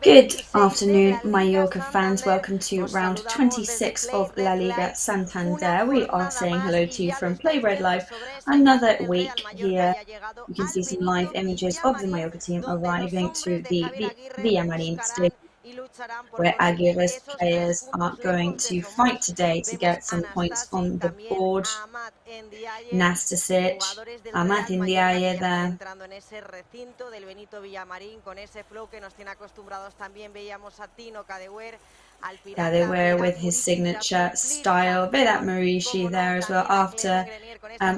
Good afternoon, Mallorca fans. Welcome to round 26 of La Liga Santander. We are saying hello to you from Play Red Live. Another week here. You can see some live images of the Mallorca team arriving to the Villamarín Stadium, where Aguirre's players are going to fight today to get some points on the board. Nastasic, Amat Ndiaye there. Kadewere with his signature style. Vedat Marici there as well after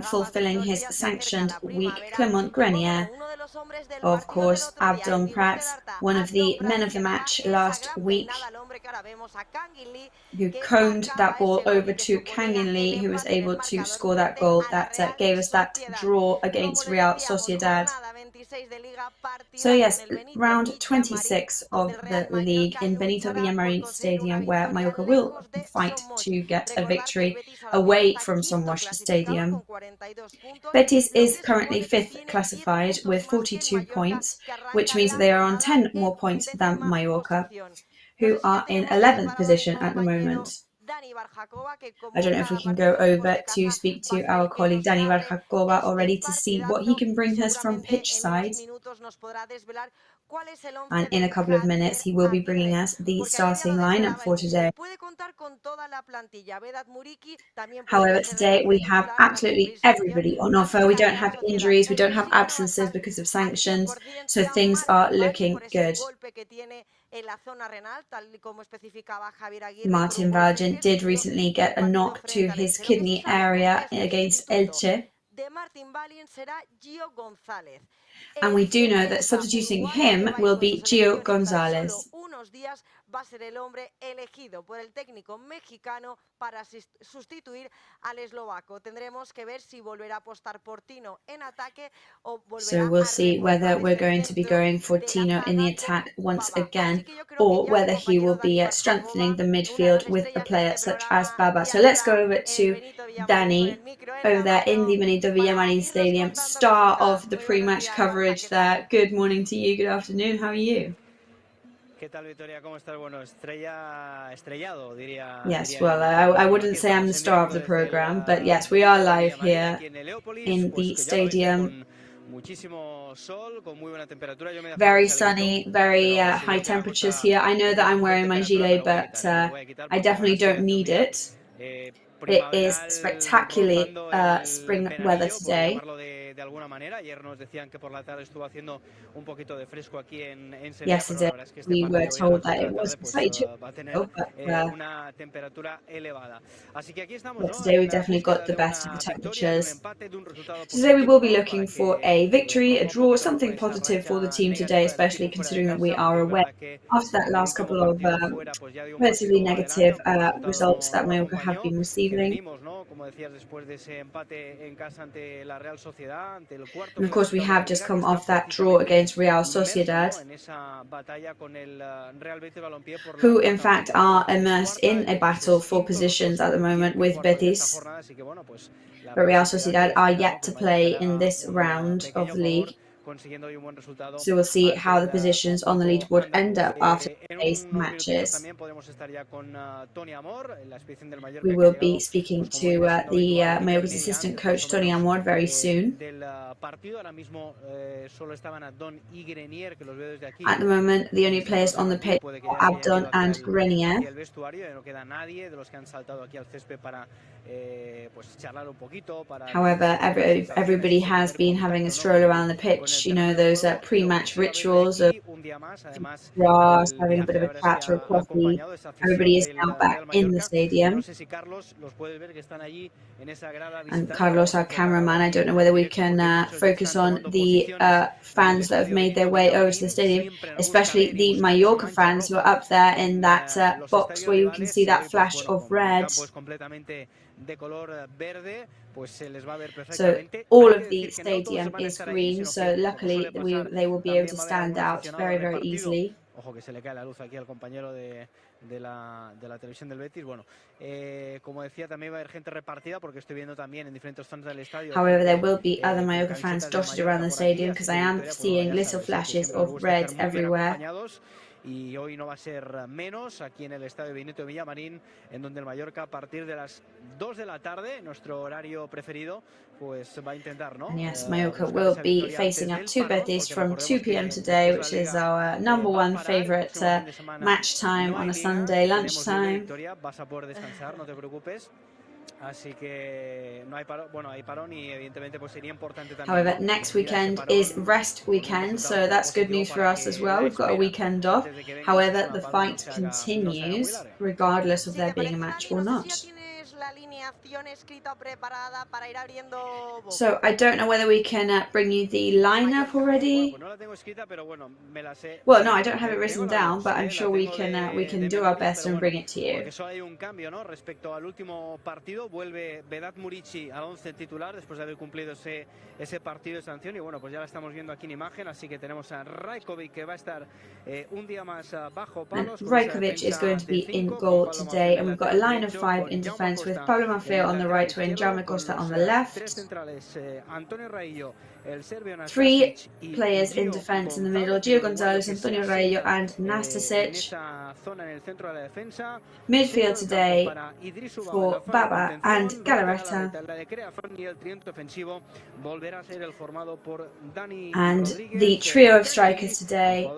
fulfilling his sanctioned week. Clement Grenier, of course, Abdon Prat, one of the men of the match last week, who coned that ball over to Kanginli, who was able to score that goal that gave us that draw against Real Sociedad. So yes, round 26 of the league in Benito Villamarín Stadium, where Mallorca will fight to get a victory away from Somos Stadium. Betis is currently 5th classified with 42 points, which means that they are on 10 more points than Mallorca, who are in 11th position at the moment. I don't know if we can go over to speak to our colleague Dani Barjakova already to see what he can bring us from pitch side. And in a couple of minutes, he will be bringing us the starting lineup for today. However, today we have absolutely everybody on offer. We don't have injuries, we don't have absences because of sanctions, so things are looking good. Martin Valgent did recently get a knock to his kidney area against Elche. And we do know that substituting him will be Gio Gonzalez. Va a ser el hombre elegido por el técnico mexicano para sustituir al eslovaco. Tendremos que ver si volverá a apostar por Tino en ataque o volverá. So we'll see whether we're going to be going for Tino in the attack once again, or whether he will be strengthening the midfield with a player such as Baba. So let's go over to Dani over there in the Benito Villamarín Stadium, star of the pre-match coverage there. Good morning to you. Good afternoon. How are you? Yes, well, I wouldn't say I'm the star of the program, but yes, we are live here in the stadium. Very sunny, very high temperatures here. I know that I'm wearing my gilet, but I definitely don't need it. It is spectacularly spring weather today. Yesterday we were told that it was slightly too cold, but today we've definitely got the best of the temperatures. Today we will be looking for a victory, a draw, something positive for the team today, especially considering that we are away after that last couple of relatively negative results that Mallorca have been receiving. And of course, we have just come off that draw against Real Sociedad, who in fact are immersed in a battle for positions at the moment with Betis. But Real Sociedad are yet to play in this round of the league. So we'll see how the positions on the leaderboard end up after today's matches. We will be speaking to the Mallorca's assistant coach, Tony Amor, very soon. At the moment, the only players on the pitch are Abdon and Grenier. However, everybody has been having a stroll around the pitch, you know, those pre-match rituals of grass, having a bit of a chat or a coffee. Everybody is now back in the stadium. And Carlos, our cameraman, I don't know whether we can focus on the fans that have made their way over to the stadium, especially the Mallorca fans who are up there in that box where you can see that flash of red. So all of the stadium is green, so luckily they will be able to stand out very, very easily. Ojo que se le cae la luz aquí al compañero de la televisión del Betis. Bueno, como decía, también va a haber gente repartida porque estoy viendo también en diferentes zonas del estadio. However, there will be other Mallorca fans dotted around the stadium because I am seeing little flashes of red everywhere. Y hoy no va a ser menos aquí en el estadio Benito Villamarín, en donde el Mallorca a partir de las 2 de la tarde, nuestro horario preferido, pues va a intentar, ¿no? And yes, Mallorca will be facing up to Betis from 2 p.m. today, which is our number one favourite match time on a Sunday lunchtime. Vas a poder descansar, no te preocupes. Así que no hay parón, bueno, hay parón y evidentemente pues sería importante también. However, next weekend is rest weekend, so that's good news for us as well. We've got a weekend off. However, the fight continues regardless of there being a match or not. So I don't know whether we can bring you the lineup already. Well, no, I don't have it written down, but I'm sure we can do our best and bring it to you. Respecto al último partido, vuelve Vedat Murici al 11 titular después de haber cumplido ese partido de sanción y bueno, pues ya la estamos viendo aquí en imagen, así que tenemos a Rajkovic que va a estar un día más bajo palos. Rajkovic is going to be in goal today, and we've got a line of 5 in defence with Pablo Maffeo on the right wing, Jaume Costa on the left. 3 players in defence in the middle, Gio Gonzalez, Antonio Raillo and Nastasic. Midfield today for Baba and Galarreta. And the trio of strikers today,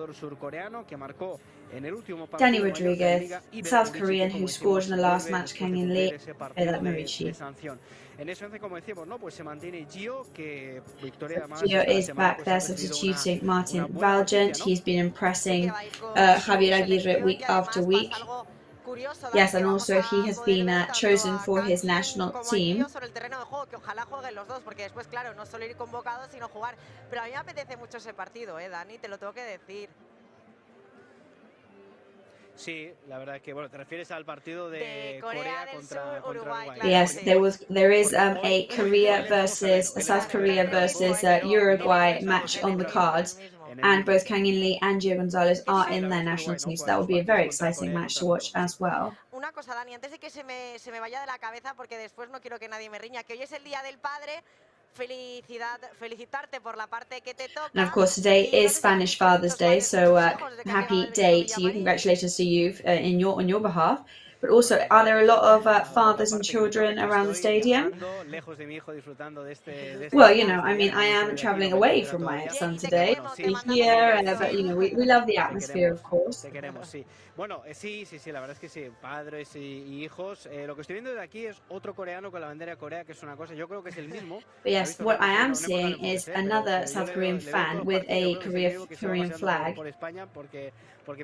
Danny Rodriguez, South Korean who scored in the last match, Kangin Lee, Vedat Murici. Gio is back there substituting Martin Valgent. He's been impressing Javier Aguirre week after week. Yes, and also he has been chosen for his national team. Sí, la verdad que bueno, te refieres al partido de Corea contra Uruguay. Yes, there is a South Korea versus Uruguay match on the cards, and both Kangin Lee and Gio Gonzalez are in their national team, so that will be a very exciting match to watch as well. Una cosa, Dani, antes de que se me vaya de la cabeza, porque después no quiero que nadie me riña, que hoy es el Día del Padre. Felicitarte por la parte que te toca. And of course, today is Spanish Father's Day, so happy day to you. Congratulations to you on your behalf. But also, are there a lot of fathers and children around the stadium? Well, you know, I mean, I am traveling away from my son today, here, but you know, we love the atmosphere, of course. Bueno, sí, la verdad es que sí, padres y hijos. Lo que estoy viendo de aquí es otro coreano con la bandera de Corea, que es una cosa, yo creo que es el mismo. But yes, what I am seeing is another South Korean fan with a Korean flag.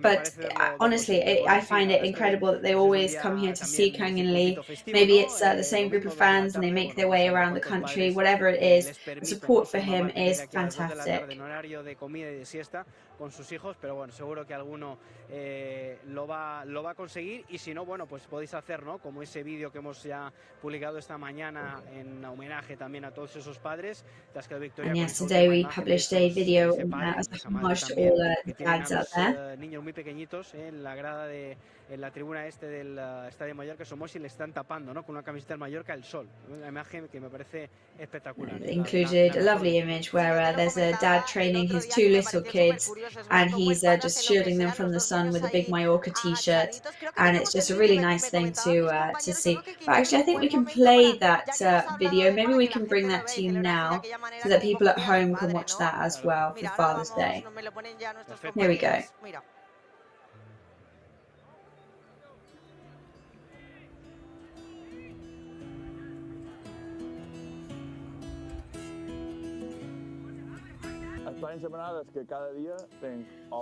But honestly, I find it incredible that they always come here to see Kangin Lee. Maybe it's the same group of fans and they make their way around the country, whatever it is. The support for him is fantastic. Con sus hijos, pero bueno, seguro que alguno lo va a conseguir y si no, bueno, pues podéis hacer, ¿no? Como ese vídeo que hemos ya publicado esta mañana en homenaje también a todos esos padres. And yes, today we published a video as a homage to all the dads out there. Niños muy pequeñitos en la grada en la tribuna del Estadio Mallorca Somos y le están tapando, ¿no? Con una camiseta del Mallorca el sol. Una imagen que me parece espectacular. They included a lovely image where there's a dad training his 2 little kids and he's just shielding them from the sun with a big Mallorca t-shirt, and it's just a really nice thing to see. But actually, I think we can play that video. Maybe we can bring that to you now so that people at home can watch that as well for Father's Day. Here we go.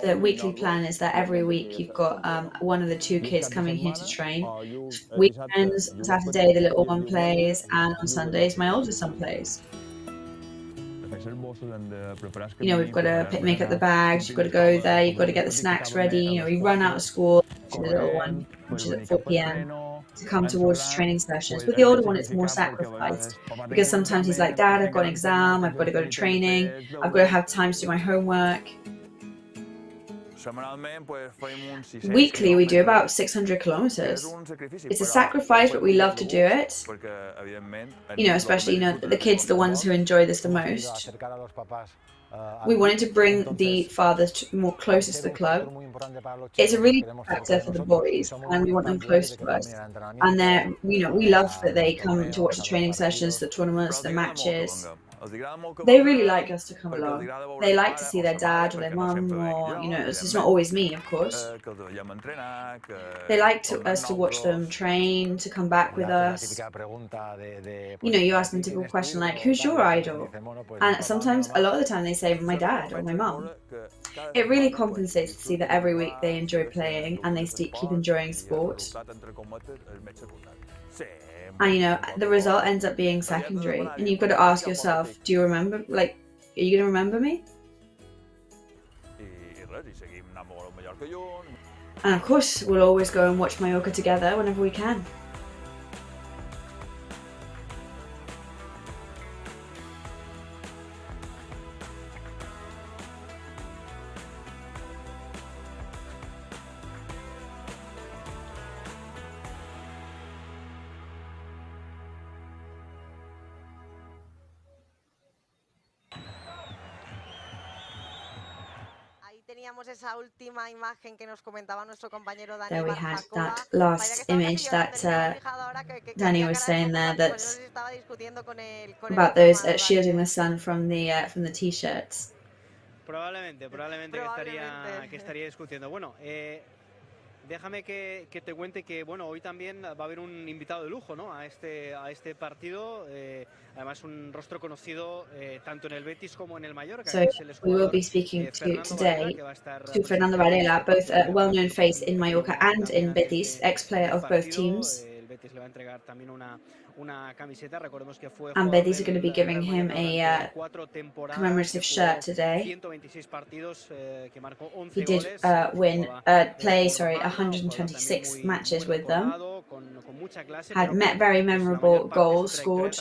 The weekly plan is that every week you've got one of the 2 kids coming here to train. Weekends, Saturday the little one plays, and on Sundays my older son plays. You know, we've got to make up the bags, you've got to go there, you've got to get the snacks ready. You know, we run out of school, the little one, which is at 4 p.m. to come towards training sessions. With the older one, it's more sacrificed because sometimes he's like, Dad, I've got an exam, I've got to go to training, I've got to have time to do my homework. Weekly, we do about 600 kilometers. It's a sacrifice, but we love to do it. You know, especially, you know, the kids, the ones who enjoy this the most. We wanted to bring the fathers more closer to the club. It's a really big factor for the boys, and we want them close to us. And they're, you know, we love that they come to watch the training sessions, the tournaments, the matches. They really like us to come along. They like to see their dad or their mum, or, you know, it's not always me, of course. They like us to watch them train, to come back with us. You know, you ask them a typical question like, who's your idol? And sometimes, a lot of the time, they say, my dad or my mum. It really compensates to see that every week they enjoy playing and they keep enjoying sport. And, you know, the result ends up being secondary. And you've got to ask yourself, do you remember, like, are you going to remember me? And of course, we'll always go and watch Mallorca together whenever we can. There we had that last image that Danny was saying there, that's about those shielding the sun from the t-shirts. Probablemente que estaría discutiendo. Bueno, déjame que te cuente que, bueno, hoy también va a haber un invitado de lujo, ¿no? A este partido, además un rostro conocido tanto en el Betis como en el Mallorca. So we will be speaking today to Fernando Varela, both a well-known face in Mallorca and in Betis, ex-player of both teams. El Betis le va a entregar también una camiseta. Recordemos que fue and Betis are going to be giving him a commemorative shirt today. He did play 126 matches with them. Had very memorable goals scored.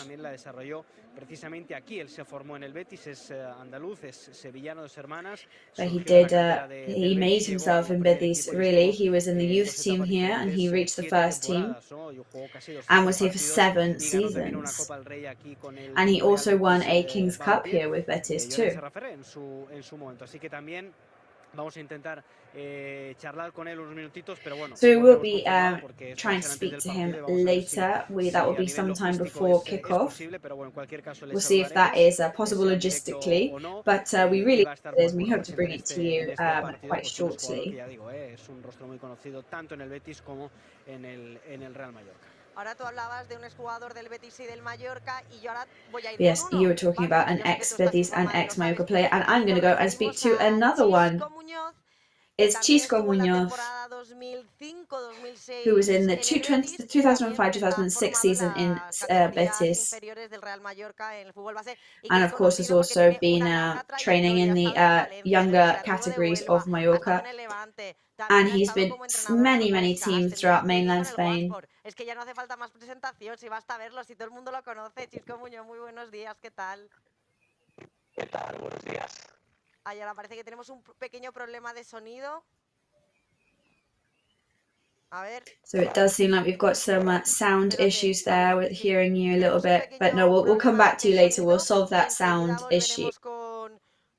But he made himself in Betis, really. He was in the youth team here and he reached the first team and was here for 7 seasons. And he also won a King's Cup here with Betis too. So we will be trying to speak to him later. That will be sometime before kickoff. We'll see if that is possible logistically, but we really we hope to bring it to you quite shortly. Yes, you were talking about an ex-Betis and ex-Mallorca player, and I'm going to go and speak to another one. It's Xisco Muñoz, who was in the 2005-2006 season in Betis, and of course has also been training in the younger categories of Mallorca, and he's been many teams throughout mainland Spain. Es que ya no hace falta más presentación, si basta verlo, si todo el mundo lo conoce. Xisco Muñoz, muy buenos días, ¿qué tal? ¿Qué tal? Buenos días. Ay, ahora parece que tenemos un pequeño problema de sonido. A ver. So it does seem like we've got some sound issues there with hearing you a little bit, but no, we'll come back to you later. We'll solve that sound issue.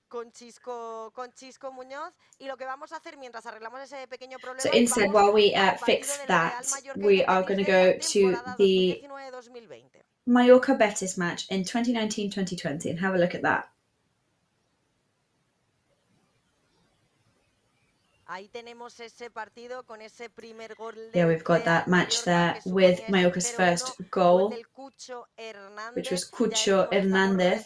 Con Xisco Muñoz, y lo que vamos a hacer mientras arreglamos ese pequeño problema. So instead, while we fix that, we are going to go to the Mallorca Betis match in 2019-2020 and have a look at that. Yeah, we've got that match there with Mallorca's first goal, which was Cucho Hernández.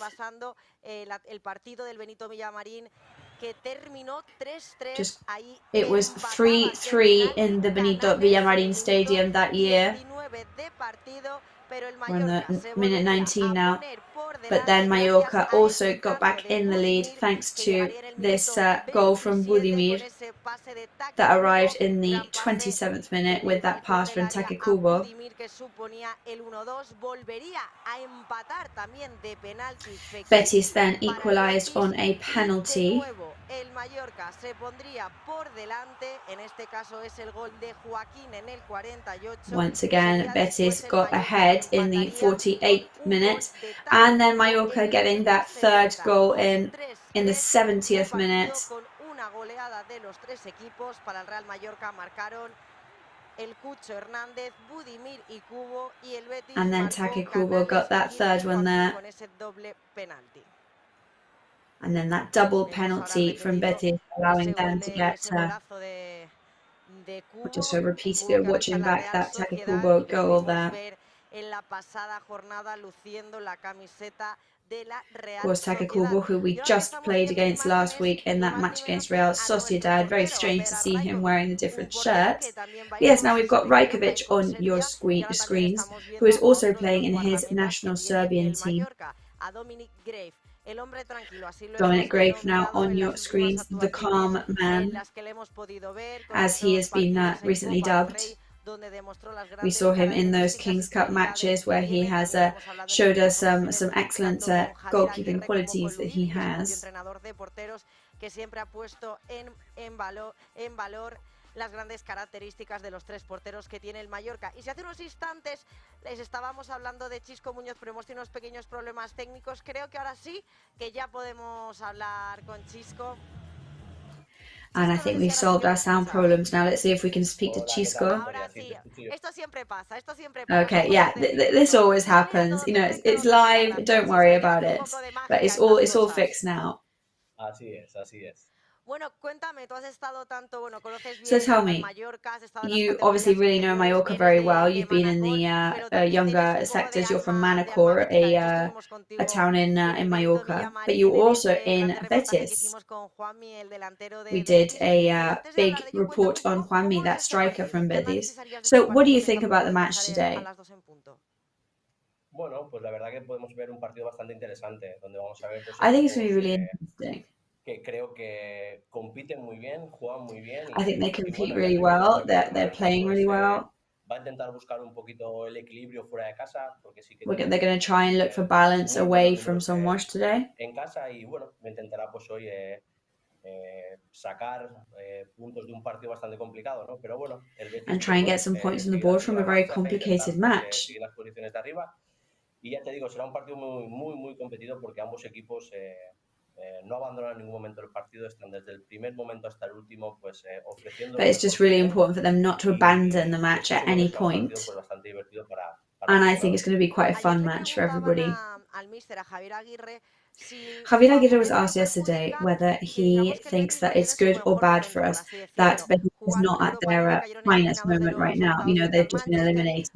It was 3-3 in the Benito Villamarín Stadium that year. We're on the minute 19 now, but then Mallorca also got back in the lead thanks to this goal from Budimir that arrived in the 27th minute with that pass from Takekubo. Betis then equalised on a penalty el Mallorca se pondría por delante, en este caso es el gol de Joaquín en el 48. Once again, Betis got ahead in the 48th minute, and then Mallorca getting that third goal in the 70th minute. Con una goleada de los tres equipos. Para el Real Mallorca marcaron el Cucho Hernández, Budimir y Cubo, y el Betis And then Take Kubo got that third one there. Con ese doble penalti. And then that double penalty from Betis, allowing them to get just a repeat video, watching back that Take Kubo goal there. En la pasada jornada luciendo la camiseta de la Real Of course, Take Kubo, who we just played against last week in that match against Real Sociedad. Very strange to see him wearing the different shirt. Yes, now we've got Rajkovic on your screens, who is also playing in his national Serbian team. Dominic Grave now on your screens, the calm man, as he has been recently dubbed. We saw him in those Kings Cup matches where he has showed us some excellent goalkeeping qualities that he has. Las grandes características de los tres porteros que tiene el Mallorca. Y si hace unos instantes les estábamos hablando de Chisco Muñoz, pero hemos tenido unos pequeños problemas técnicos, creo que ahora sí que ya podemos hablar con Chisco. And I think we've solved our sound problems now. Let's see if we can speak to Chisco. Ahora sí. Esto siempre pasa, esto siempre pasa. Okay, yeah, this always happens. You know, it's live. Don't worry about it. But it's all fixed now. Así es, así es. Bueno, cuéntame, tú has estado tanto, bueno, conoces bien So tell me, Mallorca, has estado en you las obviously categorías really know Mallorca very well. You've been in the younger sectors. You're from Manacor, a town in Mallorca, but you were also in Betis. We did a big report on Juanmi, that striker from Betis. So what do you think about the match today? Bueno, pues la verdad que podemos ver un partido bastante interesante, donde vamos a ver I think it's going to be really interesting. que creo que compiten muy bien, juegan muy bien. I think they compete really well. They're playing really well. Va a intentar buscar un poquito el equilibrio fuera de casa, porque sí que they're going to try and look for balance away from Somos today. En casa y bueno, intentará pues hoy sacar puntos de un partido bastante complicado, ¿no? Pero bueno, el Betis, and try and get some points on the board from a very complicated match. Sigue las posiciones de arriba y ya te digo, será un partido muy competido porque ambos equipos no abandonan en ningún momento el partido, están desde el primer momento hasta el último pues ofreciendo. But it's just really important for them not to abandon the match at any point. And I think it's going to be quite a fun match for everybody. Javier Aguirre was asked yesterday whether he thinks that it's good or bad for us that Betis is not at their finest moment right now. You know, they've just been eliminated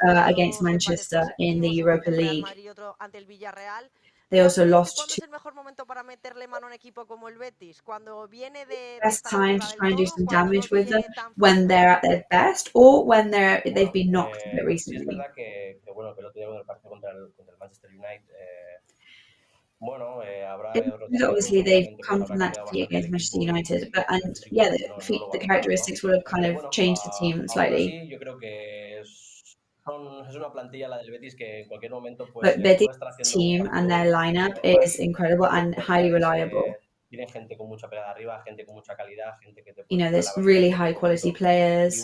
against Manchester in the Europa League. They also lost to best time to try and do some damage with them when they're at their best or when they've been knocked a bit recently. Obviously they've come from that defeat against Manchester United, but the characteristics will have kind of changed the team slightly. But Betis' team and their lineup is incredible and highly reliable. You know, there's really high quality players.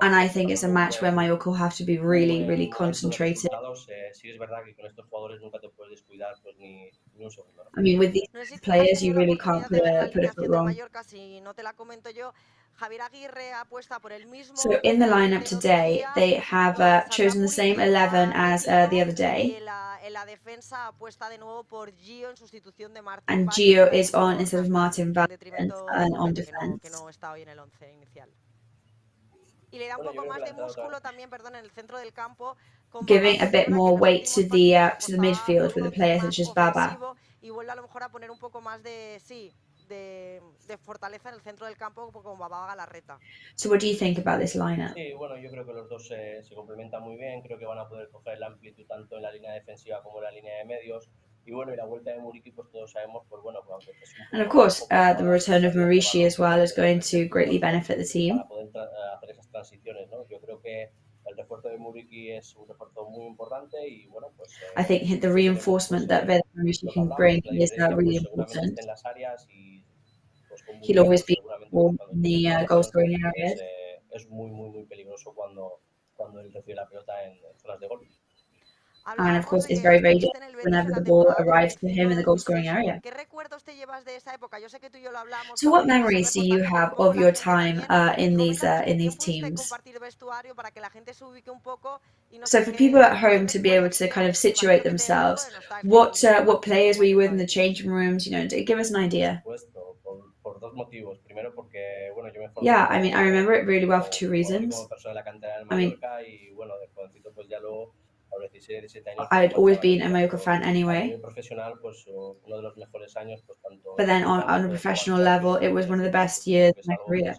And I think it's a match where Mallorca will have to be really concentrated. I mean, with these players, you really can't put a foot wrong. So in the lineup today, they have chosen the same 11 as the other day. And Gio is on instead of Martin Valent on defense. Giving a bit more weight to the midfield with the players such as Baba. So what do you think about this lineup? Sí, bueno, yo creo que los dos se complementan muy bien, creo que van a poder coger la amplitud tanto en la línea defensiva como en la línea de medios. Y bueno, y la vuelta de Muriqui, pues todos sabemos, pues bueno, aunque and of course, the return of Maurici as well is going to greatly benefit the team. Para poder hacer esas transiciones, ¿no? Yo creo que el refuerzo de Muriqui es un refuerzo muy importante y bueno, pues I think the reinforcement that Vedat Muriqi can bring is really important. En las áreas y pues con He'll always be seguramente in the goal scoring areas. Es muy peligroso cuando él recibe la pelota en zonas de gol. And of course, it's very dangerous whenever the ball arrives to him in the goal scoring area. ¿Qué recuerdos te llevas de esa época? Yo sé que tú y yo lo hablamos. So, what memories do you have of your time in these teams? So, for people at home to be able to kind of situate themselves, what players were you with in the changing rooms? You know, give us an idea. Por dos motivos. Primero porque, bueno, yo me formé Yeah, I mean, I remember it really well for two reasons. I mean, I'd always been a Mallorca fan anyway. But then on a professional level, it was one of the best years of my career.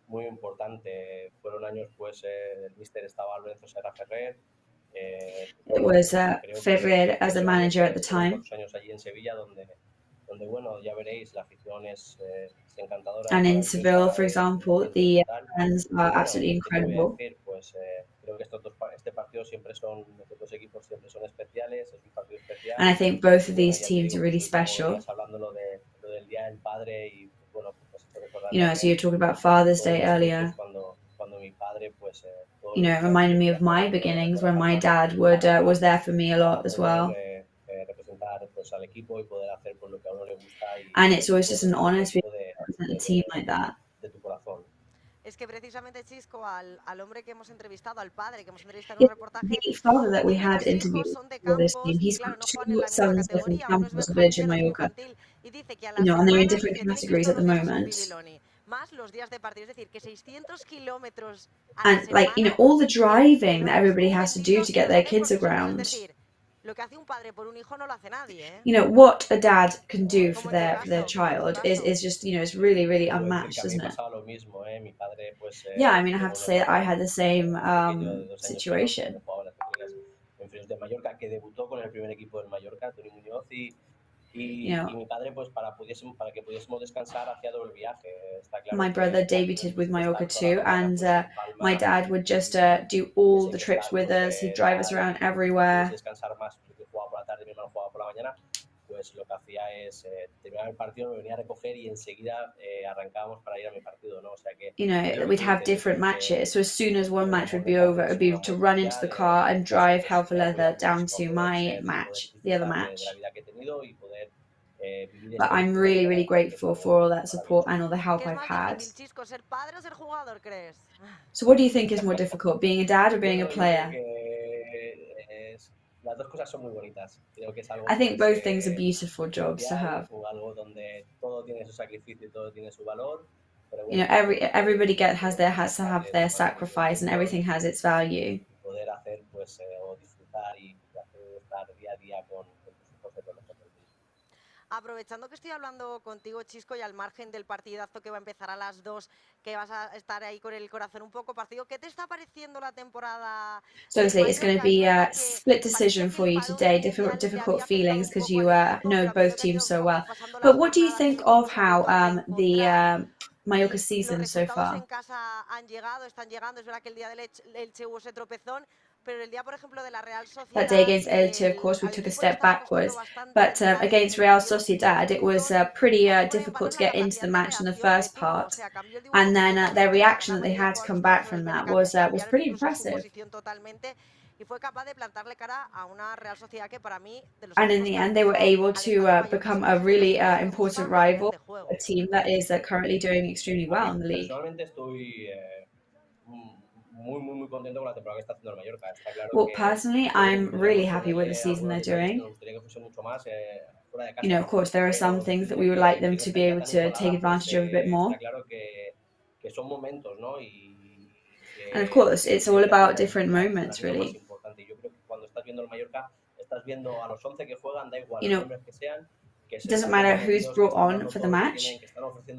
Muy importante. Fueron años, pues, el míster estaba Lorenzo Serra Ferrer. It was Ferrer as a manager at the time. Años allí en Sevilla, donde bueno, ya veréis, la afición es encantadora. And in Seville, for example, the fans are absolutely incredible. Pues creo que este partido siempre son, estos dos equipos siempre son especiales, es un partido especial. And I think both of these teams are really special. Hablando lo del Día del Padre y bueno, pues you know, so you're talking about Father's Day earlier. Cuando mi padre, pues, you know, it reminded me of my beginnings when my dad was there for me a lot as well. And it's always just an honor to be able to represent a team like that. Es que precisamente, Chisco, al hombre que hemos entrevistado, al padre que hemos entrevistado en un reportaje, the father that we had interviewed for this team, he's got two sons from Campos Village in Mallorca. You know, and they're in different categories at the moment. And like, you know, all the driving that everybody has to do to get their kids around. You know, what a dad can do for their child is just, you know, it's really unmatched, isn't it? Yeah, I mean, I have to say that I had the same situation. You know, my brother debuted with Mallorca too, and my dad would just do all the trips with us. He'd drive us around everywhere. Pues lo que hacía es terminar el partido, me venía a recoger y enseguida arrancábamos para ir a mi partido, ¿no? O sea que, you know, we'd have different matches, so as soon as one match would be over, it would be to run into the car and drive hell for leather down to my match, the other match. But I'm really grateful for all that support and all the help I've had. So what do you think is more difficult, being a dad or being a player? I think both things are beautiful jobs to have. You know, everybody has to have their sacrifice, and everything has its value. Aprovechando que estoy hablando contigo, Chisco, y al margen del partidazo que va a empezar a las 2, que vas a estar ahí con el corazón un poco partido, ¿qué te está pareciendo la temporada? So obviously it's going to be a split decision for you today, difficult feelings because you know both teams so well. But what do you think of how the Mallorca season so far? En casa están llegando, es verdad que el día del Elche hubo ese tropezón. That day against Elche, of course, we took a step backwards. But against Real Sociedad, it was pretty difficult to get into the match in the first part. And then their reaction that they had to come back from that was pretty impressive. And in the end, they were able to become a really important rival, a team that is currently doing extremely well in the league. Well, personally, I'm really happy with the season they're doing. You know, of course, there are some things that we would like them to be able to take advantage of a bit more. And of course, it's all about different moments, really. You know, it doesn't matter who's brought on for the match.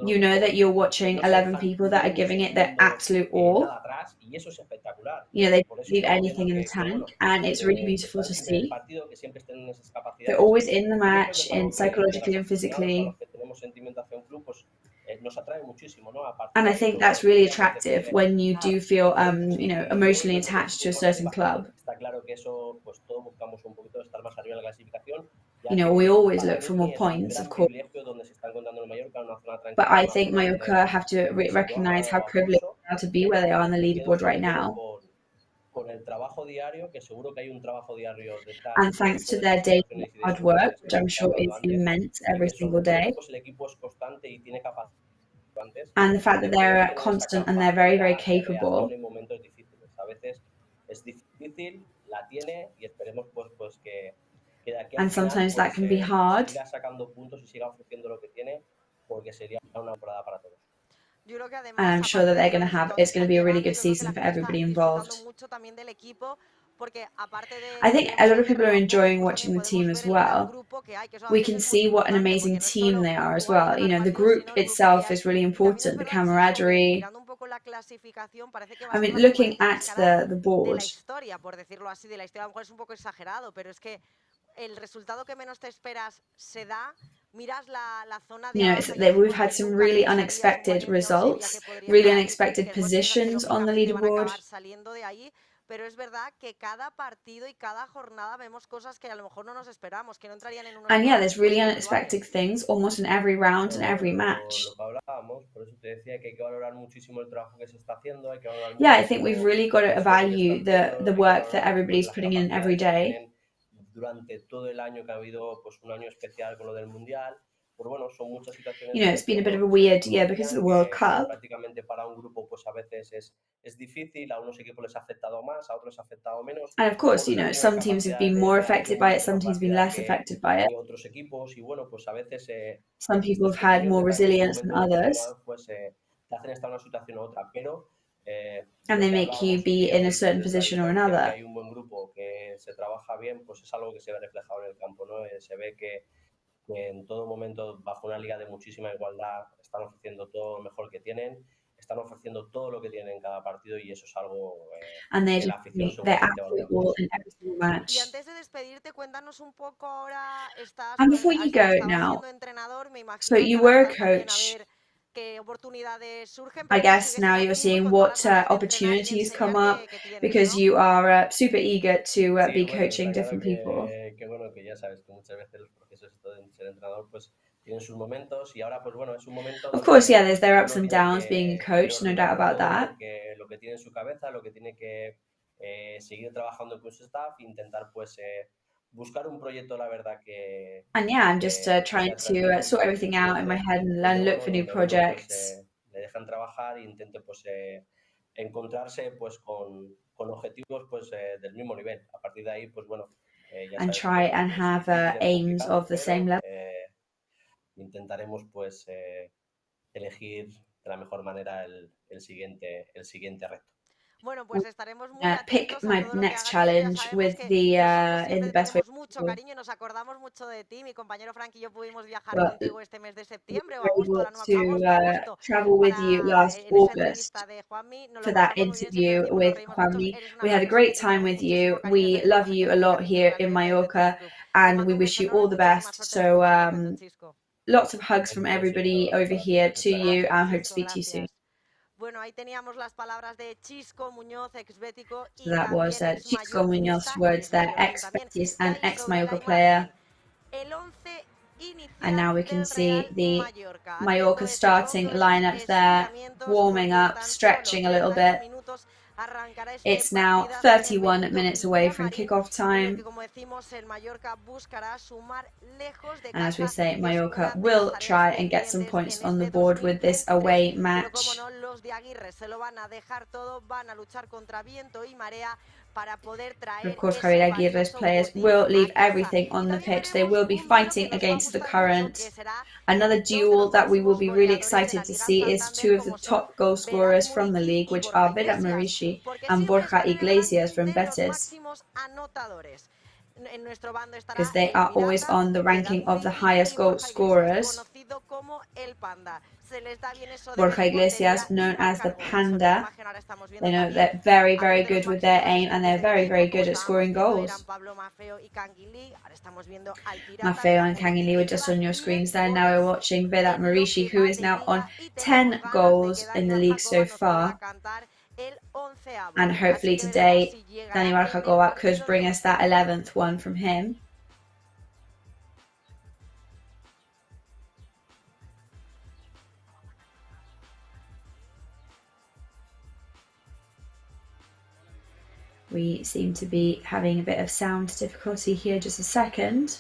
You know that you're watching 11 people that are giving it their absolute all. You know, they don't leave anything in the tank, and it's really beautiful to see. They're always in the match, psychologically and physically. nos atrae muchísimo, ¿no? And I think that's really attractive when you do feel, you know, emotionally attached to a certain club. Está claro que eso, pues todos buscamos un poquito estar más arriba en la clasificación. You know, we always look for more points, of course. But I think Mallorca have to recognize how privileged they are to be where they are on the leaderboard right now. And thanks to their daily hard work, which I'm sure is immense every single day. And the fact that they're constant and they're very, very capable. And sometimes that can be hard. And I'm sure that they're going to have, it's going to be a really good season for everybody involved. I think a lot of people are enjoying watching the team as well. We can see what an amazing team they are as well. You know, the group itself is really important, the camaraderie. I mean, looking at the board. You know, we've had some really unexpected results, really unexpected positions on the leaderboard. Pero es verdad que cada partido y cada jornada vemos cosas que a lo mejor no nos esperamos, que no entrarían en unos. And yeah, there's really unexpected things almost in every round and every match. Yeah, I think we've really got to value the work that everybody's putting in every day. You know, it's been a bit of a weird year because of the World Cup. And of course, you know, some teams have been more affected by it, some teams have been less affected by it. Some people have had more resilience than others. And they make you be in a certain position or another. En todo momento, bajo una liga de muchísima igualdad, están ofreciendo todo lo mejor que tienen, están ofreciendo todo lo que tienen en cada partido y eso es algo que la afición seguramente valora. Y antes de despedirte, cuéntanos un poco ahora, And before you go now, so you were a coach. I guess now you're seeing what opportunities come up because you are super eager to be coaching different people. Of course, yeah, there's their ups and downs being a coach, no doubt about that. And yeah, I'm just trying to sort everything out in my head and look for new projects. And try and have aims of the same level. Intentaremos pues elegir de la mejor manera el siguiente reto. Bueno, pues estaremos muy pick my next challenge with the in the best way. Mucho cariño, nos acordamos mucho de ti. Mi compañero Frank y yo pudimos viajar contigo este mes de septiembre o agosto, travel with you last August for that interview with Juanmi. We had a great time with you. We love you a lot here in Mallorca, and we wish you all the best. So lots of hugs from everybody over here to you. I hope to speak to you soon. Bueno, ahí teníamos las palabras de Xisco Muñoz, ex-Bético. So that was Xisco Muñoz's words there, ex-Betis and ex-Mallorca player. And now we can see the Mallorca starting lineup there, warming up, stretching a little bit. It's now 31 minutes away from kickoff time. And as we say, Mallorca will try and get some points on the board with this away match. Of course, Javier Aguirre's players will leave everything on the pitch. They will be fighting against the current. Another duel that we will be really excited to see is two of the top goal scorers from the league, which are Vedat Murici and Borja Iglesias from Betis, because they are always on the ranking of the highest goal scorers. el Panda. Se les da bien eso de Borja Iglesias, known as the Panda. They know they're very, very good with their aim, and they're very, very good at scoring goals. Maffeo and Canguilí were just on your screens there. Now we're watching Vedat Murici, who is now on 10 goals in the league so far. And hopefully today, Dani Barjagoa could bring us that 11th one from him. We seem to be having a bit of sound difficulty here. Just a second.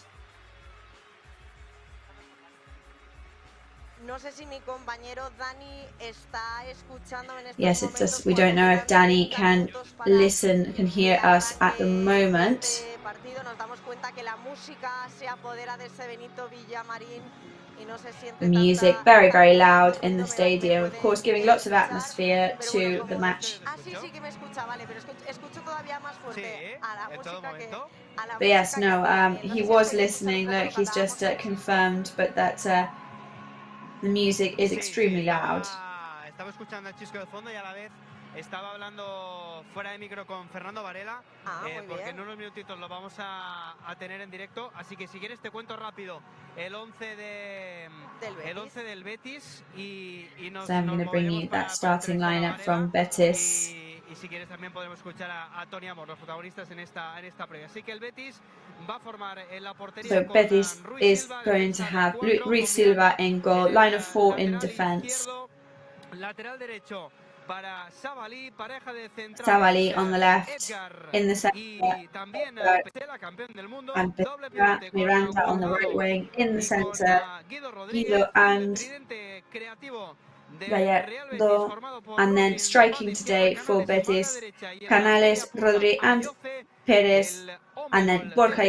Yes, it's just we don't know if Dani can listen, can hear us at the moment. The music very, very loud in the stadium, of course, giving lots of atmosphere to the match. But yes, no, he was listening. Look, he's just confirmed, but that the music is extremely loud. Estaba hablando fuera de micro con Fernando Varela, porque en unos minutitos lo vamos a tener en directo. Así que si quieres te cuento rápido el 11 del Betis y nos So I'm going to bring you that starting lineup from Betis. Y si quieres también podemos escuchar a Tony Amor, los protagonistas en esta previa. Así que el Betis va a formar en la portería. So Betis is going to have Ruiz Silva in goal, line of 4 in defense. Lateral derecho. Savali on the left, in the centre, and Miranda on the right wing, in the centre, Guido and Gallardo, and then striking today for Betis, Canales, Rodri and Perez, and then Borja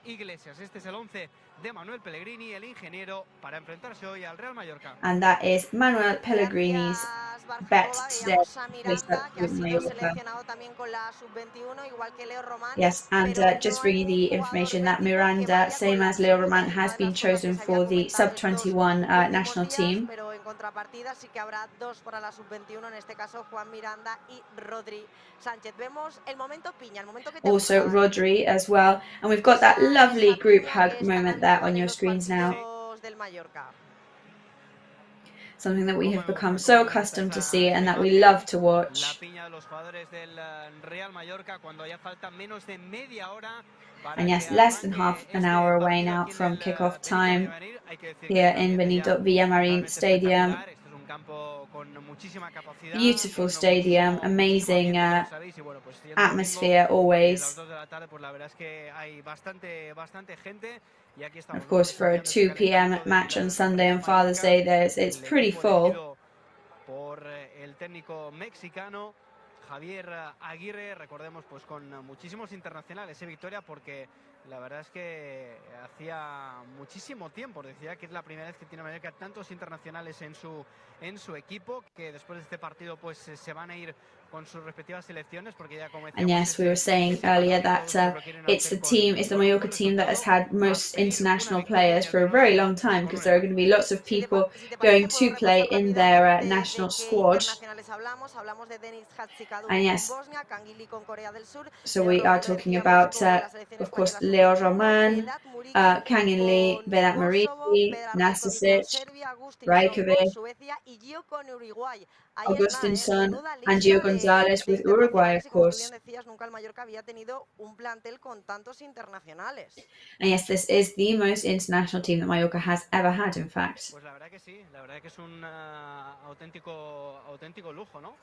Iglesias. Este es el 11 de Manuel Pellegrini, el ingeniero, para enfrentarse hoy al Real Mallorca. And that is Manuel Pellegrini's bet today. Yes, and just bringing the information that Miranda, same as Leo Roman, has been chosen for the sub-21 national team. Contrapartida sí que habrá 2 para la sub-21, en este caso Juan Miranda y Rodri Sánchez. Vemos el momento piña, el momento que also Rodri as well, and we've got that lovely group hug moment there on your screens now. Something that we have become so accustomed to see and that we love to watch. And yes, less than half an hour away now from kickoff time here in Benito Villamarin Stadium. Beautiful stadium, amazing atmosphere always. Of course, for a 2 p.m. match on Sunday on Father's Day, it's pretty full. Javier Aguirre, recordemos, pues con muchísimos internacionales, Victoria, porque la verdad es que hacía muchísimo tiempo, decía que es la primera vez que tiene Mallorca tantos internacionales en su equipo, que después de este partido pues se van a ir con sus respectivas selecciones, porque ya como And yes, we were saying earlier that it's the Mallorca team that has had most international players for a very long time, because there are going to be lots of people going to play in their national squad. And yes, so we are talking about, of course, Leo Roman, Kangin Lee, Vedat Murici, Nastasic, Rajkovic, Augustinson, and Gio Gonzalez with Uruguay, of course. And yes, this is the most international team that Mallorca has ever had, in fact. Pues la verdad que sí, la verdad que es un auténtico lujo, ¿no?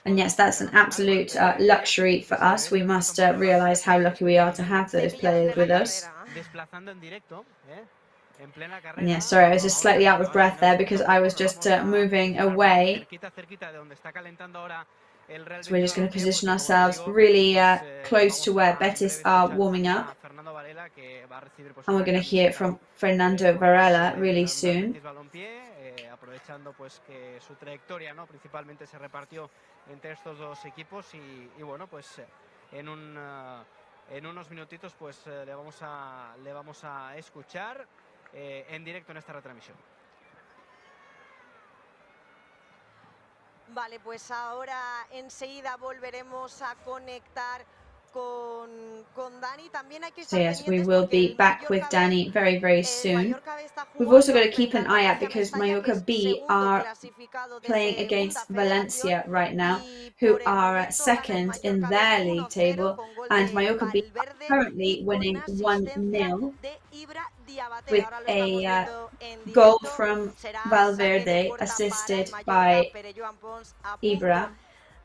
And yes, that's an absolute luxury for us. We must realise how lucky we are to have those players with us. And yeah, sorry, I was just slightly out of breath there because I was just moving away. So we're just going to position ourselves really close to where Betis are warming up. And we're going to hear from Fernando Varela really soon. Aprovechando pues que su trayectoria, ¿no?, principalmente se repartió entre estos dos equipos y bueno, pues en unos minutitos pues le vamos a escuchar. en directo en esta retransmisión. Vale, pues ahora enseguida volveremos a conectar con Dani. También hay que So estar yes, we pendientes will porque be el back with Mallorca Danny B, very, very el soon. Mallorca B está We've also got jugando to keep an frente al eye out Valencia because Mestalla, que Mallorca es B segundo are clasificado de playing Segunda against Federación, Valencia right now, y who por el are momento gana el second in Mallorca B their league 1-0 table, con gol and de Mallorca B are Valverde currently y con winning asistencia 1-0 de Ibra Diabate. with Ahora lo estamos a viendo en goal directo. from Será saque de Valverde puerta para el assisted Mallorca, by pero Joan Pons a punto Ibra.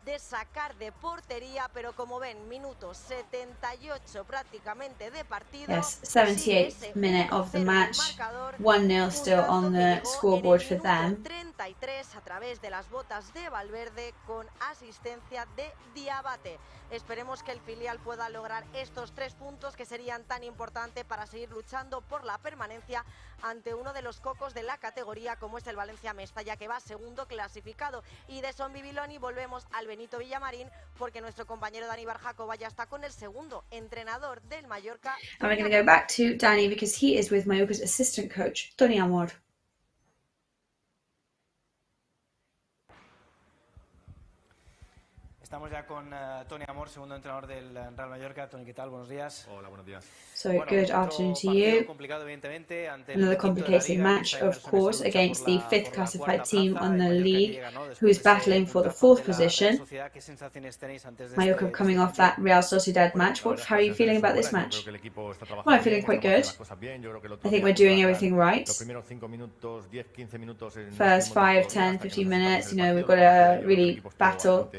de sacar de portería, pero como ven, minuto 78 prácticamente de partido. Yes, Sigue 78th ese minute of the 1-0 en el match, marcador, 1-0 un still tanto on que the llegó scoreboard en for el minuto them. 33 a través de las botas de Valverde con asistencia de Diabate. Esperemos que el filial pueda lograr estos 3 puntos que serían tan importantes para seguir luchando por la permanencia ante uno de los cocos de la categoría como es el Valencia Mestalla, que va segundo clasificado. Y de Son Bibiloni volvemos al Benito Villamarín porque nuestro compañero Dani Barjacova ya está con el segundo entrenador del Mallorca. And we're going to go back to Danny because he is with Mallorca's assistant coach, Tony Amor. Estamos ya con Tony Amor, segundo entrenador del Real Mallorca. Tony, ¿qué tal? Buenos días. Hola, buenos días. So good afternoon to you. Another complicated match, of course, against the 5th classified team on the league, who is battling for the 4th position. Mallorca coming off that Real Sociedad match. How are you feeling about this match? Well, I'm feeling quite good. I think we're doing everything right. First 5, 10, 15 minutes, you know, we've got to really battle.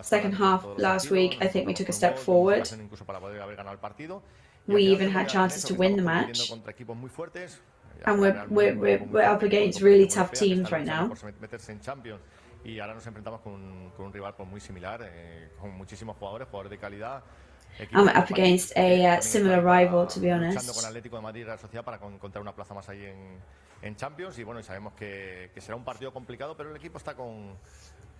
Second half last week, I think we took a step forward. We even had chances to win the match. And we're up against really tough teams right now. Y ahora nos enfrentamos con un rival muy similar, con muchísimos jugadores de calidad. I'm up against a similar rival, to be honest. Con Atlético de Madrid y Real Sociedad para encontrar una plaza más ahí en Champions. Y bueno, y sabemos que será un partido complicado, pero el equipo está con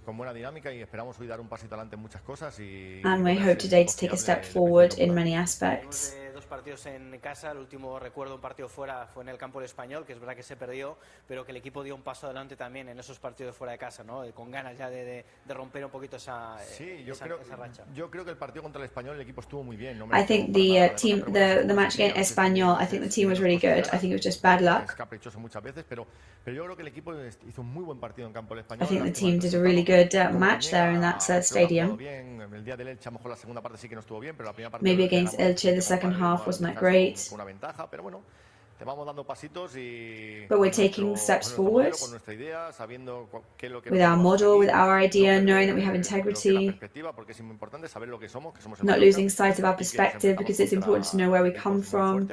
buena dinámica y esperamos hoy dar un pasito adelante en muchas cosas. And we hope today to take a step forward in many aspects. Dos partidos en casa, el último recuerdo un partido fuera fue en el campo del Español, que es verdad que se perdió, pero que el equipo dio un paso adelante también en esos partidos fuera de casa, ¿no? Con ganas ya de romper un poquito esa racha. Yo creo que el partido contra el Español el equipo estuvo muy bien. I think the match against Español, I think the team was really good. I think it was just bad luck. Es caprichoso muchas veces, pero yo creo que el equipo hizo un muy buen partido en campo del Español. I think the team did a really good match there in that stadium. Maybe against Elche, the second half wasn't that great. But we're taking steps forward with our model, with our idea, knowing that we have integrity, not losing sight of our perspective because it's important to know where we come from.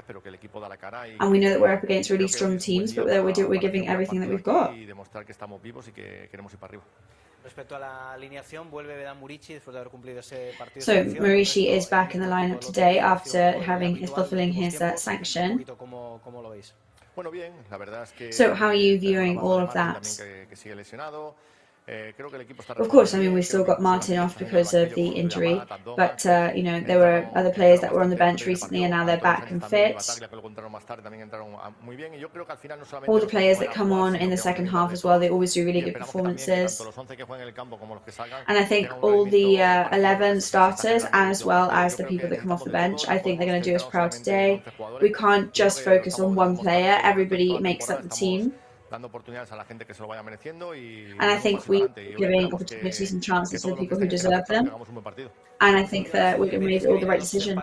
And we know that we're up against really strong teams, but we're giving everything that we've got. Respecto a la alineación, vuelve Vedat Murici después de haber cumplido ese partido. So Murici is back in the lineup today after fulfilling his sanction. So how are you viewing all of that? Of course, I mean, we've still got Martin off because of the injury, but, you know, there were other players that were on the bench recently and now they're back and fit. All the players that come on in the second half as well, they always do really good performances. And I think all the 11 starters, as well as the people that come off the bench, I think they're going to do us proud today. We can't just focus on one player, everybody makes up the team. And I think we're giving opportunities and chances to the people who deserve them. And I think that we made all the right decisions.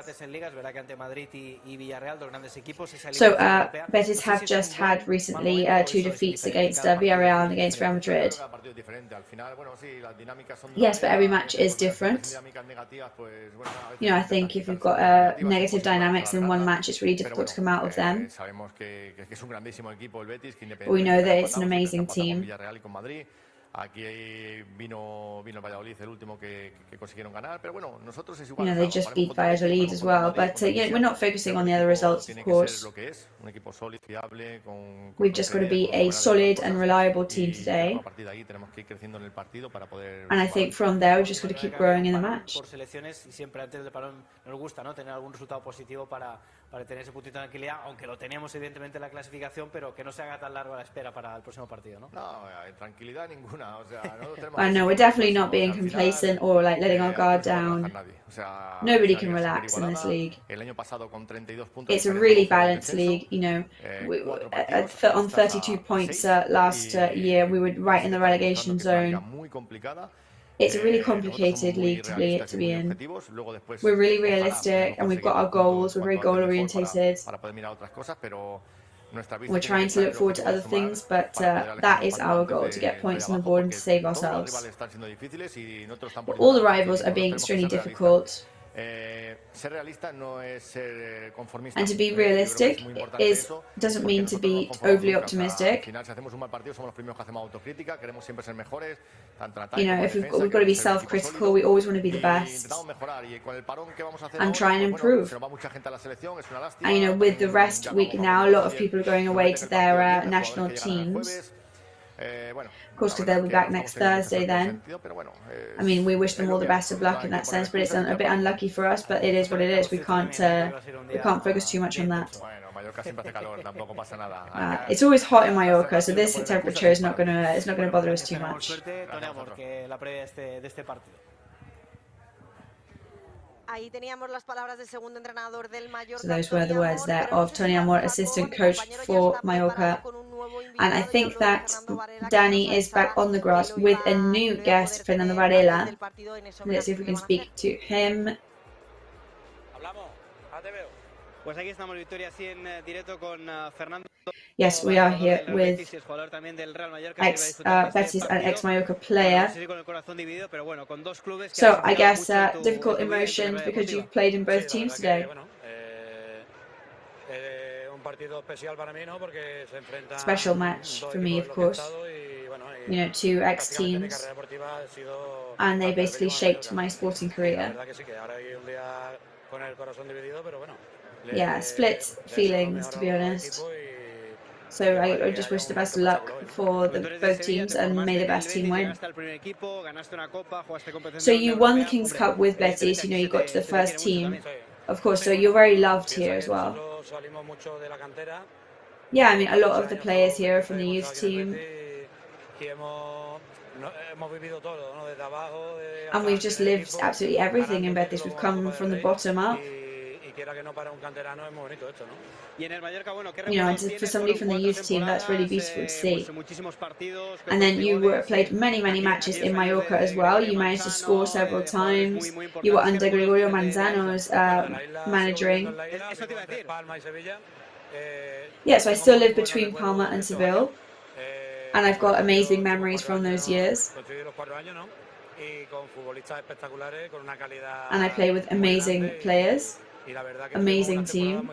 So Betis have just had recently 2 defeats against Villarreal and against Real Madrid. Yes, but every match is different. You know, I think if you've got negative dynamics in one match, it's really difficult to come out of them. But we know that it's an amazing team. Aquí vino el Valladolid, el último que consiguieron ganar, pero bueno, nosotros es You igual. know, they just beat Valladolid as well, but yeah, we're not focusing on the other results, of course. We've just got to be a solid and reliable team today. And I think from there, we've just got to keep growing in the match. Por selecciones y siempre antes del parón nos gusta, ¿no? Tener algún resultado positivo para tener ese puntito de tranquilidad, aunque lo tenemos evidentemente en la clasificación, pero que no se haga tan largo la espera para el próximo partido, ¿no? No, tranquilidad ninguna. O sea, no tenemos I know, we're definitely not being complacent or like letting our guard down. Nobody can relax in this league. It's a really balanced league, you know. On 32 points last year, we were right in the relegation zone. It's a really complicated league to be in. We're really realistic and we've got our goals, we're very goal orientated. We're trying to look forward to other things, but that is our goal, to get points on the board and to save ourselves. All the rivals are being extremely difficult. And to be realistic doesn't mean to be overly optimistic. You know, if we've got to be self-critical, we always want to be the best and try and improve. And you know, with the rest week now, a lot of people are going away to their national teams. Of course, because they'll be back next Thursday then. I mean, we wish them all the best of luck in that sense, but it's a bit unlucky for us, but it is what it is. We can't focus too much on that. It's always hot in Mallorca, so this temperature is not gonna bother us too much. Ahí teníamos las palabras del segundo entrenador del Mallorca. So those were the words there of Tony Amor, assistant coach for Mallorca. And I think that Danny is back on the grass with a new guest, Fernando Varela. Let's see if we can speak to him. Pues aquí estamos, Victoria, así en directo con Fernando. Yes, we are here with ex-Betis and ex-Mallorca player. So I guess difficult emotions because you've played in both teams today. Special match for me, of course. You know, two ex-teams, and they basically shaped my sporting career. Yeah, split feelings, to be honest. So I just wish the best of luck for both teams and may the best team win. So you won the King's Cup with Betis, you know, you got to the first team. Of course, so you're very loved here as well. Yeah, I mean, a lot of the players here are from the youth team. And we've just lived absolutely everything in Betis. We've come from the bottom up. You know, and for somebody from the youth team, that's really beautiful to see. And then you played many matches in Mallorca as well. You managed to score several times. You were under Gregorio Manzano's managing. Yeah, so I still live between Palma and Seville. And I've got amazing memories from those years. And I play with amazing players. Amazing team,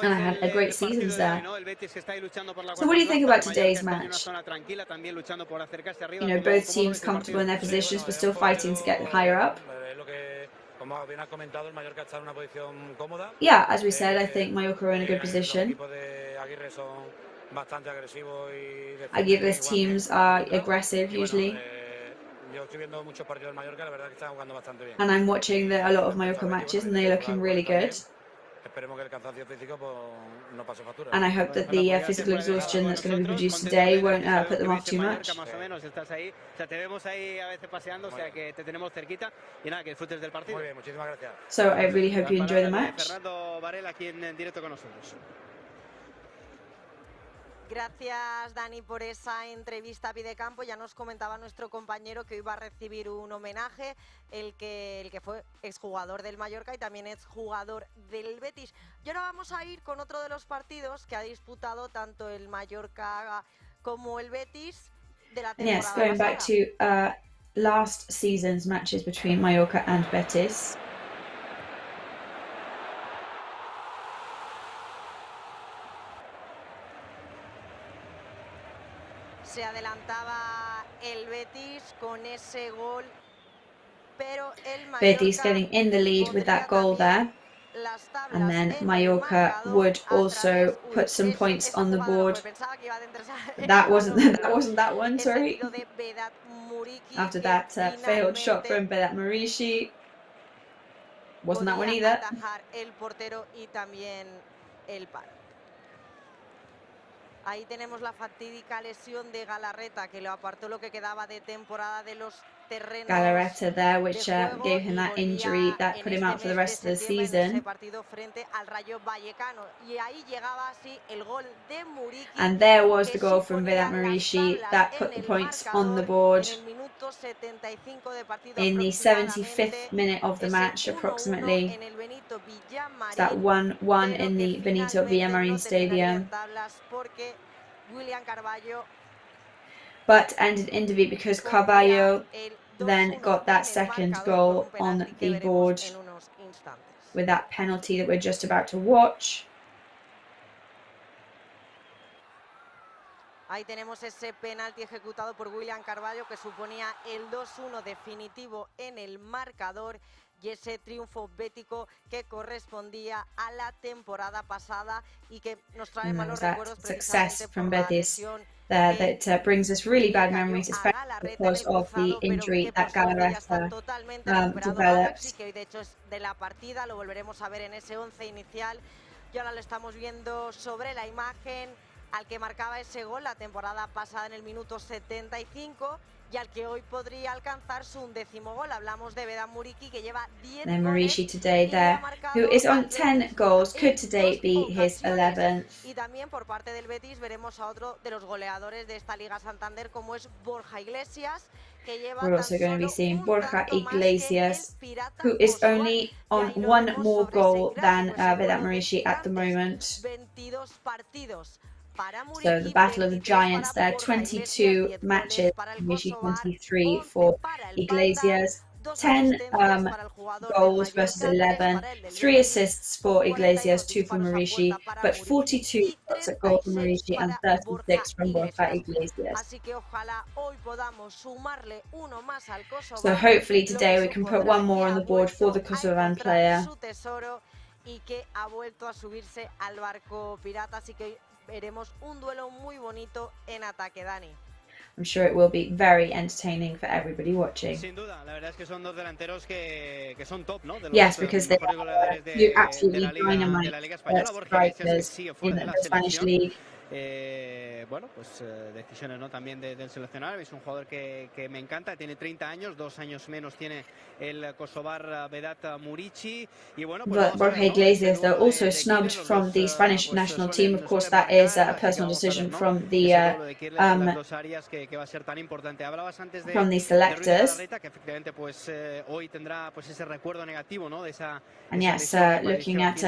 and I had a great season there. So what do you think about today's match? You know, both teams comfortable in their positions but still fighting to get higher up. Yeah, as we said, I think Mallorca are in a good position. Aguirre's teams are aggressive usually. And I'm watching a lot of Mallorca matches and they're looking really good. And I hope that the physical exhaustion that's going to be produced today won't put them off too much. So I really hope you enjoy the match. Gracias, Dani, por esa entrevista a pie de campo. Ya nos comentaba nuestro compañero que hoy va a recibir un homenaje, el que fue exjugador del Mallorca y también exjugador del Betis. Y ahora vamos a ir con otro de los partidos que ha disputado tanto el Mallorca como el Betis de la temporada Yes, going back to last season's matches between Mallorca and Betis. Se adelantaba el Betis con ese gol, pero el Betis getting in the lead with that goal there. And then Mallorca would also put some points on the board. That wasn't that one, sorry. After that failed shot from Vedat Murici. Wasn't that one either. Ahí tenemos la fatídica lesión de Galarreta, que lo apartó lo que quedaba de temporada de los terrenos. Galarreta there, which gave him that injury that put him out for the rest of the season. And there was the goal from Vedat Murici that put the points on the board in the 75th minute of the match, approximately. It's that 1-1 in the Benito Villamarin Stadium. But ended in defeat because Carvalho then got that second goal on the board with that penalty that we're just about to watch. Ahí tenemos ese penalti ejecutado por William Carvalho que suponía el 2-1 definitivo en el marcador y ese triunfo bético que correspondía a la temporada pasada y que nos trae malos recuerdos success from Betis there that brings us really bad memories, especially because of the injury that Galarreta developed. Sí, que de hecho es de la partida, lo volveremos a ver en ese 11 inicial y ahora lo estamos viendo sobre la imagen al que marcaba ese gol la temporada pasada en el minuto 75 y al que hoy podría alcanzar su 11º gol. Hablamos de Vedat Murici, que lleva 10 goles. Murici today there, who is on 10 goals, could today be his 11th. Y también por parte del Betis veremos a otro de los goleadores de esta Liga Santander, como es Borja Iglesias, que lleva We're also going to be seeing Borja Iglesias, who is only on one more goal than Vedat Murici at the moment. 22 partidos. So the battle of the giants there, 22 matches, Murici 23 for Iglesias, 10 goals versus 11, 3 assists for Iglesias, 2 for Murici, but 42 shots at goal for Murici and 36 from Borja Iglesias. So hopefully today we can put one more on the board for the Kosovan player. Veremos un duelo muy bonito en ataque, Dani. I'm sure it will be very entertaining for everybody watching. Sin duda, la verdad es que son dos delanteros que son top, ¿no? Yes, because they are absolutely dynamite strikers in the Spanish league. Bueno, pues decisiones, ¿no? También del seleccionador. Es un jugador que me encanta, tiene 30 años, 2 años menos tiene el kosovar Vedat Murici. Y bueno, pues but Borja Iglesias, though, also snubbed from the Spanish national team. Of course, that is a personal decision from the selectors. And yes, looking at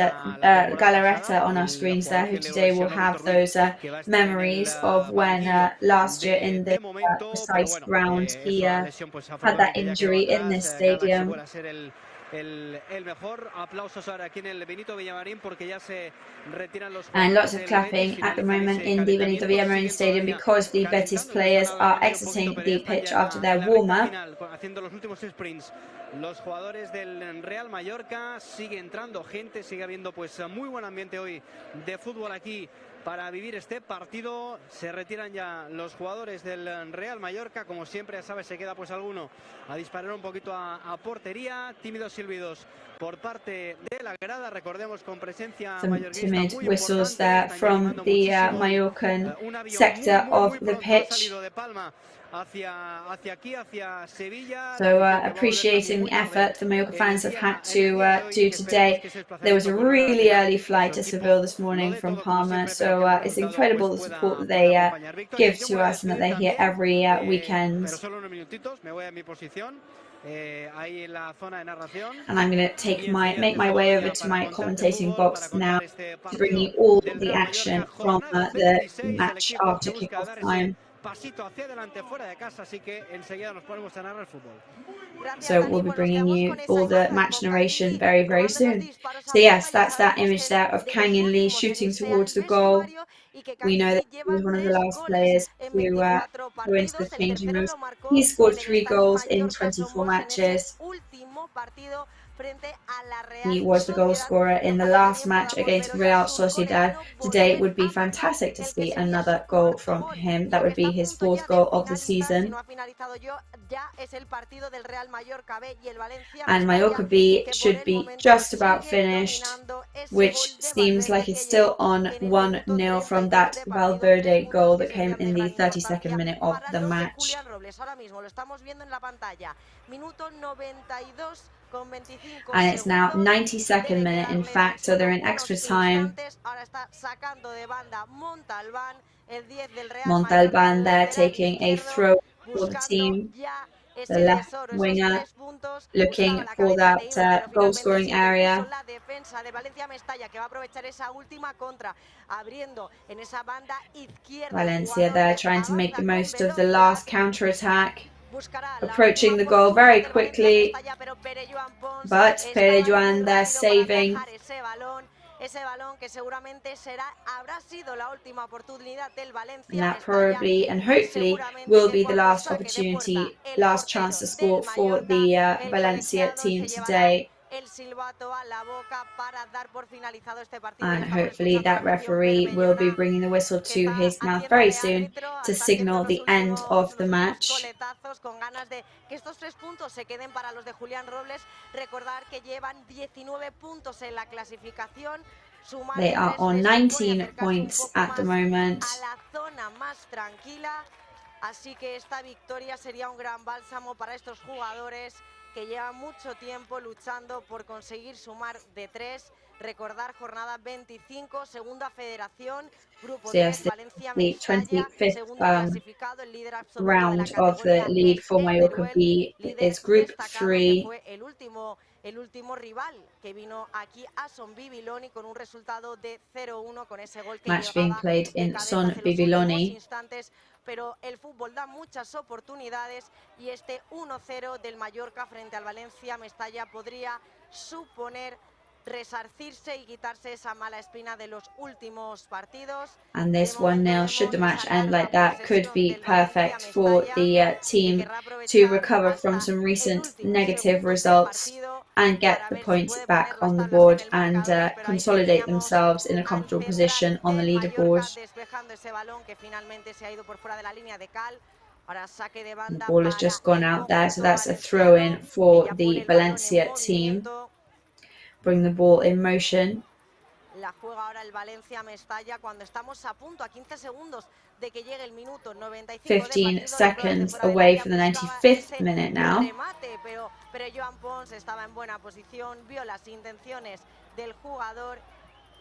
Galarreta on our screens there, who today will have those memories of when last year in the precise round he had that injury in this stadium. And lots of clapping at the moment in the Benito Villamarin Stadium because the Betis players are exiting the pitch after their warm-up. Los jugadores del Real Mallorca, sigue entrando gente, sigue habiendo pues muy buen ambiente hoy de fútbol aquí para vivir este partido. Se retiran ya los jugadores del Real Mallorca, como siempre, ya sabes, se queda pues alguno a disparar un poquito a portería. Tímidos silbidos por parte de la grada, recordemos, con presencia mallorquista. Some timid whistles there from the Mallorcan sector of the pitch. So appreciating the effort the Mallorca fans have had to do today. There was a really early flight to Seville this morning from Palma, so it's incredible the support that they give to us and that they're here every weekend. And I'm going to make my way over to my commentating box now to bring you all the action from the match after kickoff time. So we'll be bringing you all the match narration very, very soon. So yes, that's that image there of Kang In Lee shooting towards the goal. We know that he was one of the last players to go into the changing rooms. He scored 3 goals in 24 matches. He was the goal scorer in the last match against Real Sociedad. Today it would be fantastic to see another goal from him. That would be his 4th goal of the season. And Mallorca B should be just about finished, which seems like it's still on 1-0 from that Valverde goal that came in the 32nd minute of the match. And it's now 92nd minute, in fact, so they're in extra time. Montalban there taking a throw for the team. The left winger looking for that goal-scoring area. Valencia there trying to make the most of the last counter-attack. Approaching the goal very quickly, but Perejuan there saving. And that probably and hopefully will be the last opportunity, last chance to score for the Valencia team today. And hopefully that referee will be bringing the whistle to his mouth very soon to signal the end of the match. They are on 19 points at the moment. Así que esta victoria sería un gran bálsamo para estos jugadores que llevan mucho tiempo luchando por conseguir sumar de 3. Recordar jornada 25, segunda federación, grupo de Valencia, the 25th round of the league for Mallorca B is Group 3. El último rival que vino aquí a Son Bibiloni con un resultado de 0-1 con ese gol que match being played in Son Bibiloni. Pero el fútbol da muchas oportunidades y este 1-0 del Mallorca frente al Valencia Mestalla podría suponer resarcirse y quitarse esa mala espina de los últimos partidos. And this 1-0, should the match end like that, could be perfect for the team to recover from some recent negative results and get the points back on the board and consolidate themselves in a comfortable position on the leaderboard. The ball has just gone out there, so that's a throw-in for the Valencia team. Bring the ball in motion. La juega ahora el Valencia Mestalla cuando estamos a punto, a 15 segundos de que llegue el minuto 95. 15 seconds away from the 95th minute now. Pero Joan Pons estaba en buena posición, vio las intenciones del jugador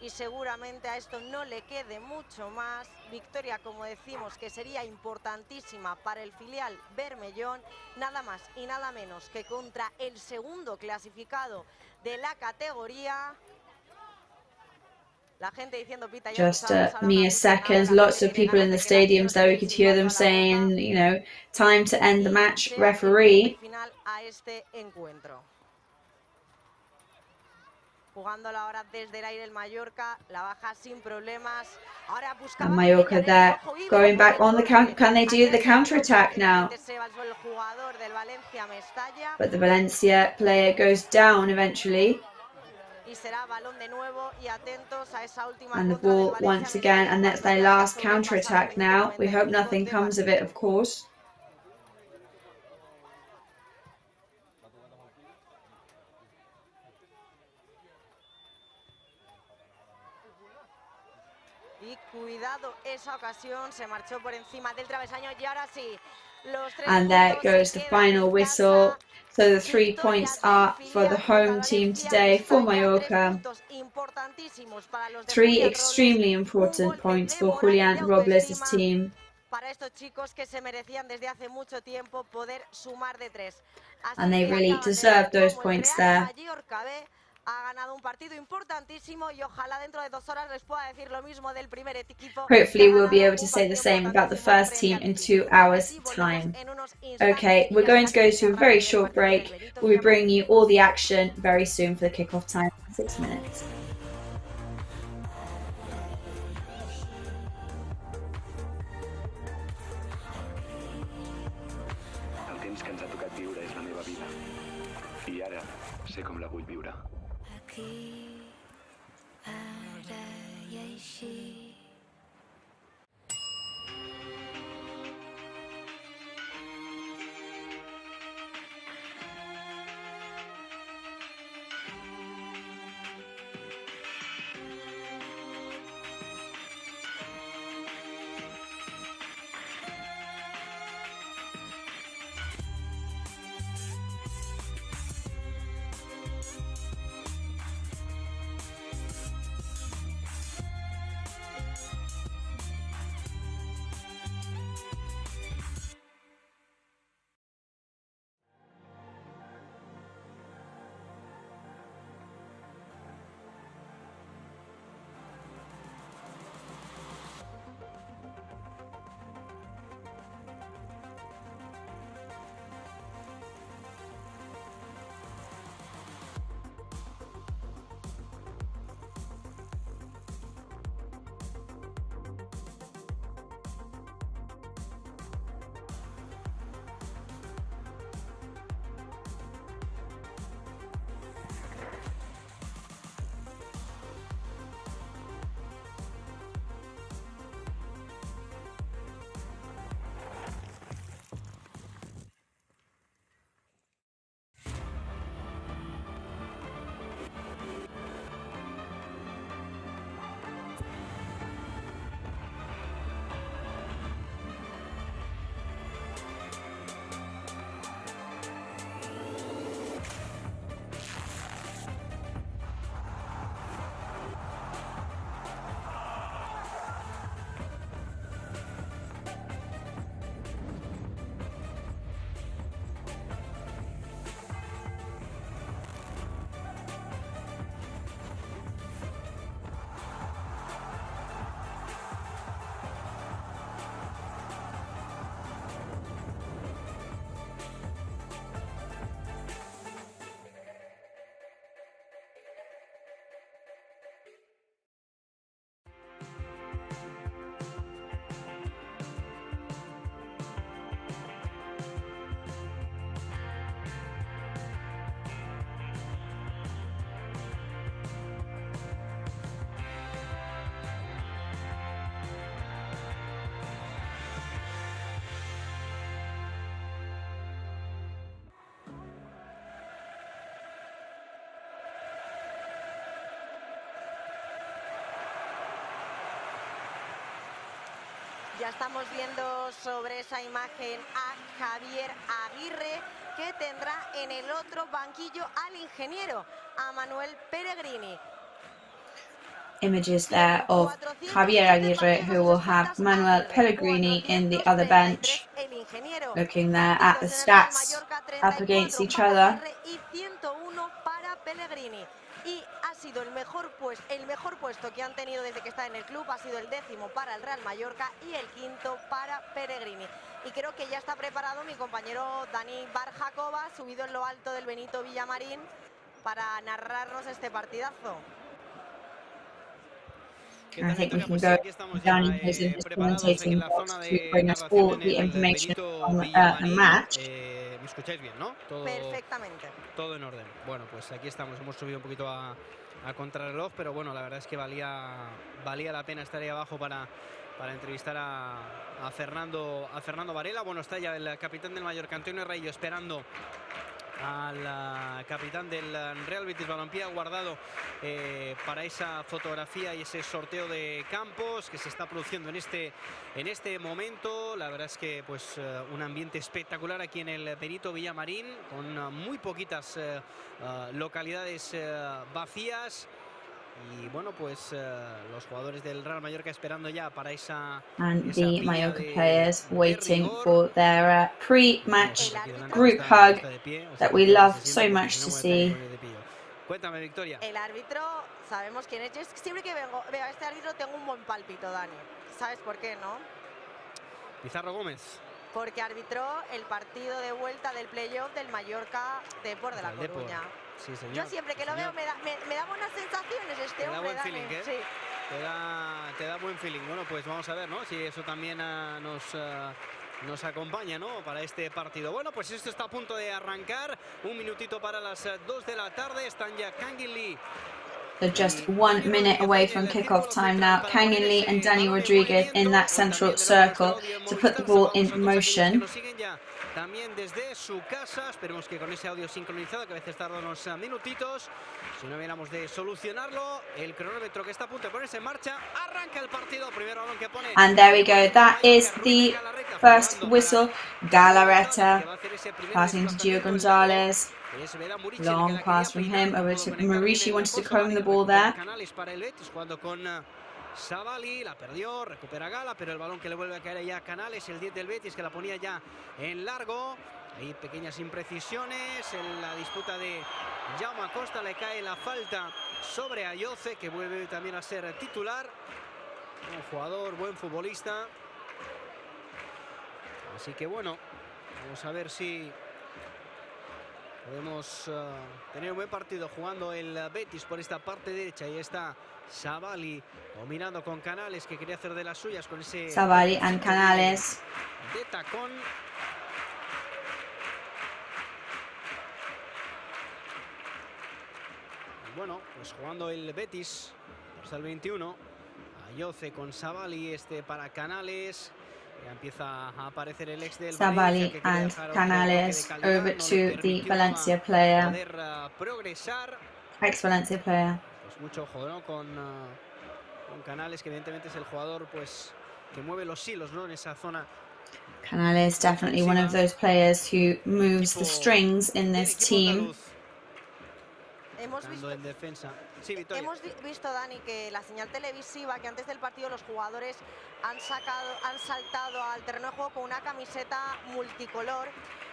y seguramente a esto no le quede mucho más. Victoria, como decimos, que sería importantísima para el filial Bermellón, nada más y nada menos que contra el segundo clasificado de la categoría. La gente diciendo pita. Just mere seconds, lots of people in the stadiums there, we could hear them saying, you know, time to end the match, referee. Jugándola ahora desde el aire el Mallorca, la baja sin problemas. Ahora busca Mallorca there, going back on the counter. Can they do the counter-attack now? But the Valencia player goes down eventually. And the ball once again, and that's their last counter-attack now. We hope nothing comes of it, of course. Cuidado, esa ocasión se marchó por encima del travesaño y ahora sí. And there goes the final whistle. So the 3 points are for the home team today for Mallorca. 3 extremely important points for Julián Robles' team. And they really deserve those points there. Ha ganado un partido importantísimo y ojalá dentro de 2 horas les pueda decir lo mismo del primer equipo. Hopefully we'll be able to say the same about the first team in 2 hours' time. Okay, we're going to go to a very short break. We'll be bringing you all the action very soon for the kickoff time in 6 minutes. penuh viure. Aquí, ara i així. Ya estamos viendo sobre esa imagen a Javier Aguirre, que tendrá en el otro banquillo al ingeniero, a Manuel Pellegrini. Images there of Javier Aguirre, who will have Manuel Pellegrini in the other bench, looking there at the stats up against each other. Y 101 para Pellegrini. Y ha sido el mejor puesto que han tenido desde que está en el club, ha sido el 10º para el Real Mallorca y el 5º para Pellegrini. Y creo que ya está preparado mi compañero Dani Barjacova, subido en lo alto del Benito Villamarín, para narrarnos este partidazo. I think we can go down in his commentating box to bring us all the information on the match. ¿Me escucháis bien, no? Perfectamente. Todo en orden. Bueno, pues aquí estamos. Hemos subido un poquito a contrarreloj, pero bueno, la verdad es que valía la pena estar ahí abajo para entrevistar a Fernando Varela. Bueno, está ya el capitán del Mallorca, Antonio Reillo, esperando al capitán del Real Betis Balompié, guardado para esa fotografía y ese sorteo de campos que se está produciendo en este momento. La verdad es que pues un ambiente espectacular aquí en el Benito Villamarín, con muy poquitas localidades vacías. Y bueno, pues los jugadores del Real Mallorca esperando ya para esa the Mallorca players waiting for their pre-match group hug that we love so much to see. Cuéntame, Victoria. El árbitro, sabemos quién es. Yo siempre que veo a este árbitro tengo un buen pálpito, Dani. ¿Sabes por qué, no? Pizarro Gómez. Porque arbitró el partido de vuelta del playoff del Mallorca Depor de La Coruña. Sí, señor. Yo siempre que lo veo me da buenas sensaciones este hombre. Te da buen feeling, ¿eh? Sí. Te da buen feeling. Bueno, pues vamos a ver, ¿no? Si eso también nos nos acompaña, ¿no?, para este partido. Bueno, pues esto está a punto de arrancar. Un minutito para las 2 de la tarde. Están ya Canguilí. So just 1 minute away from kickoff time now. Kang In Lee and Dani Rodriguez in that central circle to put the ball in motion. También desde su casa, esperemos que con ese audio sincronizado, que a veces tarda unos minutitos, si no viéramos de solucionarlo, el cronómetro que está a punto de ponerse en marcha, arranca el partido, primer balón que pone. And there we go, that is the first whistle. Galarreta passing to Gio Gonzalez. Long pass from him over to Maurici, wanted to comb the ball there. Savali la perdió, recupera Gala, pero el balón que le vuelve a caer ya a Canales, el 10 del Betis, que la ponía ya en largo. Hay pequeñas imprecisiones en la disputa de Jaume Acosta, le cae la falta sobre Ayoce, que vuelve también a ser titular. Buen jugador, buen futbolista. Así que bueno, vamos a ver si podemos tener un buen partido jugando el Betis por esta parte derecha. Y está Savali dominando con Canales, que quería hacer de las suyas con ese Savali and Canales. De tacón. Y bueno, pues jugando el Betis hasta el 21. Ayoce con Savali, para Canales. Ya empieza a aparecer el ex del Savali and Canales over to the Valencia player. Ex-Valencia player. Pues mucho ojo, ¿no?, con Canales, que evidentemente es el jugador pues que mueve los hilos, ¿no?, en esa zona. Canales, definitely one of those players who moves the strings in this team. Hemos visto, Dani, que la señal televisiva, que antes del partido los jugadores han saltado al terreno de juego con una camiseta multicolor.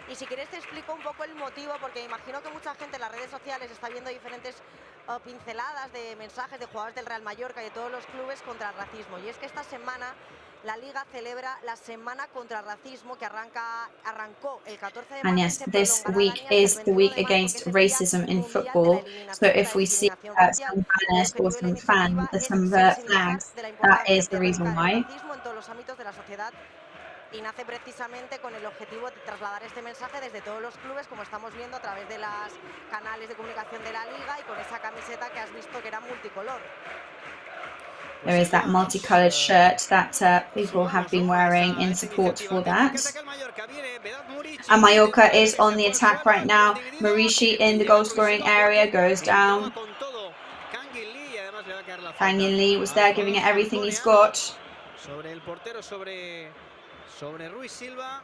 Y si quieres te explico un poco el motivo, porque imagino que mucha gente en las redes sociales está viendo diferentes pinceladas de mensajes de jugadores del Real Mallorca y de todos los clubes contra el racismo. Y es que esta semana la Liga celebra la Semana contra el Racismo, que arrancó el 14 de marzo. And yes, this week is the week against racism in football. So if we see some banners or some flags, that is the reason why. En todos los ámbitos de la sociedad. Y nace precisamente con el objetivo de trasladar este mensaje desde todos los clubes, como estamos viendo a través de los canales de comunicación de la Liga, y con esa camiseta que has visto que era multicolor. There is that multicolored shirt that people have been wearing in support for that. And Mallorca is on the attack right now. Maurici in the goal-scoring area goes down. Kang In Lee was there giving it everything he's got. Sobre el portero, sobre Ruiz Silva.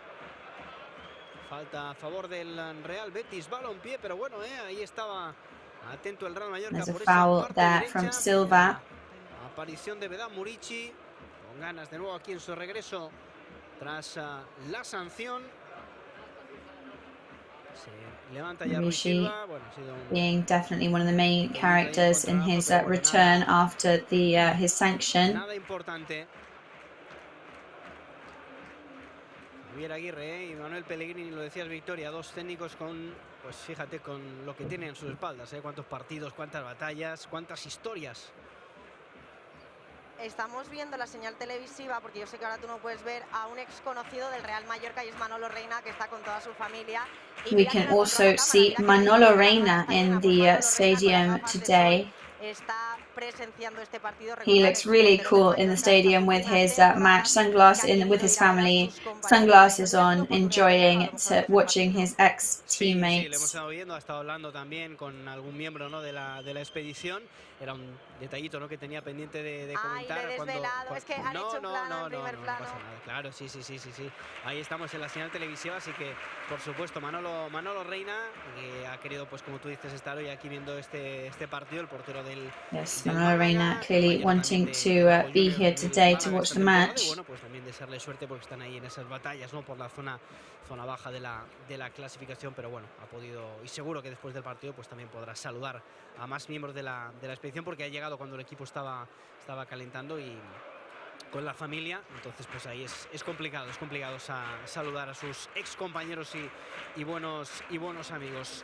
Falta a favor del Real Betis, balompié, pero bueno, ahí estaba atento el Real Mallorca. There's a foul there from Silva. Aparición de Vedat Murici, con ganas de nuevo aquí en su regreso tras la sanción. Se levanta ya Ruiz Silva. Bueno, being definitely one of the main characters in his return after his sanction. Nada importante. Javier Aguirre y Manuel Pellegrini, lo decías, Victoria, dos técnicos con, pues fíjate, con lo que tienen en sus espaldas, cuántos partidos, cuántas batallas, cuántas historias. Estamos viendo la señal televisiva, porque yo sé que ahora tú no puedes ver, a un ex conocido del Real Mallorca, y es Manolo Reina, que está con toda su familia. We can also see Manolo Reina in the stadium today. Está presenciando este partido. He looks really cool in the stadium with his match sunglasses, with his family, sunglasses on, enjoying watching his ex-teammates. Sí, le hemos estado viendo, ha estado hablando también con algún miembro, ¿no?, de la expedición. Era un detallito, ¿no?, que tenía pendiente de comentar. Ay, desvelado. Es que han hecho un plano en primer plano. No pasa nada. Claro, sí. Ahí estamos en la señal televisiva, así que, por supuesto, Manolo Reina, que ha querido, pues como tú dices, estar hoy aquí viendo este partido, el portero del... Yes, Manolo Reina clearly wanting to be here today to watch the match. Bueno, pues también desearle suerte, porque están ahí en esas batallas, ¿no?, por la zona baja de la clasificación, pero bueno, ha podido, y seguro que después del partido pues también podrá saludar a más miembros de la expedición, porque ha llegado cuando el equipo estaba calentando, y con la familia, entonces pues ahí es complicado saludar a sus ex compañeros y buenos amigos.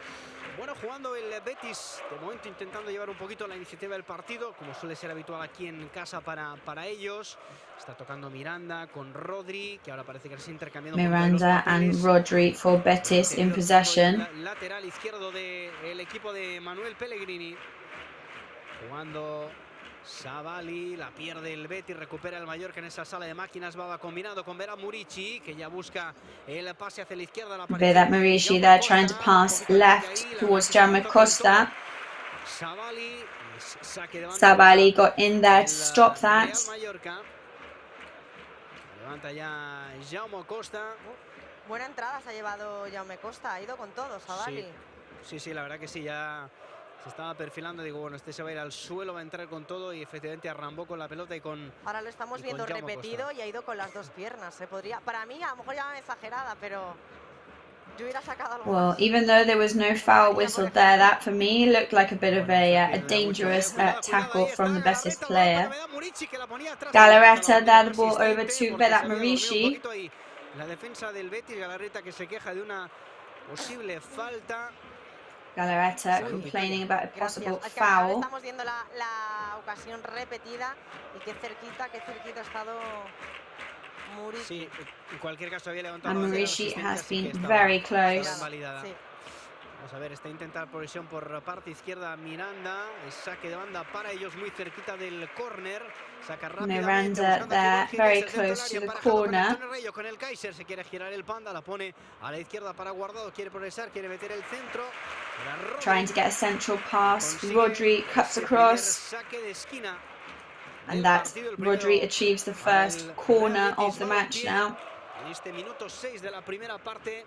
Bueno, jugando el Betis, de momento intentando llevar un poquito la iniciativa del partido, como suele ser habitual aquí en casa para ellos. Está tocando Miranda con Rodri, que ahora parece que se intercambiando. Miranda and Rodri for Betis in possession. Lateral izquierdo del equipo de Manuel Pellegrini. Jugando Savali, la pierde el Betis, recupera el Mallorca en esa sala de máquinas. Baba combinado con Vedat Murici, que ya busca el pase hacia la izquierda. Vedat Murici there trying to pass left towards Jaume Costa. Savali got in there to stop that. Levanta ya Jaume Costa. Buena entrada se ha llevado Jaume Costa, ha ido con todo, Savali. Sí, la verdad que sí, ya se estaba perfilando, digo, bueno, este se va a ir al suelo, va a entrar con todo y efectivamente arrambó con la pelota y con... Ahora lo estamos viendo repetido y ha ido con las dos piernas. Se podría, para mí, a lo mejor ya exagerada, pero yo hubiera sacado algo Well, más. even though there was no foul whistled there, that for me looked like a bit of a dangerous tackle from the Betis player. Galarreta there, the ball over to Vedat Murici. La defensa del Betis, Galarreta que se queja de una posible falta. Galarreta complaining about a possible Gracias. foul. Estamos viendo la ocasión repetida y qué cerquita ha estado Murici. Sí, en cualquier caso había levantado. And Murici has been very close. Sí. Vamos a ver, está intentando progresión por parte izquierda Miranda. El saque de banda para ellos muy cerquita del córner. Saca rápidamente. Miranda there, very close to the corner. Con el Kaiser se quiere girar el panda, la pone a la izquierda para Guardado. Quiere progresar, quiere meter el centro. Trying to get a central pass. Rodri cuts across. Saque de esquina. And that Rodri achieves the first corner of the match now. En este minuto 6 de la primera parte.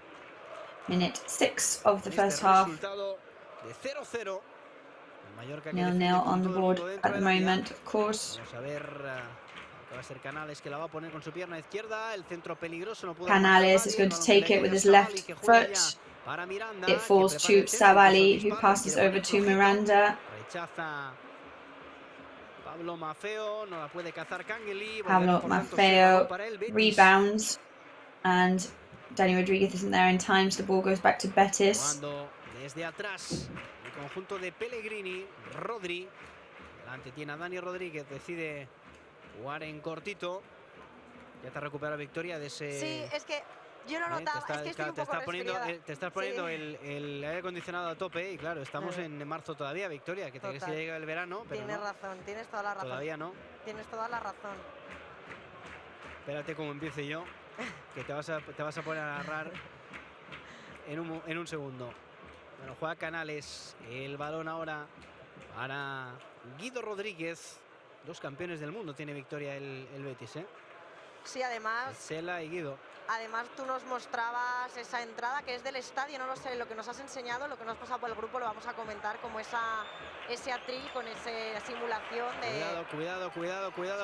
Minute 6 of the first half. 0-0 on the board at the moment, of course. Vamos a ver que va a ser Canales, que la va a poner con su pierna izquierda. El centro peligroso, no puede. Canales is going to take it with his left foot. It falls to Savali, who passes over to Miranda. Rechaza Pablo Maffeo, no la puede cazar Cangueli. Pablo Maffeo rebounds, and Dani Rodriguez isn't there in time, so the ball goes back to Betis. Desde atrás, el conjunto de Pellegrini, Rodri. Delante tiene a Dani Rodríguez, decide jugar en cortito. Ya te ha recuperado Victoria de ese... Sí, es que yo lo notaba, es que estoy un poco resfriada. Te estás poniendo el aire acondicionado a tope y claro, estamos en marzo todavía, Victoria, que te crees que llega el verano, pero tienes razón, tienes toda la razón. Todavía no. Tienes toda la razón. Espérate cómo empiece yo, que te vas a poner a narrar en un segundo. Bueno, juega Canales, el balón ahora para Guido Rodríguez. 2 campeones del mundo tiene Victoria el Betis, ¿eh? Sí, además... Sela y Guido. Además, tú nos mostrabas esa entrada que es del estadio, no lo sé, lo que nos has enseñado, lo que nos has pasado por el grupo, lo vamos a comentar como ese atril con esa simulación de... Cuidado,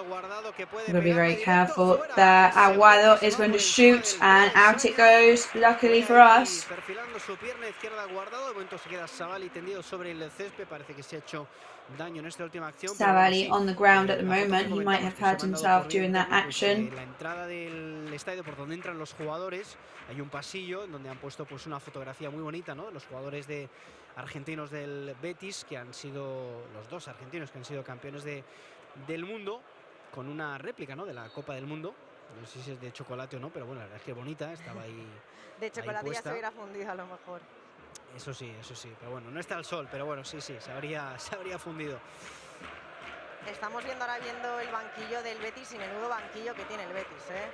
Guardado, que puede... We'll be very careful. There, Aguado is going to shoot, and out it goes, luckily for us. Perfilando su pierna izquierda, Guardado, de momento se queda Savali tendido sobre el césped, parece que se ha hecho daño en esta última acción. Savali on the ground at the moment, he might have hurt himself during that action. La entrada del estadio por donde entran los jugadores, hay un pasillo donde han puesto pues una fotografía muy bonita, ¿no? Los jugadores argentinos del Betis, que han sido los 2 argentinos que han sido campeones del mundo, con una réplica, ¿no? De la Copa del Mundo. No sé si es de chocolate o no, pero bueno, la verdad es que bonita, estaba ahí. De chocolate ahí ya se hubiera fundido a lo mejor. Eso sí, pero bueno, no está el sol, pero bueno, sí, se habría fundido. Estamos viendo el banquillo del Betis y menudo banquillo que tiene el Betis, ¿eh?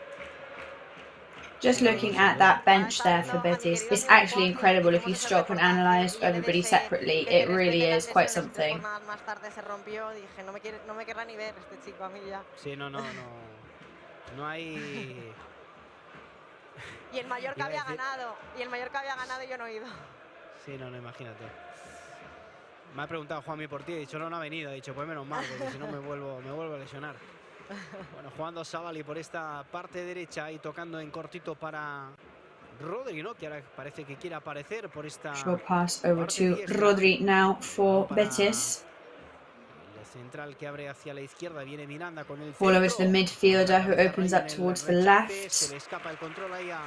Just looking at that bench there for Betis, it's actually incredible if you stop and analyse everybody separately. It really is quite something. Más tarde se rompió, dije, no me querrá ni ver este chico a mí ya. Sí, no hay... Y el Mallorca había ganado, y yo no he ido. Sí, no, imagínate. Me ha preguntado Juanmi por ti, he dicho no ha venido, he dicho pues menos mal, porque si no me vuelvo a lesionar. Bueno, jugando Savali por esta parte derecha y tocando en cortito para Rodri, ¿no? Que ahora parece que quiere aparecer por esta... Short pass over to Rodri now for Betis. El central que abre hacia la izquierda, viene Miranda con el Ball over to the centro. midfielder who opens up towards the left. Se le escapa el control ahí a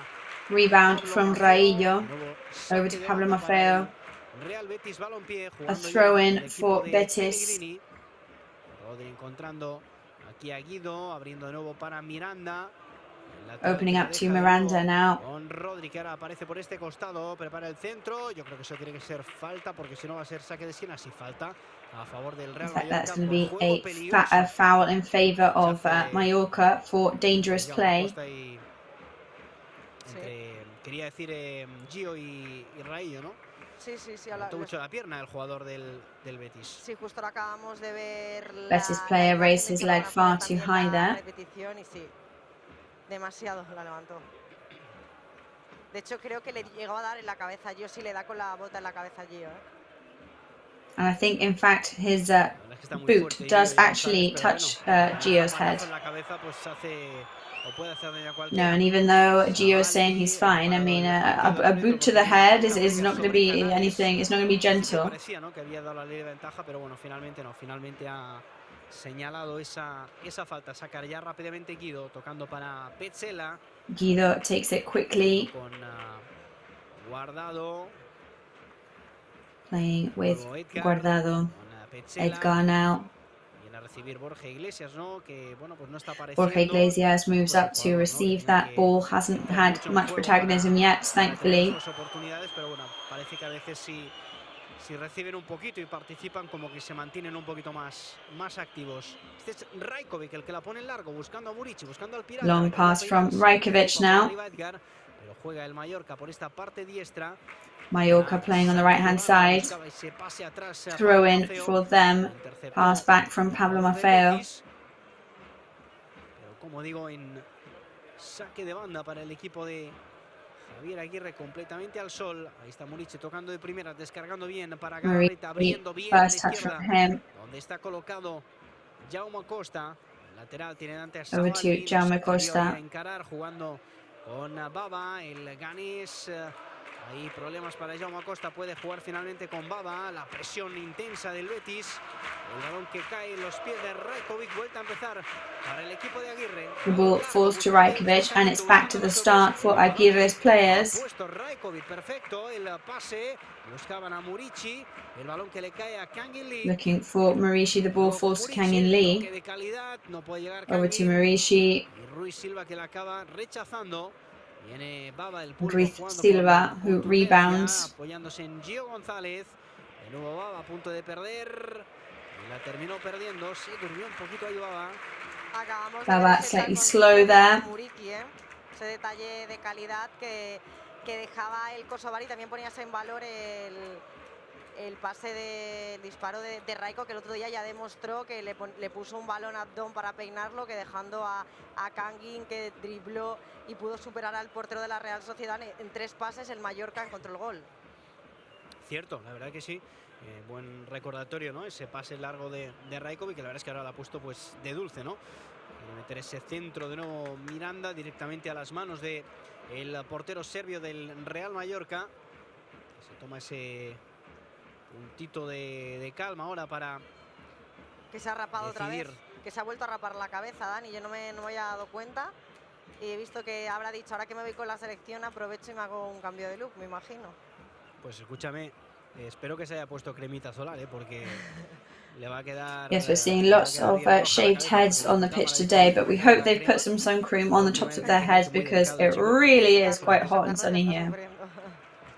Rebound Pablo from Maffeo. Raillo. Nuevo Over saque to de Pablo banda para Maffeo. el Real Betis, balompié, A jugando throw ya in el equipo for de Betis. Pellegrini. Rodri encontrando aquí a Guido, abriendo de nuevo para Miranda. Opening up to Miranda now. Con Rodri, que ahora aparece por este costado, prepara el centro. Yo creo que eso tiene que ser falta, porque si no va a ser saque de esquina. Si falta a favor del Real In fact, that's Mallorca going to por be juego peligroso. a foul in favour of Mallorca for dangerous play. Quería decir Gio y Raillo, ¿no? Sí, Levantó mucho la pierna el jugador del Betis. Sí, justo lo acabamos de ver. Betis player raised his leg far too high there. Repetición y sí, demasiado la levantó. De hecho, creo que le llegó a dar en la cabeza. Gio sí le da con la bota en la cabeza a Gio. And I think, in fact, his boot does actually touch Gio's head. No, and even though Gio is saying he's fine, I mean, a boot to the head is not going to be anything. It's not going to be gentle. Señalado esa falta. Sacar ya rápidamente Guido, tocando para Petzela. Guido takes it quickly. Con Guardado. Playing with Guardado. Edgar now. Viene a recibir Borja Iglesias, ¿no? Que, bueno, pues no está Borja Iglesias moves up to receive that ball. Hasn't had much protagonism yet, thankfully. Pero bueno, parece que a veces si reciben un poquito y participan, como que se mantienen un poquito más activos. Este es Rajkovic el que la pone en largo, buscando a Murici, buscando al Pirata. Long pass from Rajkovic now. Pero juega el Mallorca por esta parte diestra. Mallorca playing on the right-hand side. Throw in for them. Pass back from Pablo Maffeo. Pero como digo, en saque de banda para el equipo de Javier Aguirre, completamente al sol. Ahí está Murici tocando de primera, descargando bien para Garrett, abriendo bien a la izquierda, donde está colocado Jaume Costa. El lateral tiene antes a Over to Jaume Costa. a encarar, jugando con Baba, el ganés. Hay problemas para Jaume Costa, puede jugar finalmente con Baba. La presión intensa del Betis. El balón que cae en los pies de Rajkovic. Vuelta a empezar para el equipo de Aguirre. The ball falls to Rajkovic and it's back to the start for Aguirre's players. Rajkovic, perfecto el pase. Buscaban a Murici. El balón que le cae a Kangin Lee. Looking for Murici, the ball falls to Kangin Lee. Over to Murici. Y Ruiz Silva, que la acaba rechazando. Viene Baba, el Ruiz Silva, who rebounds. Apoyándose en Gio González. De nuevo Baba, a punto de perder. Y la terminó perdiendo. Se durmió un poquito ahí Baba. Baba slightly slow there. Ese detalle de calidad que dejaba el Kosovar, y también ponías en valor el pase del disparo de Raiko, que el otro día ya demostró que le puso un balón abdón para peinarlo, que dejando a Kangin, que dribló y pudo superar al portero de la Real Sociedad en 3 pases. El Mallorca encontró el gol. Cierto, la verdad que sí. Buen recordatorio, ¿no? Ese pase largo de Rajkovic, que la verdad es que ahora lo ha puesto pues de dulce, ¿no? Quiere meter ese centro de nuevo Miranda directamente a las manos de el portero serbio del Real Mallorca. Se toma ese puntito de calma ahora para que se ha rapado decidir. Otra vez, que se ha vuelto a rapar la cabeza, Dani. Yo no me había dado cuenta y he visto que habrá dicho, ahora que me voy con la selección aprovecho y me hago un cambio de look, me imagino. Pues escúchame, espero que se haya puesto cremita solar, porque le va a quedar. Yes, we're seeing lots of shaved heads on the pitch today, but we hope they've put some sun cream on the tops of their heads because it really is quite hot and sunny here.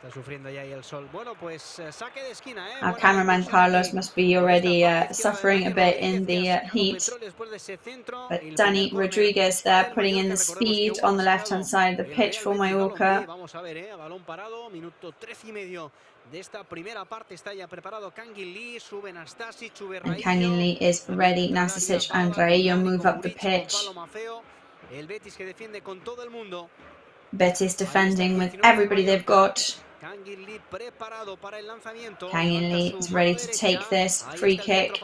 Está sufriendo ya ahí el sol. Bueno, pues saque de esquina, Our cameraman Carlos must be already suffering a bit in the heat. But Dani Rodriguez there putting in the speed on the left-hand side of the pitch for Mallorca. Vamos a ver, balón parado, minuto 13 y medio de esta primera parte. Está ya preparado Kangin Lee, sube Nastasic, sube Raillo. And Kangin Lee is ready. Nastasic and Raillo move up the pitch. El Betis que defiende con todo el mundo. Betis defending with everybody they've got. Kangin Lee is ready to take this free kick.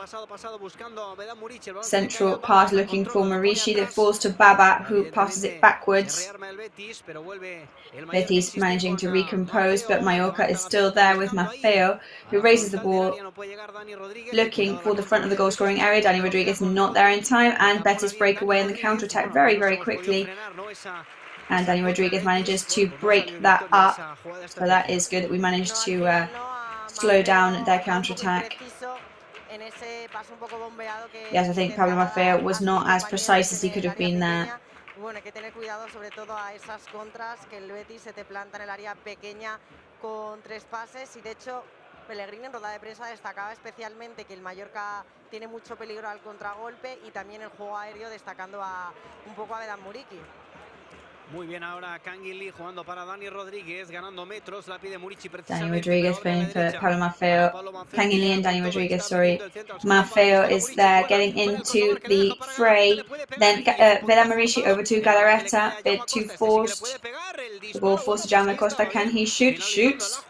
Central pass looking for Marici that falls to Baba, who passes it backwards. Betis managing to recompose, but Mallorca is still there with Maffeo, who raises the ball, looking for the front of the goal-scoring area. Dani Rodriguez not there in time, and Betis break away in the counter-attack very, very quickly. And Dani Rodriguez manages to break that up, so that is good that we managed to slow down their counter-attack. Yes, I think Pablo Maffeo was not as precise as he could have been there. Bueno, hay que tener cuidado sobre todo a esas contras, que el Betis se te planta en el área pequeña con 3 pases, y de hecho Pellegrini en rueda de prensa destacaba especialmente que el Mallorca tiene mucho peligro al contragolpe y también el juego aéreo, destacando un poco a Vedat Muriqi. Muy bien ahora Kangin Lee jugando para Dani Rodríguez, ganando metros, la pide Muriqi Dani Rodriguez playing for Pablo Maffeo. Kangin Lee and Dani Rodriguez, sorry. Maffeo is there getting into the fray. Then Vedat Muriqi over to Galarreta, bit too forced. The ball forced to Jaume Costa. Can he shoot? Shoots.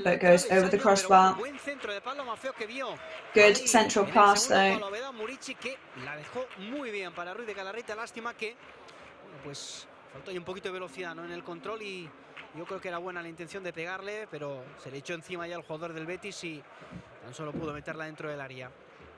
But goes over the crossbar. Good central pass though. La dejó muy bien para Ruiz de Galarreta. Lástima que pues faltó ahí un poquito de velocidad, ¿no?, en el control, y yo creo que era buena la intención de pegarle, pero se le echó encima ya el jugador del Betis y tan solo pudo meterla dentro del área.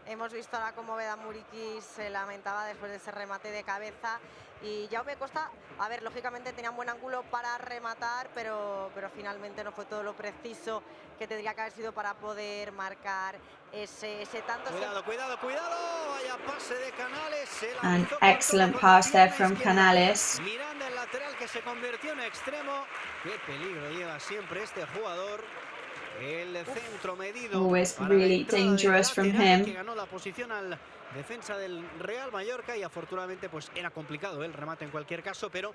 Hemos visto ahora cómo Vedat Muriqi se lamentaba después de ese remate de cabeza, y Jaume Costa, a ver, lógicamente tenía un buen ángulo para rematar, pero finalmente no fue todo lo preciso que tendría que haber sido para poder marcar ese tanto. Cuidado, cuidado, cuidado, vaya pase de Canales. An excellent pass there from Canales. Miranda el lateral que se convirtió en extremo. Qué peligro lleva siempre este jugador. El centro medido. Always really dangerous from him. Que ganó la posición al defensa del Real Mallorca, y afortunadamente pues era complicado el remate en cualquier caso, pero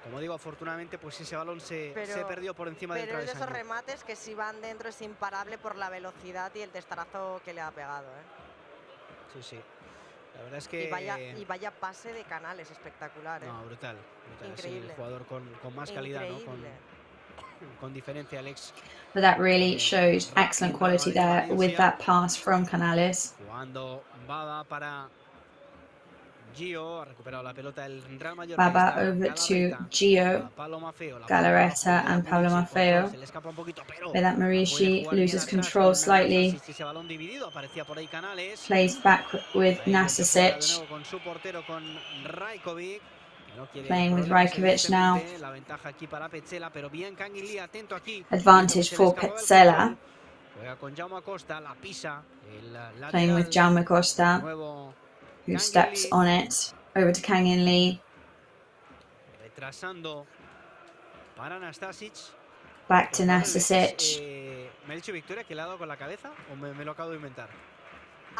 como digo, afortunadamente pues ese balón se perdió por encima del travesaño. Pero de esos remates que si van dentro es imparable por la velocidad y el testarazo que le ha pegado, Sí, sí. La verdad es que... Y vaya pase de Canales, espectacular, No, brutal. Increíble. Es el jugador con más calidad, ¿no? Con diferencia, Alex. But that really shows excellent quality there with that pass from Canales. Jugando Baba para Gio, ha recuperado la pelota el Real Mallorca. Baba over to Gio, Galarreta and Pablo Maffeo. Vedat Muriqi loses control slightly. Plays back with Nastasic. Playing with Rajkovic now. Advantage for Petzela. Playing with Jaume Costa, who steps on it. Over to Kangin Lee. Back to Nastasic.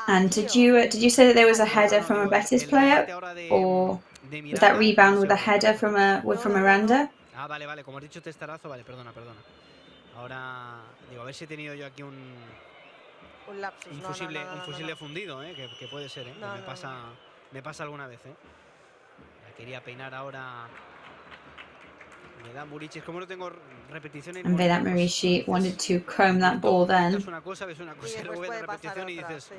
And did you say that there was a header from a Betis player, or was that rebound with a header from Miranda? Ah, vale, vale, como has dicho testarazo, vale, perdona. Ahora digo, a ver si he tenido yo aquí un lapsus, un fusible fundido, que puede ser, me pasa alguna vez, La quería peinar ahora. Vedat Muriqi, como no tengo repeticiones. And Vedat Muriqi wanted to comb that ball then. Ves una cosa, y luego ves la repetición y dices,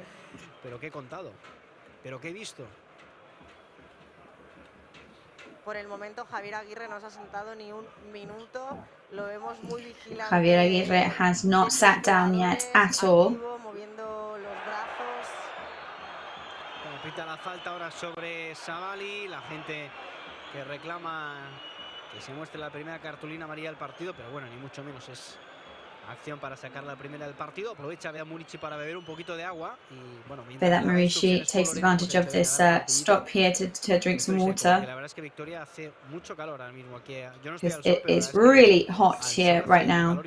pero qué he contado, pero qué he visto. Por el momento Javier Aguirre no se ha sentado ni un minuto, lo vemos muy vigilante. Javier Aguirre has not sat down yet at all. Moviendo los brazos. Pita la falta ahora sobre Savali, la gente que reclama que se muestre la primera cartulina amarilla del partido, pero bueno, ni mucho menos, es acción para sacar la primera del partido. Aprovecha Vedat Muriqi para beber un poquito de agua y bueno, Vedat Muriqi takes advantage of this stop here to drink some water. La verdad es que Victoria hace mucho calor ahora mismo aquí. Yo no estoy al sol, it is really hot here right now.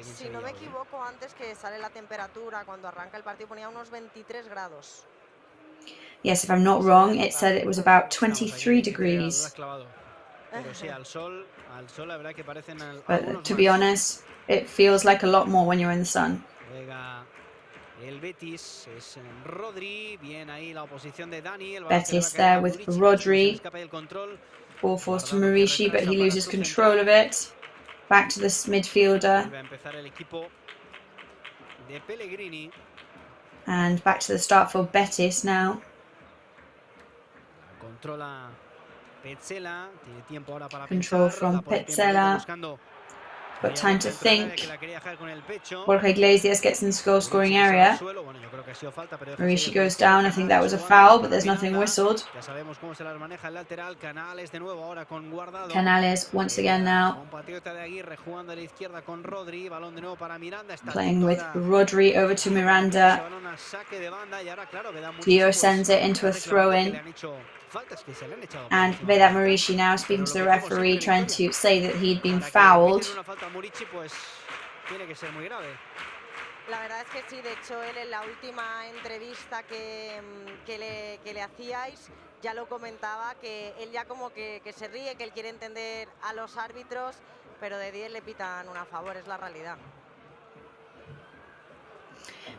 Si no me equivoco, antes que sale la temperatura cuando arranca el partido ponía unos 23 grados. Yes, if I'm not wrong, it said it was about 23 degrees. Pero sí, al sol la verdad que parecen But to be honest, it feels like a lot more when you're in the sun. Juega el Betis, es Rodri, bien ahí la oposición de Dani. Betis there with Rodri. Ball forced to Marici, but he loses control of it. Back to this midfielder. And back to the start for Betis now. Control from Petzela. Got time to think. Borja Iglesias gets in the goal-scoring area. Marici goes down. I think that was a foul, but there's nothing whistled. Canales once again now. Playing with Rodri over to Miranda. Dio sends it into a throw-in. And Vedat Marici now speaking to the referee, trying to say that he'd been fouled. La verdad es que sí, de hecho él en la última entrevista que le hacíais ya lo comentaba, que él ya como que se ríe, que él quiere entender a los árbitros, pero de 10 le pitan una a favor, es la realidad.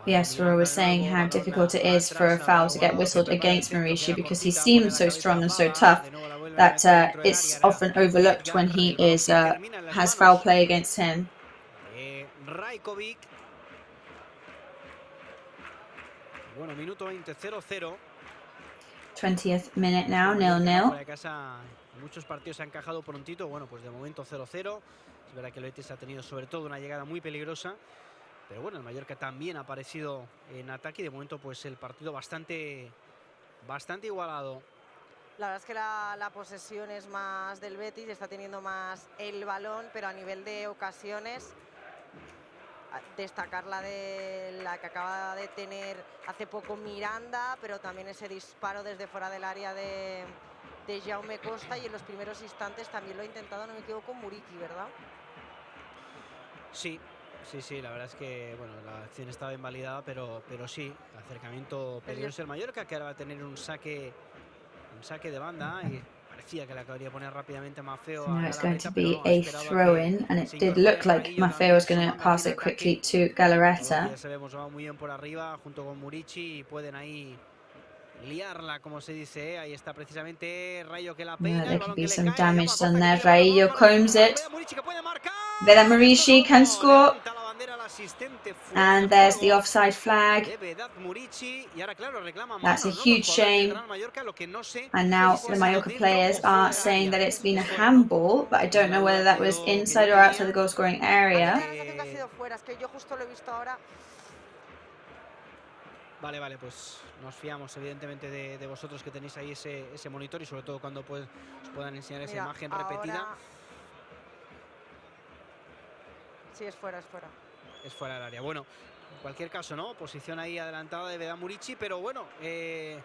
Yes, Rora was saying how difficult it is for a foul to get whistled against Marici because he seems so strong and so tough that it's often overlooked when he is has foul play against him. 20th minute now, 0-0. Muchos partidos han encajado prontito, bueno, pues de momento 0-0. Es verdad que el Betis ha tenido sobre todo una llegada muy peligrosa. Pero bueno, el Mallorca también ha aparecido en ataque y de momento pues el partido bastante igualado. La verdad es que la posesión es más del Betis, está teniendo más el balón, pero a nivel de ocasiones, destacar la que acaba de tener hace poco Miranda, pero también ese disparo desde fuera del área de Jaume Costa, y en los primeros instantes también lo ha intentado, no me equivoco, Muriqui, ¿verdad? Sí. Sí, la verdad es que bueno, la acción estaba invalidada, pero sí, acercamiento peligroso el Mallorca, que ahora va a tener un saque de banda y parecía que le acabaría de poner rápidamente a Maffeo. Now it's going to be a throw-in, and it did look like Maffeo was going to pass it quickly to Galarreta. Ya sabemos, va muy bien por arriba junto con Murici y pueden ahí liarla, como se dice. Ahí está precisamente Rayo que la peina. There could be some damage done there. Rayo combs it. Vedat Marici can score. And there's the offside flag. That's a huge shame. And now the Mallorca players are saying that it's been a handball, but I don't know whether that was inside or outside the goal scoring area. Vale, pues nos fiamos evidentemente de vosotros que tenéis ahí ese monitor y sobre todo cuando pues os puedan enseñar esa imagen repetida. Sí, es fuera. Es fuera del área. Bueno, en cualquier caso, ¿no? Posición ahí adelantada de Vedat Marici, pero bueno, que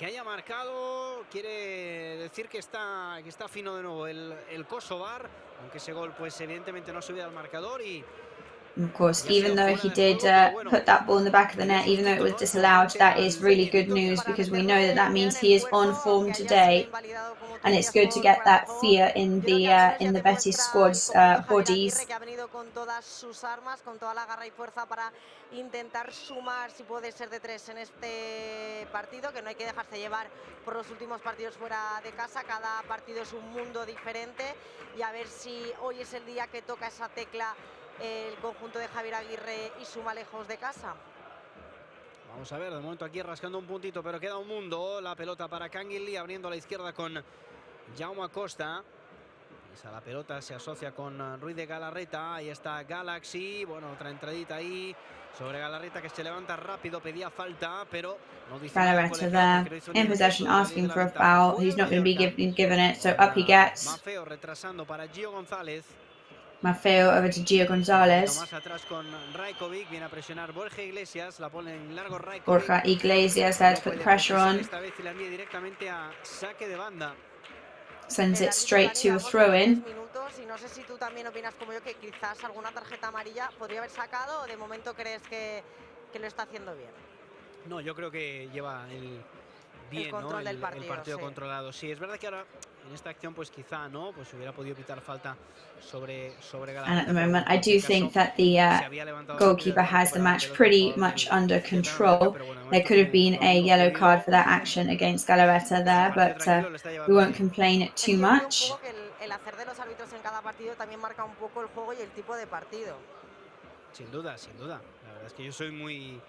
haya marcado quiere decir que está fino de nuevo el Kosovar, aunque ese gol pues evidentemente no subía al marcador y Of course, even though he did put that ball in the back of the net, even though it was disallowed, that is really good news because we know that means he is on form today, and it's good to get that fear in the Betis squad's bodies. Con todas sus armas, con toda la garra y fuerza para intentar sumar, si puede ser de 3 en este partido, que no hay que dejarse llevar por los últimos partidos fuera de casa. Cada partido es un mundo diferente y a ver si hoy es el día que toca esa tecla el conjunto de Javier Aguirre y suma lejos de casa. Vamos a ver, de momento aquí rascando un puntito, pero queda un mundo. La pelota para Canguilí, abriendo a la izquierda con Jaume Costa. Esa la pelota se asocia con Ruiz de Galarreta. Ahí está Galaxy. Bueno, otra entradita ahí sobre Galarreta que se levanta rápido. Pedía falta, pero no dice nada. Galarreta there in possession, asking for a foul. He's not going to be given it, so up he gets. Maffeo retrasando para Gio González. Maffeo over to Gio González. Más atrás con Rajkovic, viene a presionar Borja Iglesias, la pone en largo Rajkovic. Borja Iglesias there to put the pressure on. Esta vez la envía directamente a saque de banda. Sends it straight to a throw-in. Y no sé si tú también opinas como yo, que quizás alguna tarjeta amarilla podría haber sacado, o de momento crees que lo está haciendo bien. No, yo creo que lleva el control del partido, sí. Controlado. Sí, es verdad que ahora en esta acción pues quizá no, pues hubiera podido pitar falta sobre Galarreta. And at the moment, I do think that the goalkeeper has the match pretty much under control. There could have been a yellow card for that action against Galarreta there, but we won't complain too much. El hacer de los árbitros en cada partido también marca un poco el juego y el tipo de partido. Sin duda, sin duda. La verdad es que yo soy muy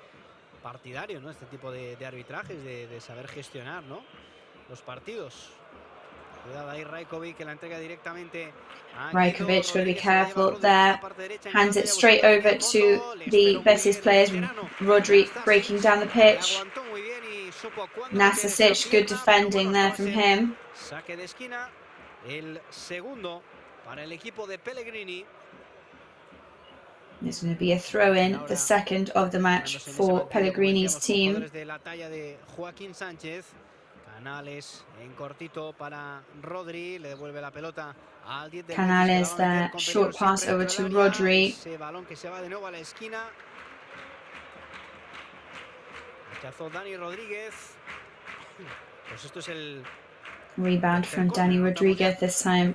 partidario, ¿no? Este tipo de arbitrajes, de saber gestionar, ¿no? Los partidos. Cuidado ahí Rajkovic, que la entrega directamente a Rajkovic will be careful there. Hands it straight over to the Betis players. Rodri breaking down the pitch. Nastasic, good defending there from him. Saque de esquina, el segundo para el equipo de Pellegrini. There's going to be a throw-in, the second of the match for Pellegrini's team. Canales en cortito para Rodri, le devuelve la pelota al 10 de Canales there, short pass over to Rodri. Ese balón que se va de nuevo a la esquina. Rechazó Dani Rodríguez. Pues esto es el rebound from Dani Rodriguez this time.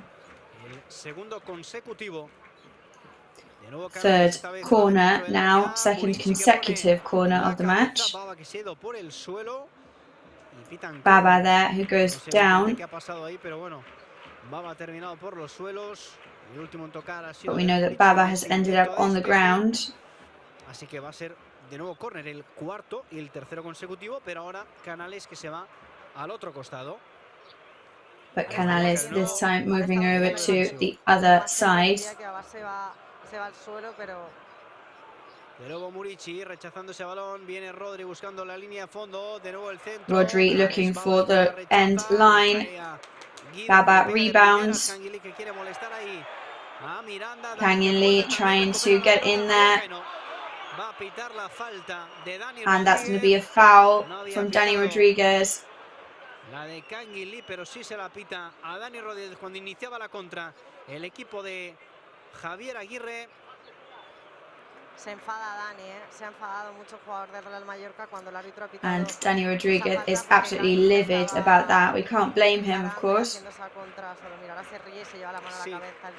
El segundo consecutivo. Third corner now, second consecutive corner of the match. Baba there, who goes down. But we know that Baba has ended up on the ground. Así que va a ser de nuevo córner, el cuarto y el tercero consecutivo, pero ahora Canales que se va al otro costado. But Canales this time moving over to the other side. Se va al suelo, pero de nuevo Murici rechazando ese balón, viene Rodri buscando la línea de fondo, de nuevo el centro. Rodri looking for the end line. Baba rebounds. Kangin Lee trying to get in there. And that's going to be a foul from Dani Rodriguez. La de Kangin Lee, pero sí se la pita a Dani Rodríguez cuando iniciaba la contra el equipo de Javier Aguirre. Se enfada Dani, se ha enfadado mucho el jugador del Real Mallorca cuando el árbitro ha pitado. And Dani Rodriguez is absolutely livid about that. We can't blame him, of course.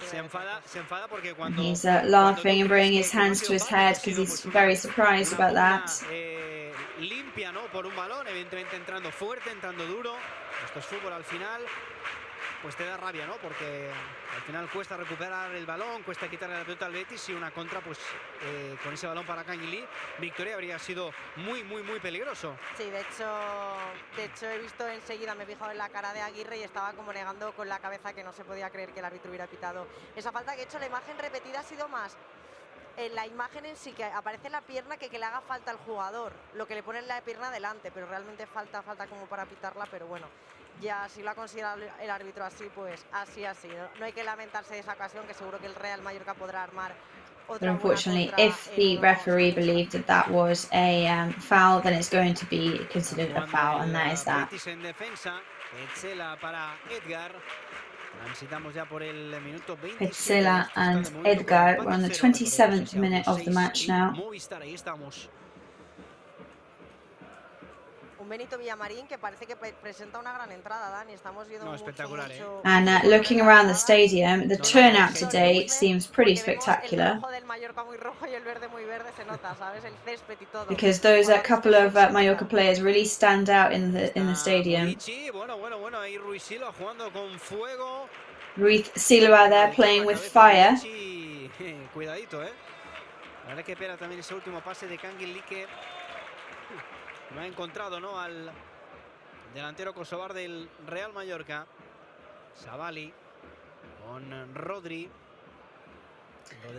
Se enfada porque cuando he's laughing and bringing his hands to his head because he's very surprised about that. Limpia, ¿no? Por un balón, evidentemente entrando fuerte, entrando duro. Esto es fútbol al final. Pues te da rabia, ¿no? Porque al final cuesta recuperar el balón, cuesta quitarle la pelota al Betis y una contra, pues con ese balón para Kangin Lee, victoria habría sido muy peligroso. Sí, de hecho he visto enseguida, me he fijado en la cara de Aguirre y estaba como negando con la cabeza que no se podía creer que el árbitro hubiera pitado esa falta, que de hecho la imagen repetida ha sido más en la imagen en sí, que aparece la pierna que le haga falta al jugador, lo que le pone la pierna delante, pero realmente falta como para pitarla, pero bueno. Ya si lo ha considerado el árbitro así, pues así ha sido. No hay que lamentarse de esa ocasión, que seguro que el Real Mallorca podrá armar otra. But unfortunately, if the referee believed that that was a foul, then it's going to be considered a foul, and that is that. Petzela and Edgar, we're on the 27th minute of the match now. Un Benito Villamarín que parece que presenta una gran entrada, Dani. Estamos viendo mucho. And looking around the stadium, the turnout today seems pretty spectacular. Because those couple of Mallorca players really stand out in the stadium. Ruiz Silva there playing with fire. Cuidadito, Ahora que espera también ese último pase de Kangin Lee que no ha encontrado, ¿no? Al delantero kosovar del Real Mallorca. Sabali con Rodri.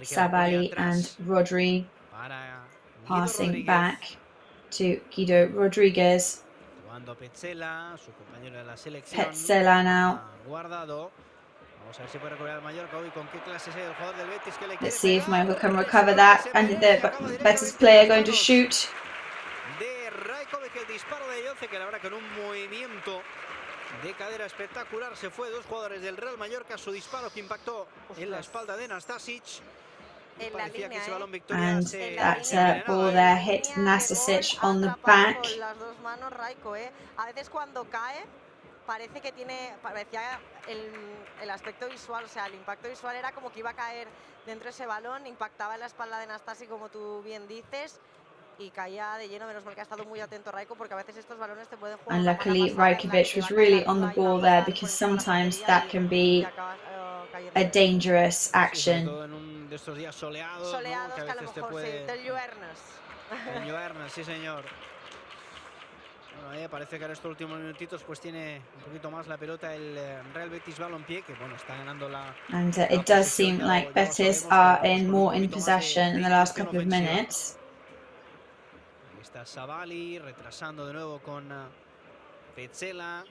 Sabali and Rodri passing back to Guido Rodriguez. Petzela, su compañero de la selección. Petzela now. Guardado. Vamos a ver si puede recuperar el Mallorca hoy con qué clase es el jugador del Betis que le quiere. Let's see if Mallorca can recover that. And the Betis player going to shoot. De Rajkovic, el disparo de Yoce, que la verdad con un movimiento de cadera espectacular se fue. Dos jugadores del Real Mallorca, su disparo que impactó en la espalda de Nastasic. En la línea, and that ball there hit Nastasic on the back. Con las dos manos Rajko, A veces cuando cae parece que parecía el aspecto visual, o sea, el impacto visual era como que iba a caer dentro de ese balón, impactaba en la espalda de Nastasic, como tú bien dices. y caía de lleno. Menos mal que ha estado muy atento Raiko, porque a veces estos balones te pueden jugar. And luckily, Rajkovic was really on the ball there, because sometimes that can be a dangerous action. Todo en un de estos días soleados, Soleados, ¿no? que a lo mejor sí, del Lluernes. El Lluernes, sí señor. Bueno, parece que en estos últimos minutitos pues tiene un poquito más la pelota el Real Betis Balompié, que bueno, está ganando la... And it does seem like Betis are more in possession in the last couple of minutes. Ahí está Savali retrasando de nuevo con Petzela.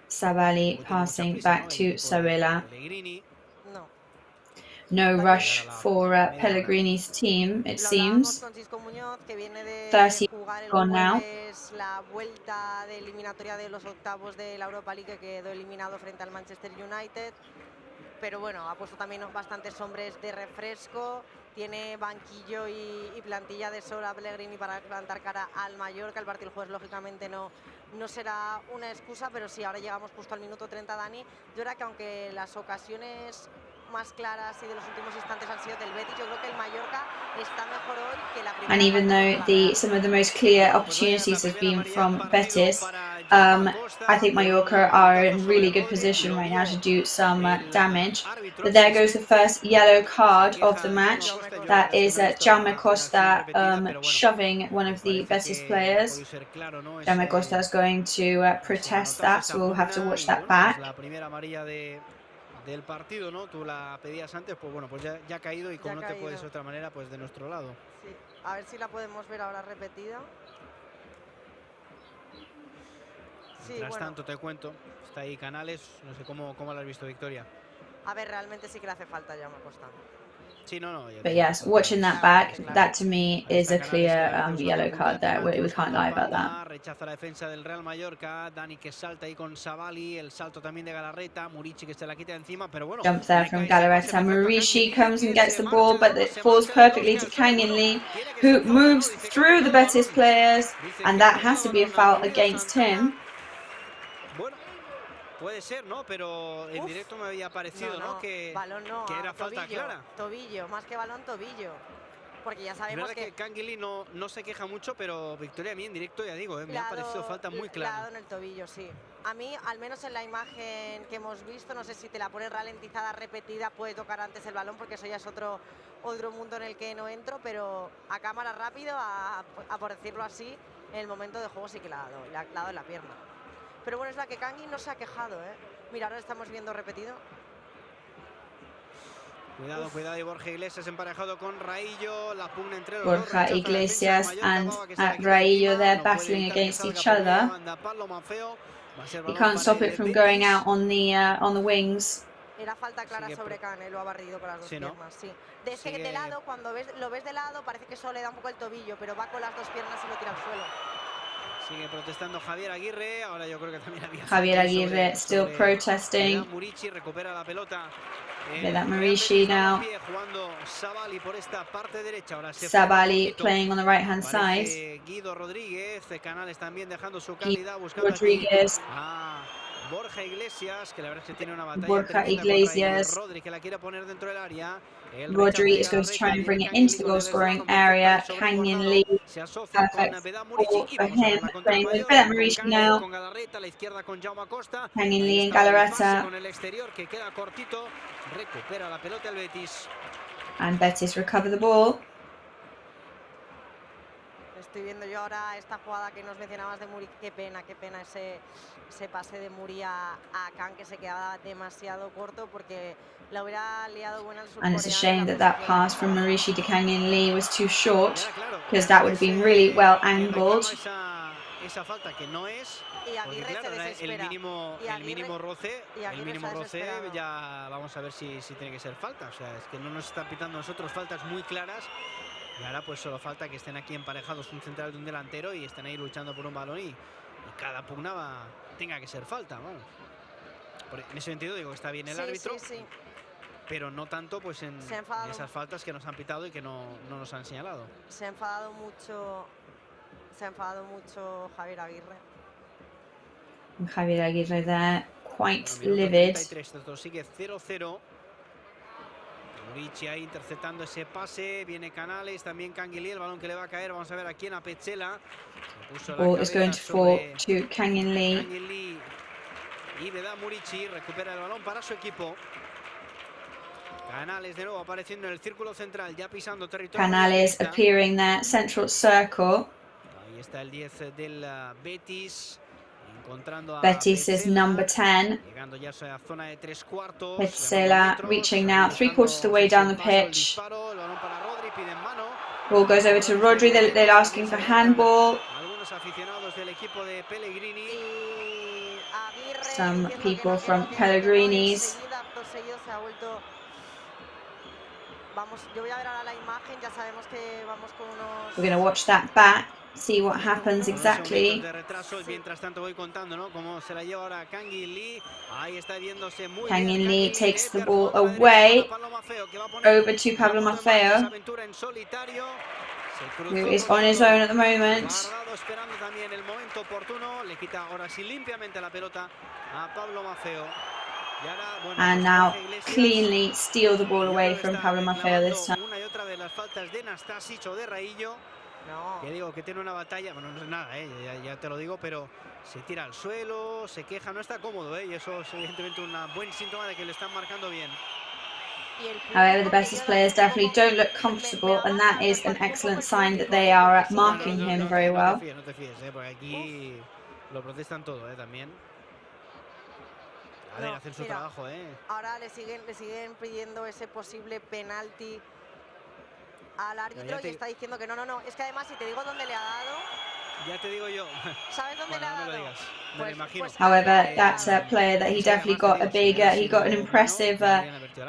Savali passing back to Sawela. No. No rush for Pellegrini's team, it seems. 30 gone now. La vuelta de eliminatoria de los octavos de la Europa League, que quedó eliminado frente al Manchester United. Pero bueno, ha puesto también bastantes hombres de refresco. Tiene banquillo y plantilla de sobra Pellegrini para plantar cara al Mallorca. El partido del jueves lógicamente no será una excusa, pero sí, ahora llegamos justo al minuto 30, Dani. Yo creo que aunque las ocasiones más claras y de los últimos instantes han sido del Betis, yo creo que el Mallorca está mejor hoy que la primera. And even though some of the most clear opportunities have been from Betis, I think Mallorca are in really good position right now to do some damage. But there goes the first yellow card of the match. That is Jaume Costa shoving one of the Betis players. Jaume Costa is going to protest that, so we'll have to watch that back. Del partido, ¿no? Tú la pedías antes, pues bueno, pues ya ha caído, y como no te puedes de otra manera, pues de nuestro lado. Sí, a ver si la podemos ver ahora repetida. Sí, mientras tanto te cuento, está ahí Canales, no sé cómo lo has visto, Victoria. A ver, realmente sí que le hace falta ya me Costa. Sí, no. But yes, watching that back, that to me is a clear yellow card there. We can't lie about that. Rechaza la defensa del Real Mallorca. Dani que salta ahí con Savali. El salto también de Galarreta. Murici que se la quita encima, pero bueno. Jump there from Galarreta. Murici comes and gets the ball, but it falls perfectly to Canyon Lee, who moves through the Betis players, and that has to be a foul against him. Puede ser, ¿no? Pero en directo me había parecido, ¿no? Que era falta clara. Tobillo, más que balón, tobillo. Porque ya sabemos que Canguilí no se queja mucho, pero Victoria, a mí en directo, ya digo, me ha parecido falta muy clara. Le ha dado en el tobillo, sí. A mí, al menos en la imagen que hemos visto, no sé si te la pones ralentizada, repetida, puede tocar antes el balón, porque eso ya es otro mundo en el que no entro, pero a cámara rápido, por decirlo así, en el momento de juego sí que le ha dado en la pierna. Pero bueno, es la que Kangui no se ha quejado, ¿eh? Mira, ahora estamos viendo repetido. Cuidado, y Borja Iglesias emparejado con Raillo, la pugna entre los Borja Iglesias and Raillo, they're battling against each other. You can't stop it from going out on the wings. Era falta clara sobre Cane, lo ha barrido con las dos piernas, sí. De lado, cuando lo ves de lado, parece que solo le da un poco el tobillo, pero va con las dos piernas y lo tira al suelo. Sigue protestando Javier Aguirre. Ahora yo creo que también había Javier Aguirre still protesting. Murici recupera la pelota. Vedat Murici now. Savali por esta parte derecha. Ahora Savali playing on the right hand side. Guido Rodríguez. Canales también dejando su calidad. Buscando Rodríguez. Borja Iglesias, que la verdad es que tiene una batalla. Borja Iglesias. Rodri, que la quiere poner dentro del área. Rodri is going to try and bring it into the goal scoring area. Canyon Lee, perfect ball for him. Playing with Vedat Murici now. Canyon Lee and Galarreta. And Betis recover the ball. Estoy viendo yo ahora esta jugada que nos mencionabas de Muri. Qué pena ese pase de Muri a Can, que se quedaba demasiado corto, porque la hubiera liado buena el surcoreano. And it's a shame that pass from Murici to Canyon Lee was too short, because that would have been really well angled. Esa falta que no es, y Aguirre claro, se desespera. El mínimo roce ya vamos a ver si tiene que ser falta. O sea, es que no nos están pitando nosotros faltas muy claras. Y ahora pues solo falta que estén aquí emparejados un central de un delantero y estén ahí luchando por un balón y cada pugna tenga que ser falta, vamos. En ese sentido digo que está bien el árbitro, pero no tanto pues en esas faltas que nos han pitado y que no nos han señalado. Se ha enfadado mucho Javier Aguirre. Javier Aguirre there, quite livid. Sigue 0-0. Murici ahí interceptando ese pase, viene Canales, también Canguilí, el balón que le va a caer, vamos a ver a quién, a Petzela. Ball is going to fall to Canguilí. Y le da Murici, recupera el balón para su equipo. Canales de nuevo apareciendo en el círculo central, ya pisando territorio. Canales appearing there, central circle. Ahí está el 10 del Betis. Encontrando a Betis is number 10. Llegando ya a zona de 3/4. Petzela reaching now 3/4 of the way down the pitch. Ball goes over to Rodri. They're asking for handball. Algunos aficionados del equipo de Pellegrini. Some people from Pellegrini's. We're going to watch that back, see what happens exactly. Canguilí takes the ball away, over to Pablo Maffeo, who is on his own at the moment. And now cleanly steal the ball away from Pablo Maffeo this time. Que digo que tiene una batalla, bueno, no es nada, ya te lo digo, pero se tira al suelo, se queja, no está cómodo, y eso es evidentemente un buen síntoma de que le están marcando bien. However, the Betis players definitely don't look comfortable, and that is an excellent sign that they are marking him very well. No te fíes, porque aquí lo protestan todo, también. A ver, hacen su trabajo, Ahora le siguen pidiendo ese posible penalti al árbitro y está diciendo que no. Es que además, si te digo dónde le ha dado... Ya te digo yo. ¿Sabes dónde le ha dado? No me lo digas. Me lo imagino. However, that player that he definitely got a big, he got an impressive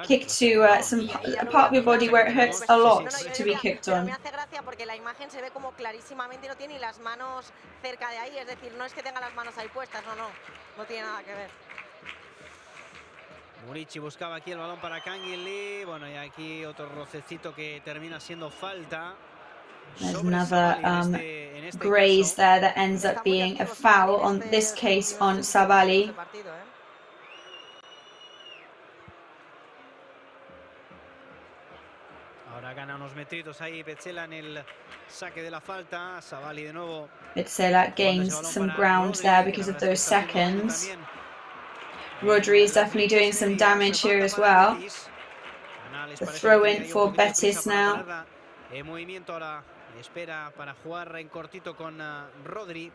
kick to a part of your body where it hurts a lot to be kicked on. Me hace gracia porque la imagen se ve como clarísimamente, no tiene ni las manos cerca de ahí, es decir, no es que tenga las manos ahí puestas, no tiene nada que ver. Murici buscaba aquí el balón para Canguilí. Bueno, y aquí otro rocecito que termina siendo falta. There's another graze there that ends up being a foul, on this case on Savali. Ahora gana unos metritos ahí Petzela en el saque de la falta. Savali de nuevo. Petzela gains some ground there because of those seconds. Rodri is definitely doing some damage here as well. The throw in for Betis now. Movimiento ahora, espera para jugar en cortito con Rodri.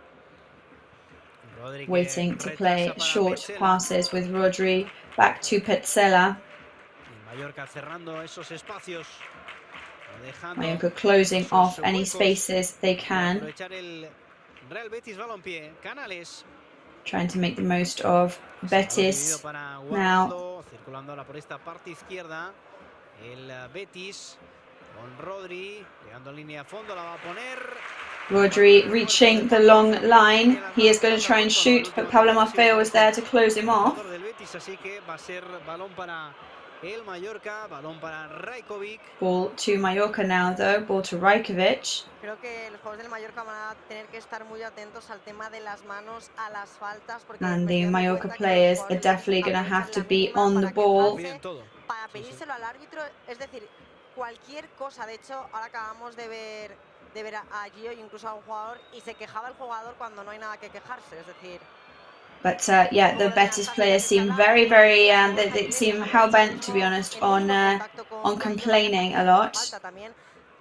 Waiting to play short passes with Rodri. Back to Petzela. Mallorca cerrando esos espacios. Mallorca closing off any spaces they can. Real Betis balompié. Canales. Trying to make the most of Betis now. Circulando ahora por esta parte izquierda. El Betis con Rodri. Llegando en línea a fondo, la va a poner. Rodri reaching the long line. He is going to try and shoot, but Pablo Maffeo is there to close him off. Así que va a ser balón para el Mallorca, balón para Rajkovic. Ball to Mallorca now, though. Ball to Rajkovic. Creo que los jugadores del Mallorca van a tener que estar muy atentos al tema de las manos a las faltas. And the Mallorca players are definitely going to have to be on the ball. Para pedírselo al árbitro, es decir, cualquier cosa. De hecho, ahora acabamos de ver a Gio e incluso a un jugador y se quejaba el jugador cuando no hay nada que quejarse, es decir. But yeah, the Betis players seem very, they seem hell-bent, to be honest, on complaining a lot.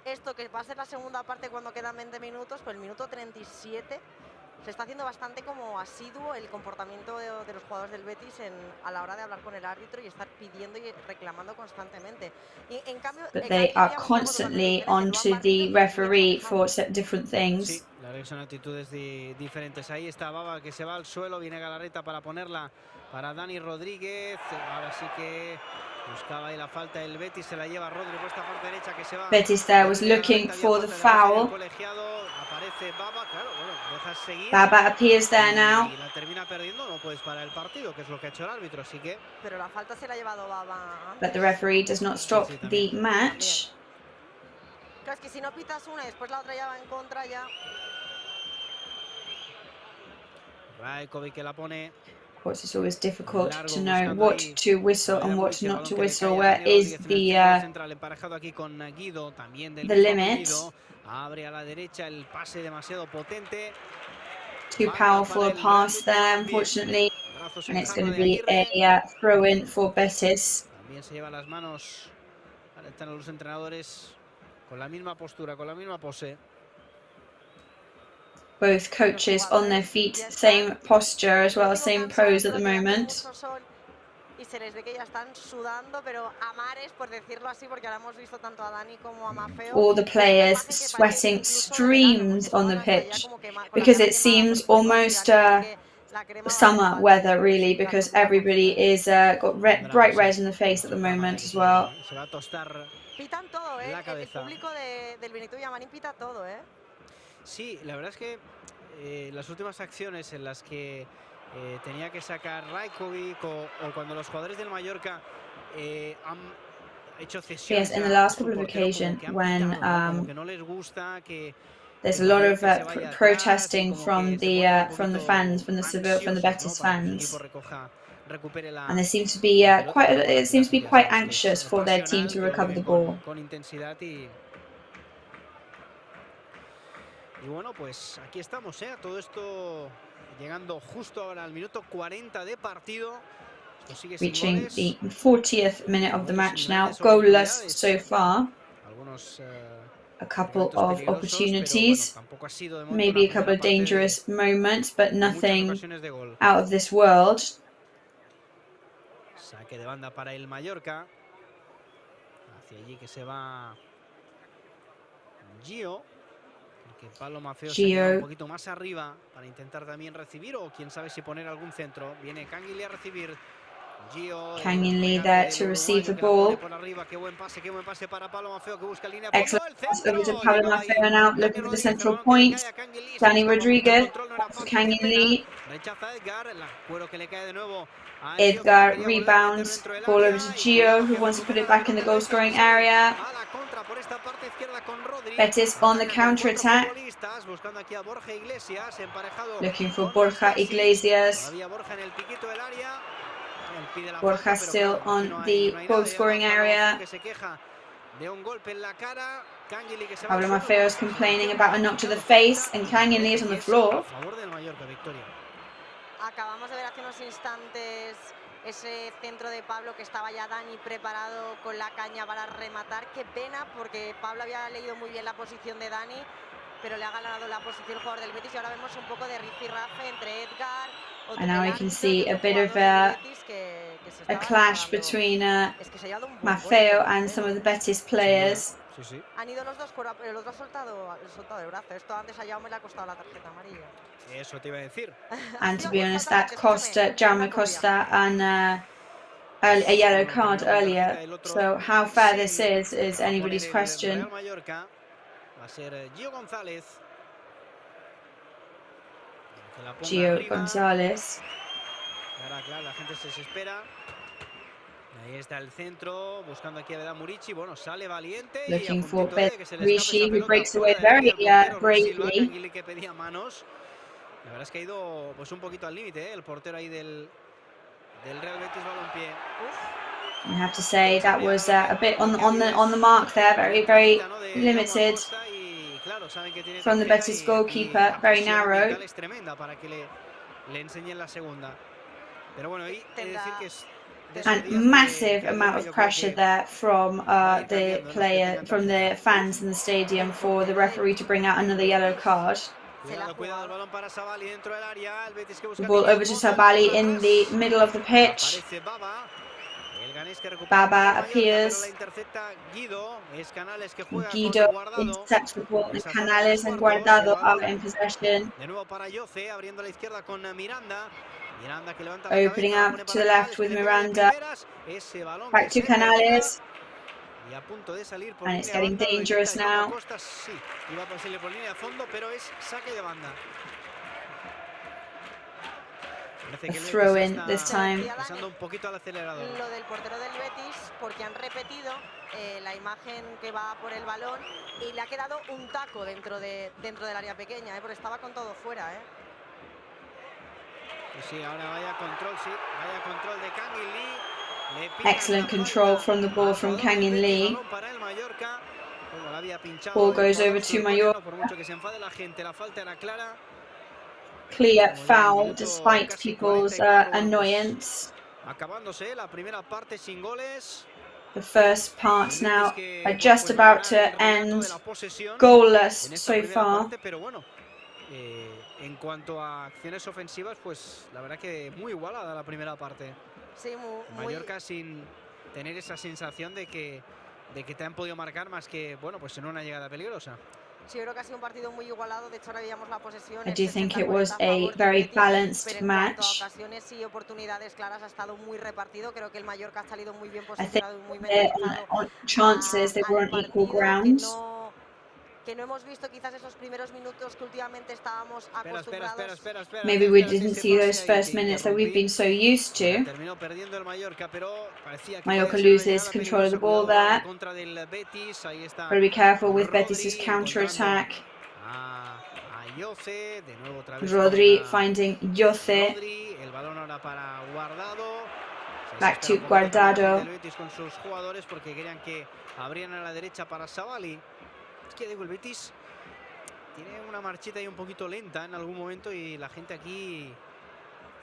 Esto que va a ser la segunda parte cuando quedan 20 minutos, pues el minuto 37 se está haciendo bastante como asiduo el comportamiento de los jugadores del Betis a la hora de hablar con el árbitro y estar pidiendo y reclamando constantemente. Y en cambio, but they are constantly onto the referee for different things. Sí, la verdad que son actitudes diferentes. Ahí está Baba que se va al suelo, viene Galarreta para ponerla para Dani Rodríguez. Ahora sí que buscaba ahí la falta del Betis, se la lleva Rodri por esta parte derecha que se va. Betis there was looking for the foul. Aparece Baba, claro, bueno, deja seguir. Baba appears there now. Y la termina perdiendo, no puedes parar el partido, que es lo que ha hecho el árbitro, así que. Pero la falta se la ha llevado Baba. But the referee does not stop the match. Claro, es que si no pitas una y después la otra ya va en contra ya. Rajkovic que la pone. course, it's always difficult to know what to whistle and what not to whistle. Where is the limit? Too powerful a pass there, unfortunately, and it's going to be a throw-in for Betis. También se lleva las manos, están los entrenadores con la misma postura, con la misma pose. Both coaches on their feet, same posture as well, same pose at the moment. Y se les ve que ya están sudando, pero a mares, por decirlo así, porque ahora hemos visto tanto a Dani como a Maffeo. All the players sweating streams on the pitch because it seems almost summer weather, really, because everybody is got bright red in the face at the moment as well. Pitan todo, ¿eh? El público del Benito Villamarín pita todo, ¿eh? Sí, la verdad es que las últimas acciones en las que tenía que sacar Rajkovic o cuando los jugadores del Mallorca han hecho cesiones. Yes, in the last couple of occasions when there's a lot of protesting from the fans, from the Betis fans, and there seems to be quite anxious for their team to recover the ball. Y bueno, pues aquí estamos, todo esto llegando justo ahora al minuto 40 de partido. Reaching the 40th minute of the match now, goalless so far. A couple of opportunities, maybe a couple of dangerous moments, but nothing out of this world. Saque de banda para el Mallorca. Hacia allí que se va Gio. Pablo Maffeo se queda un poquito más arriba para intentar también recibir, o quién sabe si poner algún centro. Viene Canguilí a recibir. Canguilí there to receive the ball. Excellent pass over to Pablo Maffeo now, looking for the central point. Dani Rodriguez for Canguilí. Edgar rebounds, ball over to Gio, who wants to put it back in the goal scoring area. Betis on the counter attack, looking for Borja Iglesias. Borja still on the goal scoring area. Pablo Maffeo is complaining about a knock to the face, and Canguilí is on the floor. Acabamos de ver hace unos instantes ese centro de Pablo, que estaba ya Dani preparado con la caña para rematar. Qué pena, porque Pablo había leído muy bien la posición de Dani, pero le ha ganado la posición el jugador del Betis, y ahora vemos un poco de rifirrafe entre Edgar. And now we can see a bit of a clash between Maffeo and some of the Betis players. Han ido los dos, pero el otro ha soltado el brazo. Esto antes a Jaume le ha costado la tarjeta amarilla. Eso te iba a decir. And to be honest, that cost Jaume Costa a yellow card earlier. So how fair this is anybody's question. Gio González. Claro, la gente se desespera. Ahí está el centro, buscando aquí a Vedat Murici. Bueno, sale valiente. Looking for Rishi, who breaks away very bravely. Que pedía manos. La verdad es que ha ido pues un poquito al límite, el portero ahí del Real Betis Balompié. I have to say that was a bit on the mark there, very limited from the Betis goalkeeper, very narrow. And massive amount of pressure there from the fans in the stadium for the referee to bring out another yellow card. The ball over to Sabali in the middle of the pitch. Baba appears. Guido intercepts the ball, and Canales and Guardado are in possession. Opening up to the left with Miranda. Back to Canales. And it's getting dangerous now. A throw in this time. Lo del portero del Betis, porque han repetido la imagen que va por el balón y le ha quedado un taco dentro del área pequeña, porque estaba con todo fuera. Sí, ahora vaya control, sí, vaya control de Kangin Lee. Excellent control from the ball from Kangin Lee. Ball goes over to Mallorca. Por mucho que se enfade la gente, la falta era clara. Clear foul despite people's annoyance. Acabándose la primera parte sin goles. The first parts now are just about to end. Goalless so far. Pero bueno, en cuanto a acciones ofensivas, pues la verdad que muy igualada la primera parte. Sí, Mallorca sin tener esa sensación de que te han podido marcar más que, bueno, pues en una llegada peligrosa. Sí, yo creo que ha sido un partido muy igualado. De hecho, ahora veíamos la posesión. I do think it was a very balanced match. En ocasiones y oportunidades claras ha estado muy repartido. Creo que el Mallorca ha salido muy bien I think posicionado y muy mentalizado. on chances they were on equal ground. Que no hemos visto quizás esos primeros minutos que últimamente estábamos acostumbrados. Maybe we didn't see those first minutes that we've been so used to. Terminó perdiendo el Mallorca, pero parecía que Mallorca loses control of the ball there. Contra del Betis, ahí está. Gotta be careful with Betis' counter-attack. De nuevo otra vez Rodri finding Yoce. Rodri, el balón ahora para Guardado. Back to Guardado. Con sus jugadores porque querían que abrieran a la derecha para Savali. Es que digo, el Betis tiene una marchita ahí un poquito lenta en algún momento y la gente aquí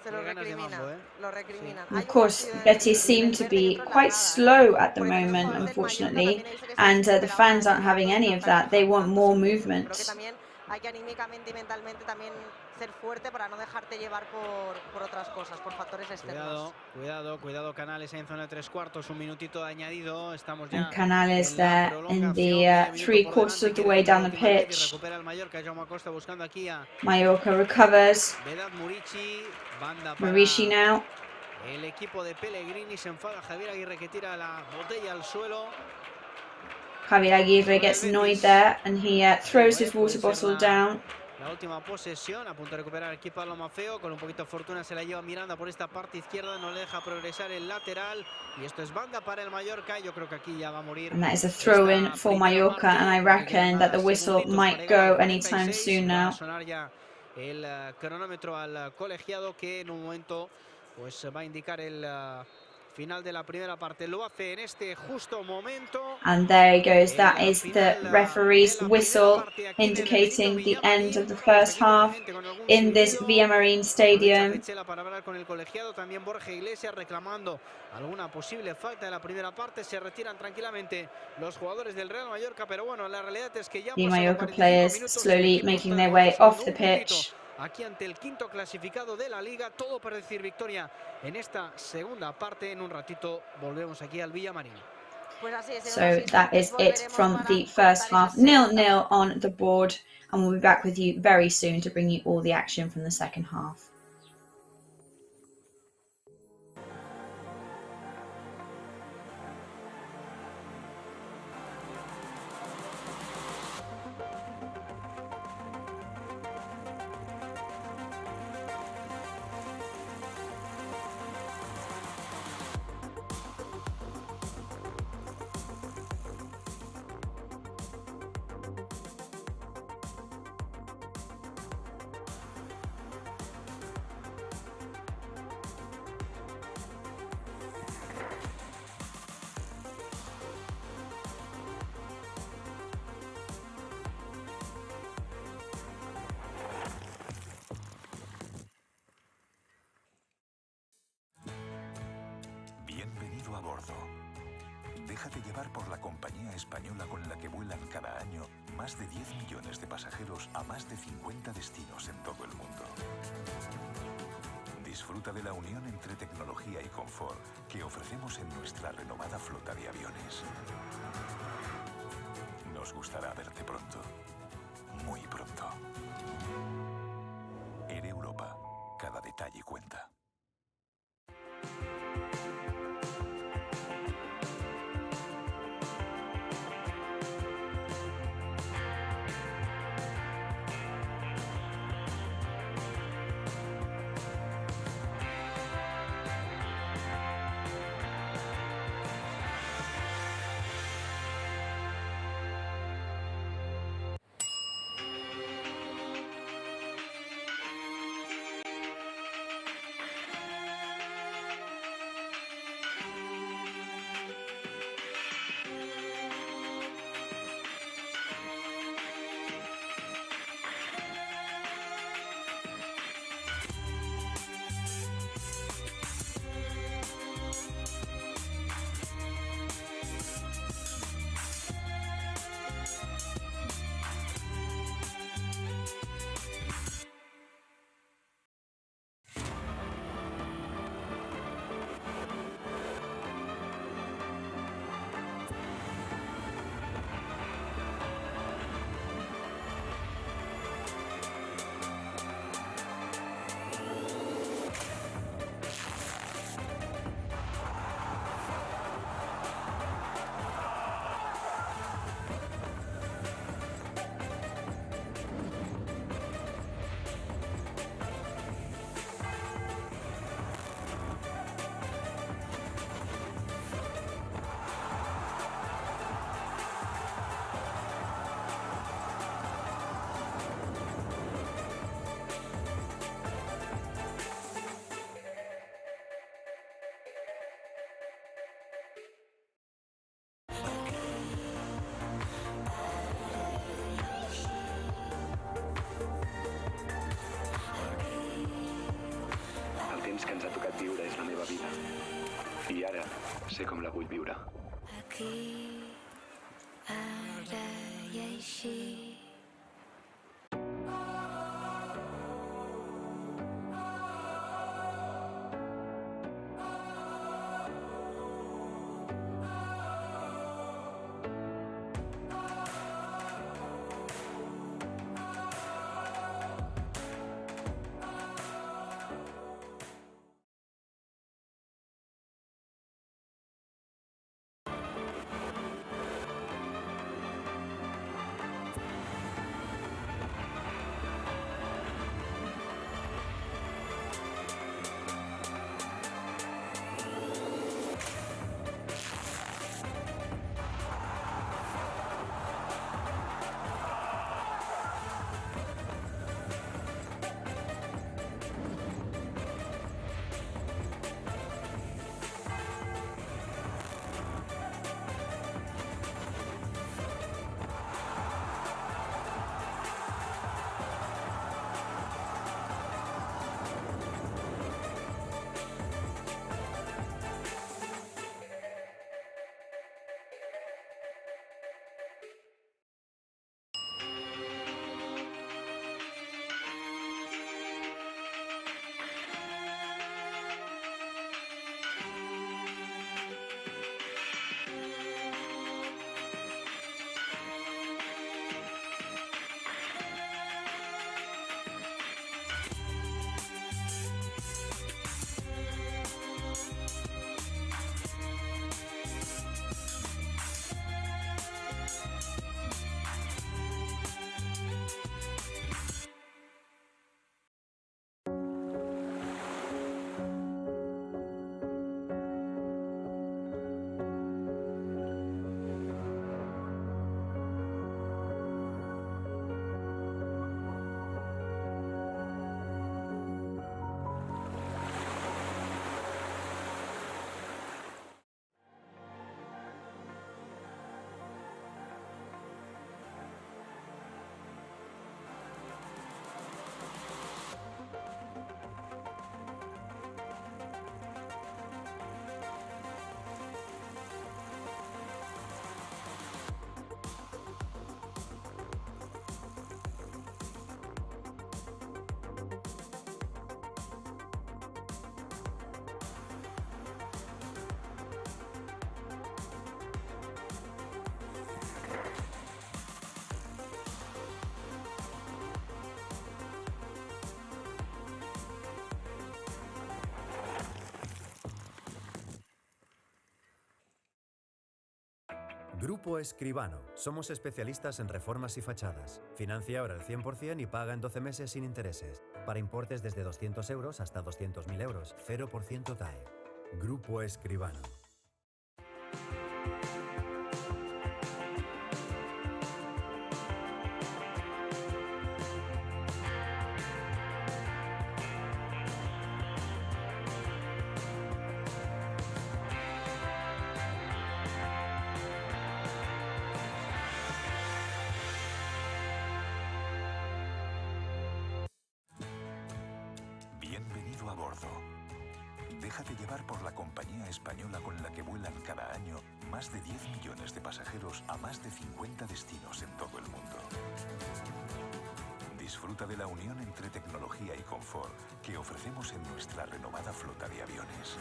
se lo recrimina, lo recriminan. Of course, Betis seem to be quite slow at the moment, unfortunately, and the fans aren't having any of that. They want more movement. Hay que anímicamente y mentalmente también ser fuerte para no dejarte llevar por otras cosas, por factores externos. Cuidado, Canales en zona de 3/4, un minutito de añadido. Estamos ya. And Canales there in the 3/4 of the way down the pitch. Mallorca recovers. Murici now. El equipo de Pellegrini se enfada. Javier Aguirre que tira la botella al suelo. Javier Aguirre gets annoyed there and he throws his water bottle down. La última posesión, a punto de recuperar el equipo Pablo Mafeo, con un poquito de fortuna se la lleva Miranda por esta parte izquierda, no le deja progresar el lateral y esto es banda para el Mallorca. Yo creo que aquí ya va a morir. And that is a throw-in for Mallorca, and I reckon that the whistle might go anytime soon now. Va a sonar ya el cronómetro al colegiado que en un momento pues va a indicar el final de la primera parte. Lo hace en este justo momento. And there he goes. That is the referee's whistle indicating the end of the first half in this Villamarín Stadium. Para hablar con el colegiado, también Borja Iglesias reclamando alguna posible falta de la primera parte. Se retiran tranquilamente los jugadores del Real Mallorca, pero bueno, la realidad es que ya The Mallorca players slowly making their way off the pitch. Aquí ante el quinto clasificado de la liga, todo para decir victoria en esta segunda parte. En un ratito volvemos aquí al Villamarín. So that is it from the first half. 0-0 on the board, and we'll be back with you very soon to bring you all the action from the second half. Bienvenido a bordo. Déjate llevar por la compañía española con la que vuelan cada año más de 10 millones de pasajeros a más de 50 destinos en todo el mundo. Disfruta de la unión entre tecnología y confort que ofrecemos en nuestra renovada flota de aviones. Nos gustará verte pronto, muy pronto. Air Europa, cada detalle cuenta. I ara sé com la vull viure. Aquí, ara i així. Grupo Escribano. Somos especialistas en reformas y fachadas. Financia ahora el 100% y paga en 12 meses sin intereses. Para importes desde 200 euros hasta 200.000 euros. 0% TAE. Grupo Escribano. Bienvenido a bordo. Déjate llevar por la compañía española con la que vuelan cada año más de 10 millones de pasajeros a más de 50 destinos en todo el mundo. Disfruta de la unión entre tecnología y confort que ofrecemos en nuestra renovada flota de aviones.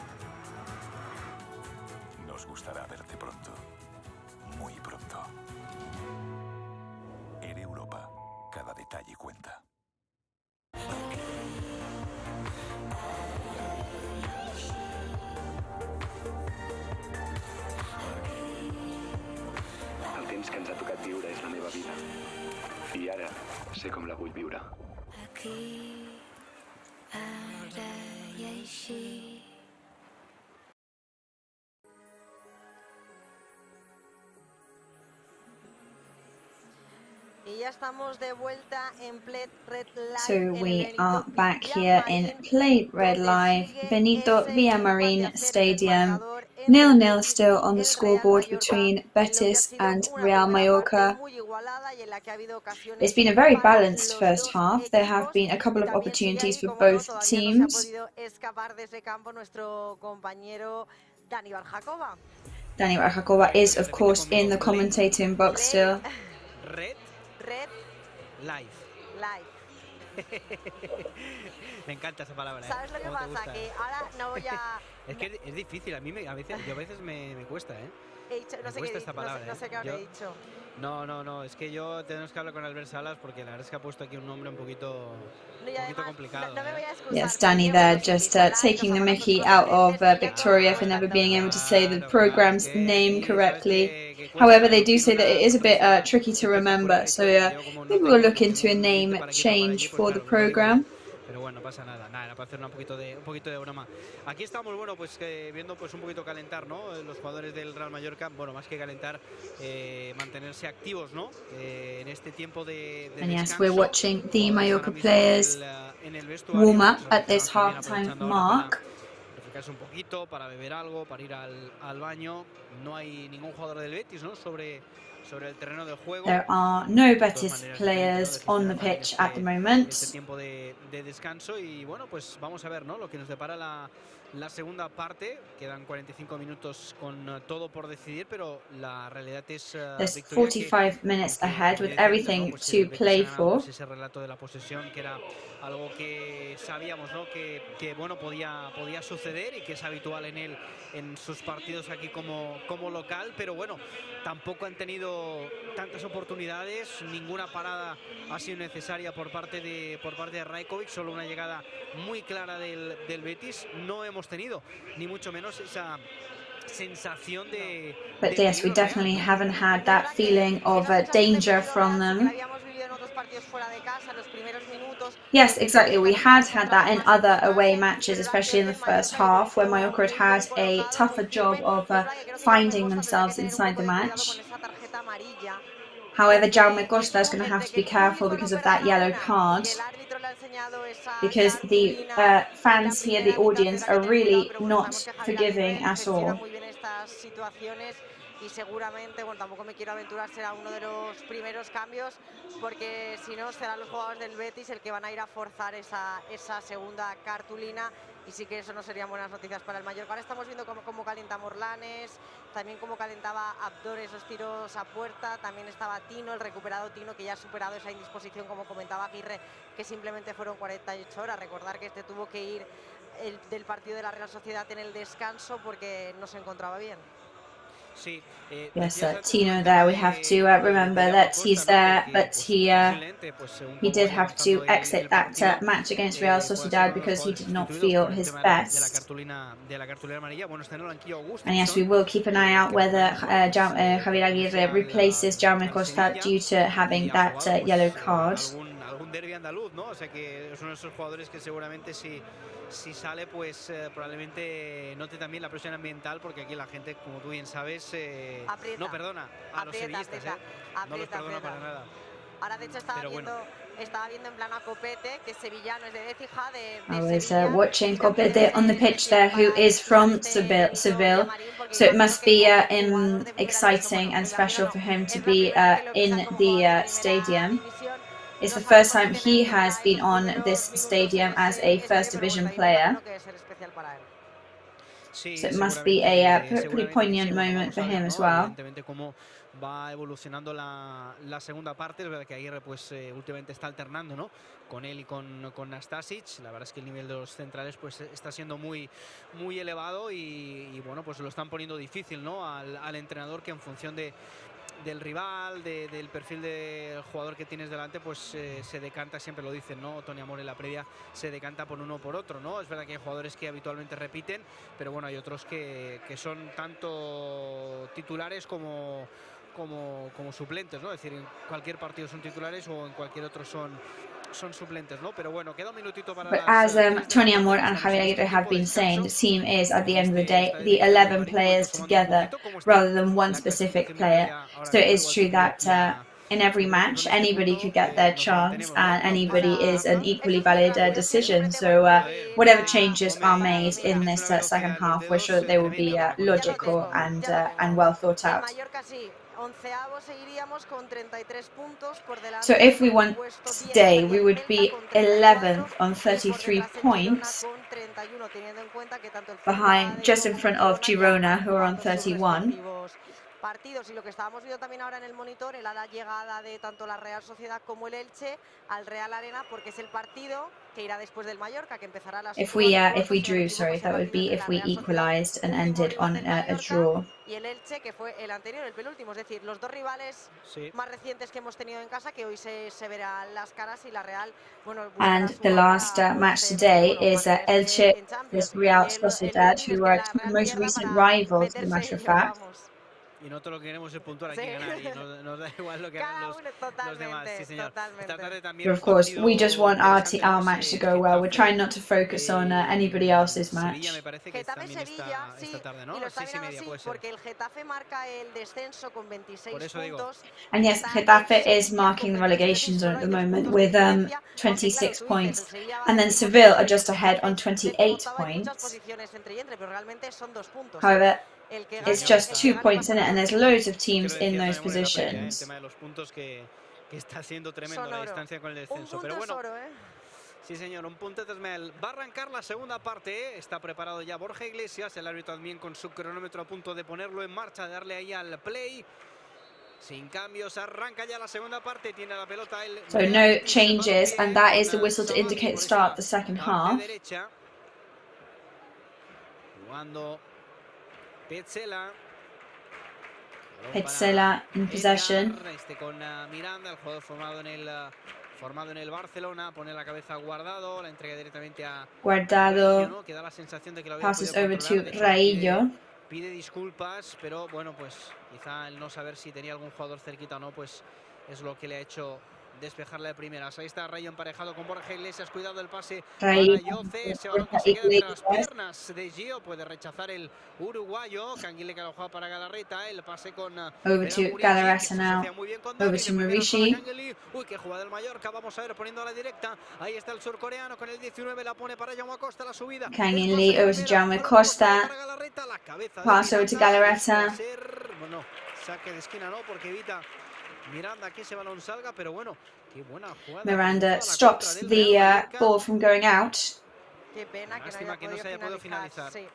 Nos gustará verte pronto, muy pronto. Air Europa, cada detalle cuenta. El temps que ens ha tocat viure és la meva vida. I ara sé com la vull viure. Aquí, ara i així. Y ya estamos de vuelta en Play Red Live. So we are back here in Play Red Live, Benito Villamarín Stadium, 0-0 still on the scoreboard between Betis and Real Mallorca. It's been a very balanced first half. There have been a couple of opportunities for both teams. Dani Barjacoba is, of course, in the commentating box still. Red, live. Me encanta esa palabra. ¿Sabes lo que pasa? Que ahora no voy a... Es que es difícil, a mí a veces me cuesta, ¿eh? He dicho, no sé qué esta palabra, no sé qué habré dicho. No, es que yo tenemos que hablar con Albert Salas porque la verdad es que ha puesto aquí un nombre un poquito complicado. No me voy a excusar, Yes, Danny there just taking the mickey out of Victoria for never being able to say the program's name correctly. However, they do say that it is a bit tricky to remember, so maybe we'll look into a name change for the program. Pero bueno, no pasa nada, era para hacer un poquito de broma. Aquí estamos, bueno, pues viendo pues un poquito calentar, ¿no? Los jugadores del Real Mallorca, bueno, más que calentar, mantenerse activos, ¿no? En este tiempo de And yes, we're watching the Mallorca players warm up at this half-time mark. Refrescarse un poquito, para beber algo, para ir al baño. No hay ningún jugador del Betis, ¿no? Sobre el terreno del juego. There are no Betis players on the pitch at the moment. Este tiempo de descanso y bueno, pues vamos a ver, ¿no? Lo que nos depara la segunda parte. Quedan 45 minutos con todo por decidir, pero la realidad es There's 45 minutes ahead with everything to play for. Ese relato de la posesión que era algo que sabíamos, ¿no? Que bueno, podía suceder y que es habitual en sus partidos aquí como local, pero bueno, tampoco han tenido tantas oportunidades, ninguna parada ha sido necesaria por parte de Rajkovic, solo una llegada muy clara del Betis. No hemos tenido ni mucho menos esa sensación de... But yes, we definitely haven't had that feeling of danger from them. Yes, exactly. We had that in other away matches, especially in the first half, where Mallorca had a tougher job of finding themselves inside the match. However, Jaume Costa is going to have to be careful because of that yellow card, because the fans here, the audience, are really not forgiving at all. Y seguramente, bueno, tampoco me quiero aventurar, será uno de los primeros cambios, porque si no serán los jugadores del Betis el que van a ir a forzar esa segunda cartulina, y sí que eso no serían buenas noticias para el Mallorca. Ahora estamos viendo cómo calienta Morlanes, también cómo calentaba Abdor esos tiros a puerta, también estaba Tino, el recuperado Tino, que ya ha superado esa indisposición, como comentaba Aguirre, que simplemente fueron 48 horas. Recordar que este tuvo que ir del partido de la Real Sociedad en el descanso porque no se encontraba bien. Yes, Tino there, we have to remember that he's there, but he did have to exit that match against Real Sociedad because he did not feel his best. And yes, we will keep an eye out whether Javier Aguirre replaces Jaume Costa due to having that yellow card. Derbi andaluz, ¿no? O sea que es uno de esos jugadores que seguramente si sale, pues probablemente note también la presión ambiental, porque aquí la gente, como tú bien sabes, no perdona a los sevillistas, no los perdona para nada. Ahora de hecho estaba viendo en plan a Copete, que es sevillano, es de Écija, de I was watching Copete on the pitch there, who is from Seville, so it must be exciting and special for him to be in the stadium. It's the first time he has been on this stadium as a first division player. So it must be a pretty poignant moment for him as well. Va evolucionando la segunda parte. Es verdad que Aguirre pues últimamente está alternando, ¿no? Con él y con Nastasic. La verdad es que el nivel de los centrales pues está siendo muy elevado y bueno, pues lo están poniendo difícil, ¿no? Al entrenador, que en función del rival, del perfil del jugador que tienes delante, pues se decanta, siempre lo dicen, ¿no? Tony Amor en la previa, se decanta por uno o por otro, ¿no? Es verdad que hay jugadores que habitualmente repiten, pero bueno, hay otros que son tanto titulares como suplentes, ¿no? Es decir, en cualquier partido son titulares o en cualquier otro son suplentes, ¿no? Pero bueno, queda un minutito para... But as Tony Amor and Javier Aguirre have been saying, the team is, at the end of the day, the 11 players together rather than one specific player. So it is true that in every match, anybody could get their chance, and anybody is an equally valid decision. So whatever changes are made in this second half, we're sure that they will be logical and well thought out. So if we won today, we would be 11th on 33 points, behind, just in front of Girona, who are on 31. Partidos y lo que estábamos viendo también ahora en el monitor, la llegada de tanto la Real Sociedad como el Elche al Real Arena, porque es el partido que irá después del Mallorca, que empezará a las If we drew, sorry, that would be if we equalized and ended on a draw. Y el Elche, que fue el anterior, el penúltimo, es decir, los dos rivales más recientes que hemos tenido en casa, que hoy se verán las caras, y la Real, bueno, and the last match today is Elche versus Real Sociedad, who are two most recent rivals, as a matter of fact. Y nosotros lo que queremos es puntuar aquí, ganar, y nos da igual lo que hagan los demás. Sí, señor. But of course, we just want our match to go well. We're trying not to focus on anybody else's match. Getafe-Sevilla, sí, y lo está mirando así, porque el Getafe marca el descenso con 26 puntos. And yes, Getafe is marking the relegation zone at the moment with 26 points. And then Seville are just ahead on 28 points. However, it's just 2 points in it, and there's loads of teams in those positions. Sí, señor, un puntete Esmel. Va a arrancar la segunda parte. Está preparado ya Borja Iglesias, el árbitro también con su cronómetro a punto de ponerlo en marcha, de darle ahí al play. Sin cambios, arranca ya la segunda parte. Tiene la pelota el... So no changes, and that is the whistle to indicate the start of the second half. Jugando Petzela in possession. Con Miranda, el jugador formado en el Barcelona, pone la cabeza a Guardado, la entrega directamente a Guardado, ¿no? Que da la sensación de que lo passes over to Raillo. Pide disculpas, pero bueno, pues quizá el no saber si tenía algún jugador cerquita o no, pues es lo que le ha hecho despejarle de primeras. Ahí está Rayo emparejado con Borja Iglesias. Cuidado el pase para Yoce. Ese balón que se queda entre las piernas de Gio. Puede rechazar el uruguayo. Canguile que lo juega para Galarreta. El pase con over to Galarreta now. Over to Murishi. Uy, qué jugada del Mallorca. Vamos a ver, poniendo a la directa. Ahí está el surcoreano con el 19. La pone para Jaume Costa, la subida. Canguile over to Jaume Costa. Pass over to Galarreta. Bueno, saque de esquina no, porque evita Miranda que ese balón salga, pero bueno, qué buena jugada. Miranda stops the ball from going out. Qué pena que no se haya podido finalizar. Sí,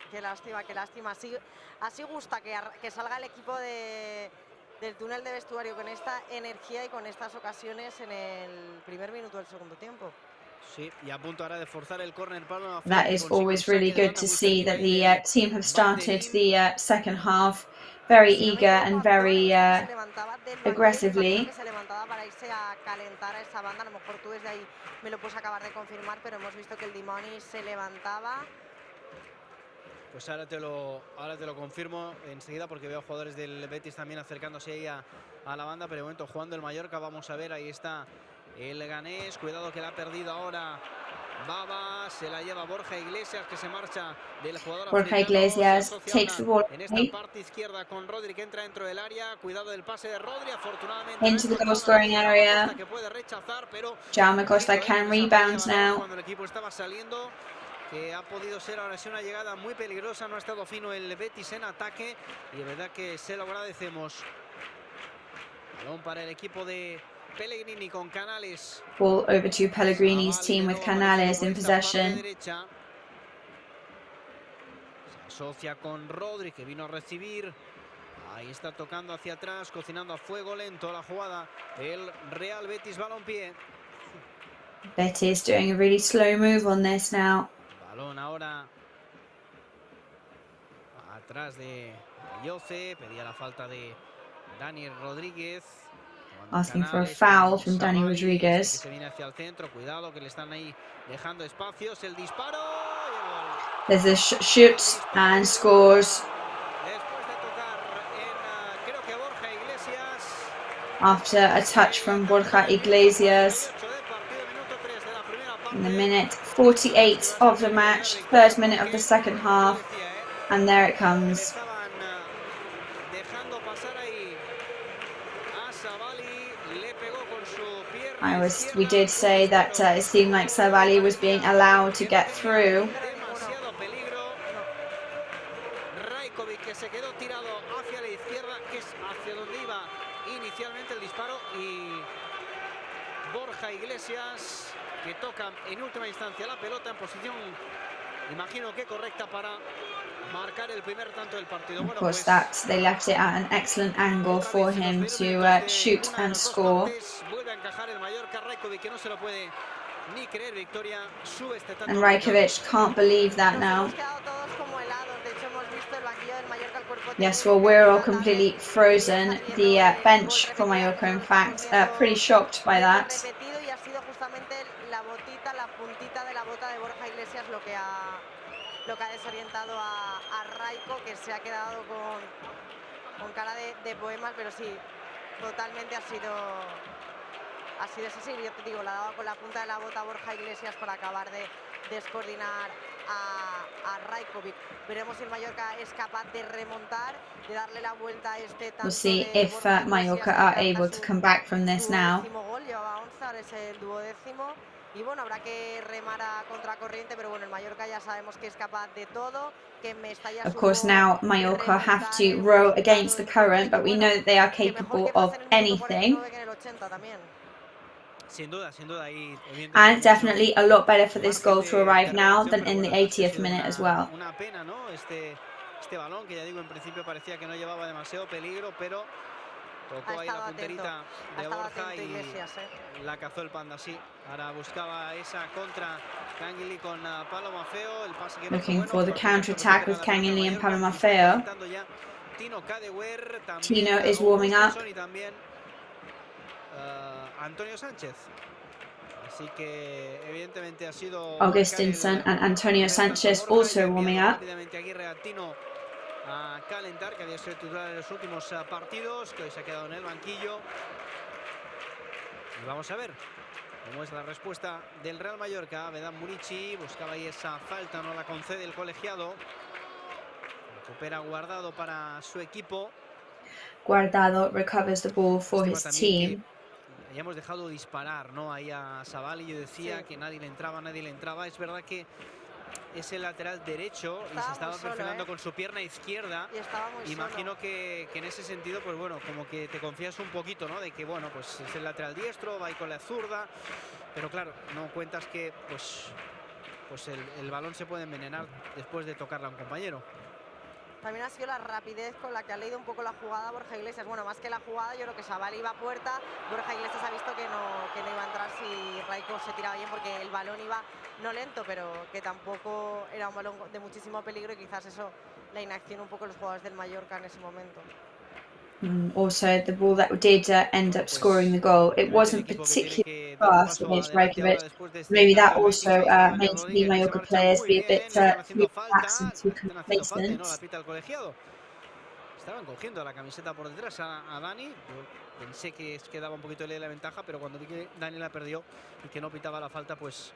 qué lástima, qué lástima. Así gusta que salga el equipo del túnel de vestuario con esta energía y con estas ocasiones en el primer minuto del segundo tiempo. Sí, y a punto ahora de forzar el córner. That is always really good to see that the team have started the second half very eager and very aggressively. Se levantaba para irse a calentar a esa banda. A lo mejor tú desde ahí me lo puedes acabar de confirmar, pero hemos visto que el Dimoni se levantaba. Pues ahora te lo confirmo enseguida, porque veo jugadores del Betis también acercándose ahí a la banda, pero de momento jugando el Mallorca. Vamos a ver, ahí está el ganés. Cuidado que la ha perdido ahora Baba, se la lleva Borja Iglesias, que se marcha del jugador. Borja Iglesias takes the ball en esta parte izquierda con Rodri, que entra dentro del área. Cuidado del pase de Rodri, afortunadamente into the goal scoring area. Que puede rechazar, pero Jaume Costa can rebound now. Cuando el equipo estaba saliendo, que ha podido ser ahora sí una llegada muy peligrosa. No ha estado fino el Betis en ataque, y de verdad que se lo agradecemos. Balón para el equiquip de Pellegrini con Canales. Ball over to Pellegrini's team with Canales in possession. Se asocia con Rodri, que vino a recibir. Ahí está tocando hacia atrás, cocinando a fuego lento la jugada. El Real Betis Balompié. Betis doing a really slow move on this now. Balón ahora atrás de Yoce. Pedía la falta de Dani Rodríguez. Asking for a foul from Dani Rodriguez. Se viene hacia el centro, cuidado que le están ahí dejando espacios. El disparo. There's a shoots and scores. Después de tocar en, creo que Borja Iglesias. After a touch from Borja Iglesias. In the minute 48 of the match, third minute of the second half, and there it comes. We did say that it seemed like Savali was being allowed to get through. Demasiado peligro. Rajkovic, que se quedó tirado hacia la izquierda, que es hacia donde iba inicialmente el disparo, y Borja Iglesias, que toca en última instancia la pelota en posición, imagino que correcta, para marcar el primer tanto del partido. Of course, they left it at an excellent angle for him to shoot and score. And Rajkovic can't believe that now. Yes, well, we're all completely frozen. The bench for Mallorca, in fact, pretty shocked by that. Lo que ha desorientado a Raiko, que se ha quedado con cara de poemas, pero sí, totalmente ha sido ese, yo te digo, la ha dado con la punta de la bota a Borja Iglesias para acabar de descoordinar a Rajkovic. Veremos si el Mallorca es capaz de remontar, de darle la vuelta a este tanto. We'll see if Mallorca are able to come back from this now. Gol, llevaba 11, ahora es el 12º. Y bueno, habrá que remar a contracorriente, pero bueno, el Mallorca ya sabemos que es capaz de todo. Que of course, now Mallorca have to row against the current, but we know that they are capable of anything. Sin duda, and definitely a lot better for this goal to arrive now than in the 80th minute as well. Una pena, ¿no? Este balón, que ya digo, en principio parecía que no llevaba demasiado peligro, pero tocó ahí la punterita de Borja y la cazó el panda, sí. Ahora buscaba esa contra Canguilí con Pablo Maffeo. El pase que looking for the counter-attack with Canguilí and Pablo Maffeo. Tino is warming up. Y también Antonio Sánchez. Así que evidentemente ha sido Augustinson and Antonio Sanchez also warming up. A calentar, que había sido titular en los últimos partidos, que hoy se ha quedado en el banquillo. Y vamos a ver cómo es la respuesta del Real Mallorca. Vedat Murici buscaba ahí esa falta, no la concede el colegiado. Recupera Guardado para su equipo. Guardado recovers the ball for his team. Ya hemos dejado disparar, ¿no? Ahí a Savali, yo decía que nadie le entraba. Es verdad que es el lateral derecho y se estaba perfilando con su pierna izquierda. Imagino que en ese sentido, pues bueno, como que te confías un poquito, ¿no? De que, bueno, pues es el lateral diestro, va ahí con la zurda. Pero claro, no cuentas que pues el balón se puede envenenar después de tocarla a un compañero. También ha sido la rapidez con la que ha leído un poco la jugada Borja Iglesias. Bueno, más que la jugada, yo creo que Savali iba a puerta. Borja Iglesias ha visto que no iba a entrar si Rajko se tiraba bien, porque el balón iba no lento, pero que tampoco era un balón de muchísimo peligro, y quizás eso la inacción un poco de los jugadores del Mallorca en ese momento. Also, the ball that did end up scoring the goal, it wasn't particularly fast against Rajkovic. Maybe that also made the Mallorca players be a bit too relaxed and too complacent. Estaban cogiendo la camiseta por detrás a Dani. Yo pensé que daba un poquito de la ventaja, pero cuando vi que Dani la perdió y que no pitaba la falta, pues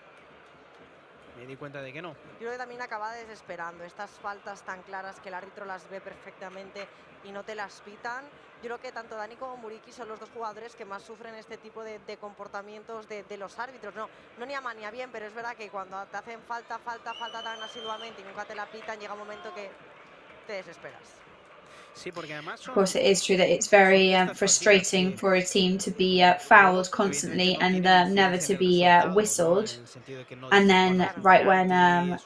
me di cuenta de que no. Yo creo que también acaba desesperando estas faltas tan claras que el árbitro las ve perfectamente y no te las pitan. Yo creo que tanto Dani como Muriqui son los dos jugadores que más sufren este tipo de comportamientos de los árbitros. No ni a mal ni a bien, pero es verdad que cuando te hacen falta tan asiduamente y nunca te la pitan, llega un momento que te desesperas. Of course, it is true that it's very frustrating for a team to be fouled constantly and never to be whistled, and then right when and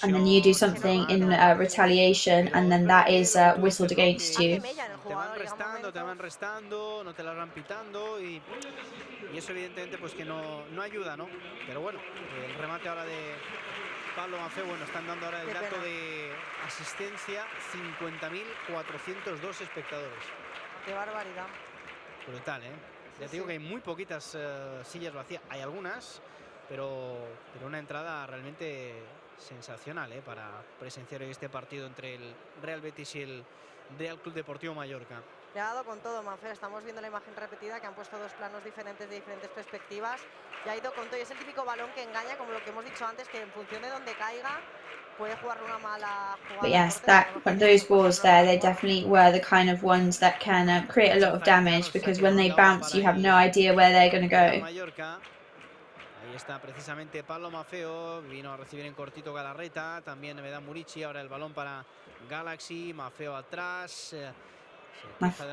then you do something in retaliation, and then that is whistled against you. Te van restando, no te la van pitando, y eso evidentemente pues que no ayuda, ¿no? Pero bueno, el remate ahora de Pablo Maffeo, bueno, están dando ahora el dato de asistencia, 50.402 espectadores. Qué barbaridad. Brutal, ¿eh? Ya te digo que hay muy poquitas sillas vacías, hay algunas, pero una entrada realmente sensacional, para presenciar hoy este partido entre el Real Betis y el Real Club Deportivo Mallorca. Le ha dado con todo Manfred. Estamos viendo la imagen repetida que han puesto dos planos diferentes de diferentes perspectivas. Y ha ido con todo. Y es el típico balón que engaña, como lo que hemos dicho antes, que en función de donde caiga puede jugar una mala jugada. But yes, those balls there, they definitely were the kind of ones that can create a lot of damage, because when they bounce, you have no idea where they're going to go. Ahí está precisamente Pablo Maffeo, vino a recibir en cortito Galarreta, también Vedat Murici, ahora el balón para Galaxy, Maffeo atrás.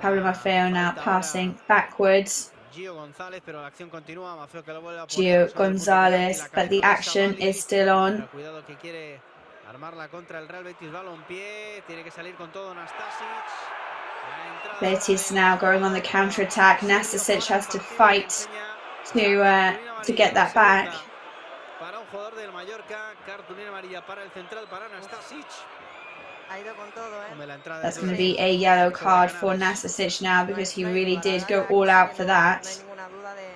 Pablo Maffeo now passing backwards. Gio González, pero la acción continúa, Maffeo que lo vuelve a poner. Gio González, but the action is still on. Cuidado que quiere armarla contra el Real Betis Balompié, tiene que salir con todo Nastasic. Betis now going on the counter-attack. Nastasic has to fight to get that back. Para un jugador del Mallorca, cartulina amarilla para el central, para Nastasic. Ha ido con todo, That's going to be a yellow card for Nastasic now, because he really did go all out for that. No hay ninguna duda de...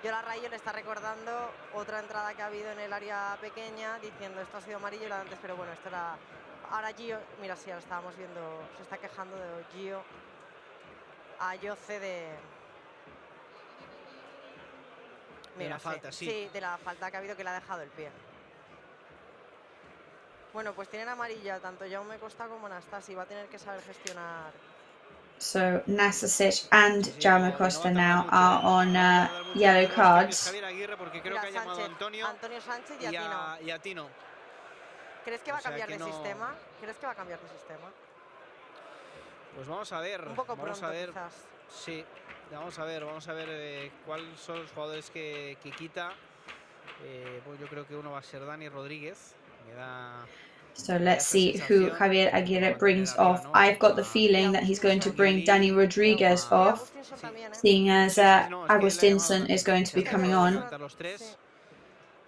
Yola Rayo le está recordando otra entrada que ha habido en el área pequeña, diciendo esto ha sido amarillo la de antes, pero bueno, esto era... Ahora Gio, mira, sí, ahora estábamos viendo, se está quejando de Gio a Yoce de... Mira, de la falta, sí, de la falta que ha habido, que le ha dejado el pie. Bueno, pues tienen amarilla tanto Jaume Costa como Nastasi. Va a tener que saber gestionar. So Nastasic and Jaume Costa now are on yellow cards. Mira, Antonio Sánchez y Atino. ¿Crees que va a cambiar de sistema? ¿Crees que va a cambiar de sistema? Pues vamos a ver. Un poco vamos pronto, a ver. quizás. Sí, vamos a ver cuáles son los jugadores que quita. Pues yo creo que uno va a ser Dani Rodríguez. So let's see who Javier Aguirre brings off. I've got the feeling that he's going to bring Dani Rodríguez off, seeing as Agustinson is going to be coming on.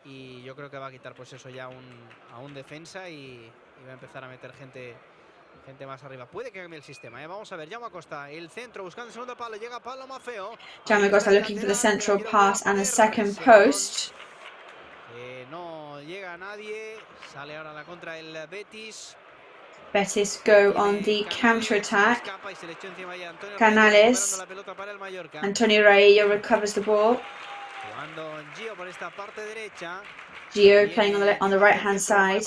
Y yo creo que va a quitar pues eso ya a un defensa y va a empezar a meter gente más arriba. Puede que cambie el sistema, Vamos a ver, Jaume Costa, el centro, buscando el segundo palo, llega Pablo Maffeo. Jaume Costa looking for the central pass and a second post. No llega nadie, sale ahora la contra el Betis. Betis go on the counter-attack. Canales. Antonio Raillo recovers the ball. Gio por esta parte derecha. Gio playing on the right-hand side.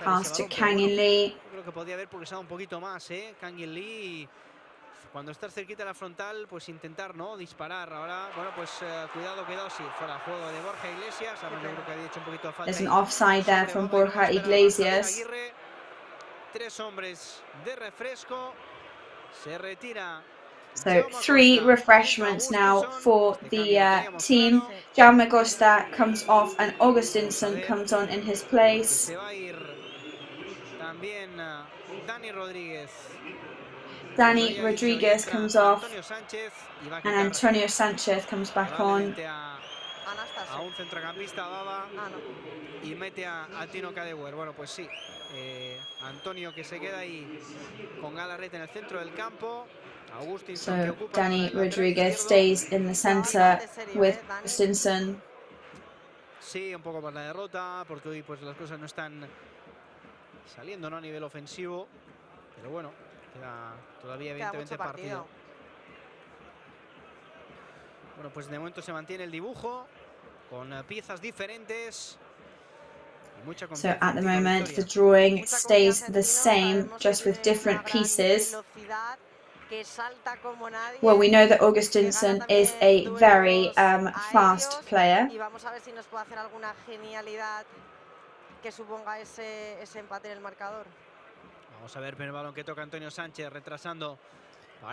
Pass to Kang In Lee. Creo que podía haber pulsado un poquito más, Kang In Lee. Cuando estás cerquita de la frontal, pues intentar disparar. Ahora, bueno, pues cuidado, sí, fuera juego de Borja Iglesias. Ahora yo creo que había hecho un poquito de falta. There's an offside there from Borja Iglesias. Tres hombres de refresco. Se retira. So 3 refreshments now for the team. Jaume Costa comes off and Agustinson comes on in his place. Se va a ir también Dani Rodríguez. Dani Rodríguez comes off and Antonio Sánchez comes back on. A un centrocampista Baba y mete a Tino Cadewer. Bueno, pues sí, Antonio que se queda ahí con Galarreta en el centro del campo. So Dani Rodríguez stays in the center with Agustinson. Sí, un poco por la derrota, porque hoy pues las cosas no están saliendo a nivel ofensivo, pero bueno, queda todavía evidentemente partido. Bueno, pues de momento se mantiene el dibujo con piezas diferentes. So at the moment the drawing stays the same, just with different pieces. Well, we know that Agustinson is a very fast player. Y vamos a ver si nos puede hacer alguna genialidad que suponga ese empate en el marcador. Vamos a ver el balón que toca Antonio Sánchez, retrasando.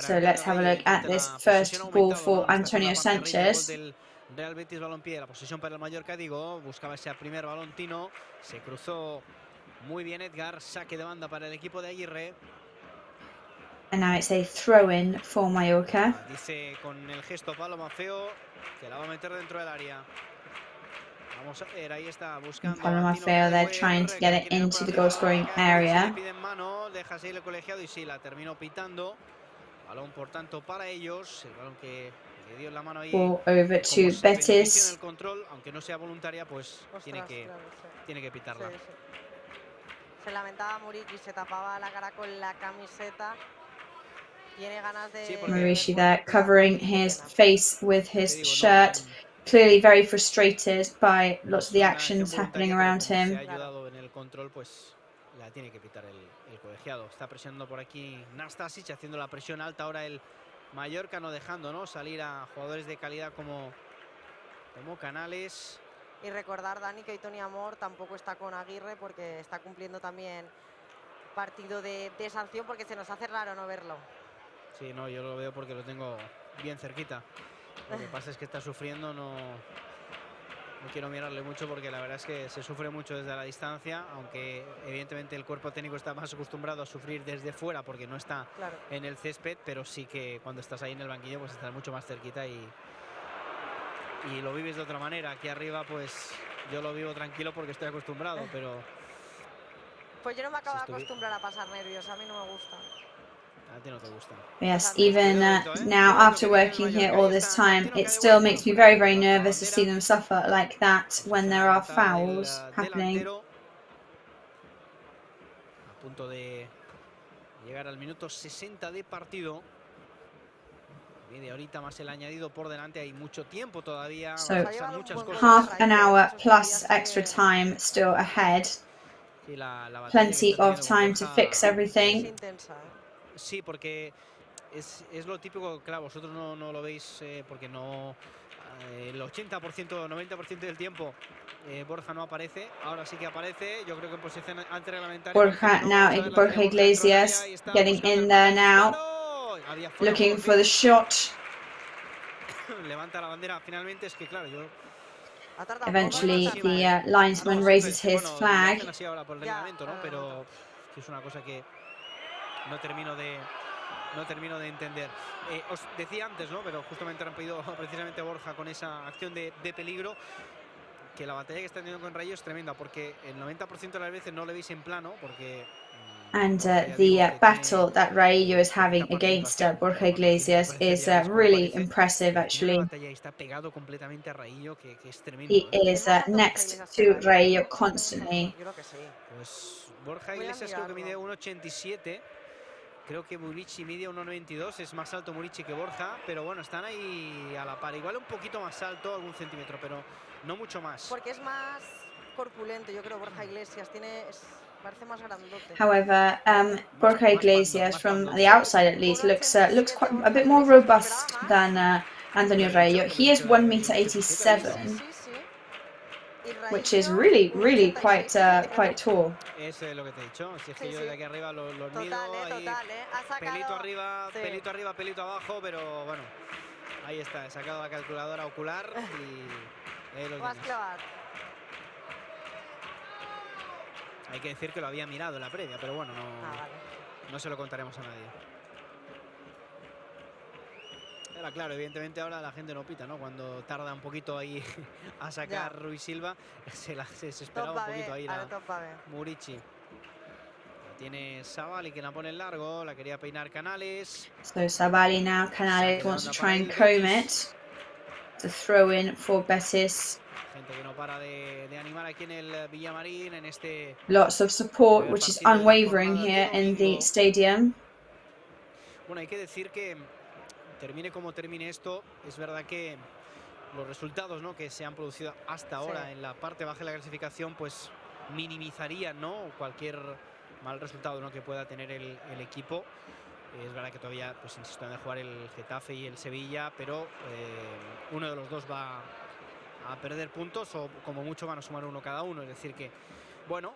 So let's have a look at this first ball for Antonio Sánchez. Real Betis Balompié, la posesión para el Mallorca, buscaba ese primer balón Tino, se cruzó muy bien Edgar, saque de banda para el equipo de Aguirre. And now it's a throw-in for Mallorca. Dice con el gesto Pablo Maffeo que la va a meter dentro del área. Vamos a ver, ahí está buscando. Pablo Maffeo, they're trying to get it into the goal-scoring area. Piden mano, deja seguir el colegiado y sí, la terminó pitando. Balón, por tanto, para ellos. El balón que le dio la mano ahí. Ball over to Betis. El control, aunque no sea voluntaria, pues tiene que pitarla. Se lamentaba Muriqui, se tapaba la cara con la camiseta. Tiene ganas de... Muriqui there, covering his face with his shirt. Clearly very frustrated by lots of the actions happening around him. Se ha ayudado en el control, pues la tiene que pitar el colegiado. Está presionando por aquí Nastasic, haciendo la presión alta ahora el Mallorca, no dejando, ¿no?, salir a jugadores de calidad como Canales. Y recordar, Dani, que Tony Amor tampoco está con Aguirre porque está cumpliendo también partido de sanción, porque se nos hace raro no verlo. Sí, no, yo lo veo porque lo tengo bien cerquita. Lo que pasa es que está sufriendo, no quiero mirarle mucho porque la verdad es que se sufre mucho desde la distancia, aunque evidentemente el cuerpo técnico está más acostumbrado a sufrir desde fuera porque no está en el césped, pero sí que cuando estás ahí en el banquillo pues estás mucho más cerquita y lo vives de otra manera. Aquí arriba pues yo lo vivo tranquilo porque estoy acostumbrado, pero... Pues yo no me acabo de acostumbrar a pasar nervios, a mí no me gusta. A ti no te gusta. Yes, even now, after working here all this time, it still makes me very, very nervous to see them suffer like that when there are fouls happening. A punto de llegar al minuto 60 de partido. Media horita más el añadido por delante, hay mucho tiempo todavía. So, half an hour plus extra time still ahead. Plenty of time to fix everything. Sí, porque es lo típico, claro, vosotros no lo veis porque no... el 80%, 90% del tiempo Borja no aparece. Ahora sí que aparece, yo creo que en posición antirreglamentaria. Borja Iglesias getting in there now, looking for the shot. Levanta la bandera finalmente, es que claro, yo... Eventually the linesman raises his flag. Pero es una cosa que no termino de entender. Os decía antes, ¿no?, pero justamente han pedido precisamente Borja con esa acción de peligro, que la batalla que está teniendo con Rayo es tremenda, porque el 90% de las veces no le veis en plano, porque... And the battle that Rayo is having against Borja Iglesias is really impressive, actually. He is next to Rayo constantly. Pues Borja Iglesias creo que mide 1,87. Creo que Muriqui mide 1,92. Es más alto Muriqui que Borja, pero bueno, están ahí a la par. Igual un poquito más alto, algún centímetro, pero no mucho más. Porque es más corpulento, yo creo, Borja Iglesias. Parece más grandote. However, Borja Iglesias, from the outside at least, looks quite a bit more robust than Antonio Rayo. He is 1.87 m, which is really quite tall. Es lo que te he dicho. Si es que yo desde aquí arriba los mido, ahí pelito arriba, pelito abajo, pero bueno, ahí está. He sacado la calculadora ocular y lo tienes. Hay que decir que lo había mirado en la previa, pero bueno, no se lo contaremos a nadie. Era claro, evidentemente ahora la gente no pita, ¿no? Cuando tarda un poquito ahí a sacar Ruiz Silva, se desesperaba un poquito ahí Muriqui. La tiene Savali, que la pone en largo, la quería peinar Canales. So Savali now, Canales wants to try and comb it. It's a throw in for Betis. Gente que no para de animar aquí en el Villamarín, en este... Lots of support, which is unwavering here in the stadium. Bueno, hay que decir que termine como termine esto, es verdad que los resultados, ¿no?, que se han producido hasta ahora en la parte baja de la clasificación, pues minimizarían, ¿no?, cualquier mal resultado, ¿no?, que pueda tener el equipo. Es verdad que todavía, pues insisto, han de jugar el Getafe y el Sevilla, pero uno de los dos va a perder puntos o como mucho van a sumar uno cada uno. Es decir que, bueno,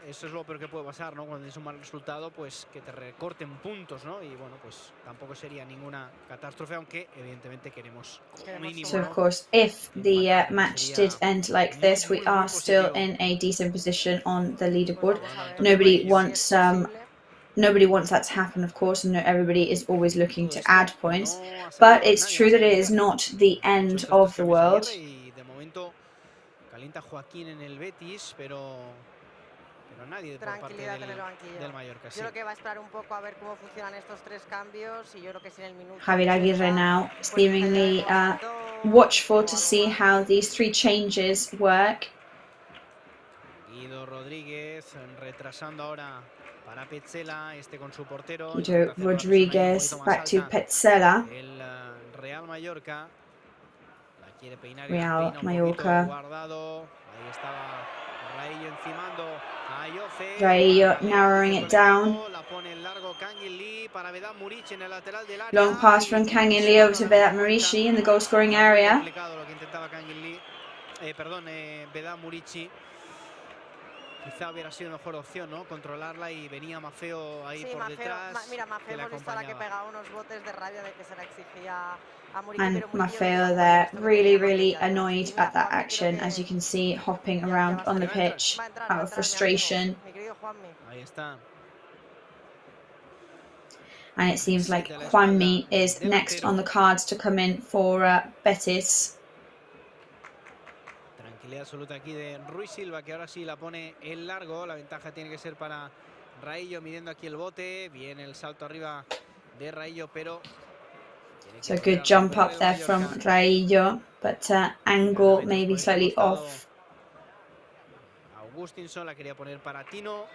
eso es lo peor que puede pasar, ¿no? Cuando tienes un mal resultado, pues que te recorten puntos, ¿no? Y bueno, pues tampoco sería ninguna catástrofe, aunque evidentemente queremos como mínimo, So of course, if the match did end like this, we are still in a decent position on the leaderboard. Nobody wants that to happen, of course, and everybody is always looking to add points. But it's true that it is not the end of the world. De momento calienta Joaquín en el Betis, pero nadie por parte del Mallorca. Yo creo que va a esperar un poco a ver cómo funcionan estos tres cambios y yo creo que si en el minuto... Javier Aguirre now seemingly watchful to see how these three changes work. Guido Rodríguez retrasando ahora para Petzela, con su portero. Guido Rodríguez back to Petzela. El Real Mallorca la quiere peinar. Real Mallorca. Guardado. Ahí estaba Raillo encimando a Yoce. Raillo narrowing it down. La pone en largo Canguilí para Vedat Murici en el lateral del área. Long pass from Canguilí over to Vedat Murici in the goal scoring area. Complicado lo que intentaba Canguilí. Vedat Murici. Quizá hubiera sido mejor opción, ¿no? Controlarla y venía Maffeo ahí por detrás. Mira, Maffeo hemos visto la que pegaba unos botes de rabia de que se la exigía a Murici. And Maffeo there, really annoyed at that action, as you can see, hopping around on the pitch out of frustration. Ahí está. And it seems like Juanmi is next on the cards to come in for Betis. Tranquilidad absoluta aquí de Ruiz Silva, que ahora sí la pone en largo. La ventaja tiene que ser para Raillo, midiendo aquí el bote. Viene el salto arriba de Raillo, pero... So good jump up there from Raillo, but angle maybe slightly off. Augustinson la quería poner para Tino.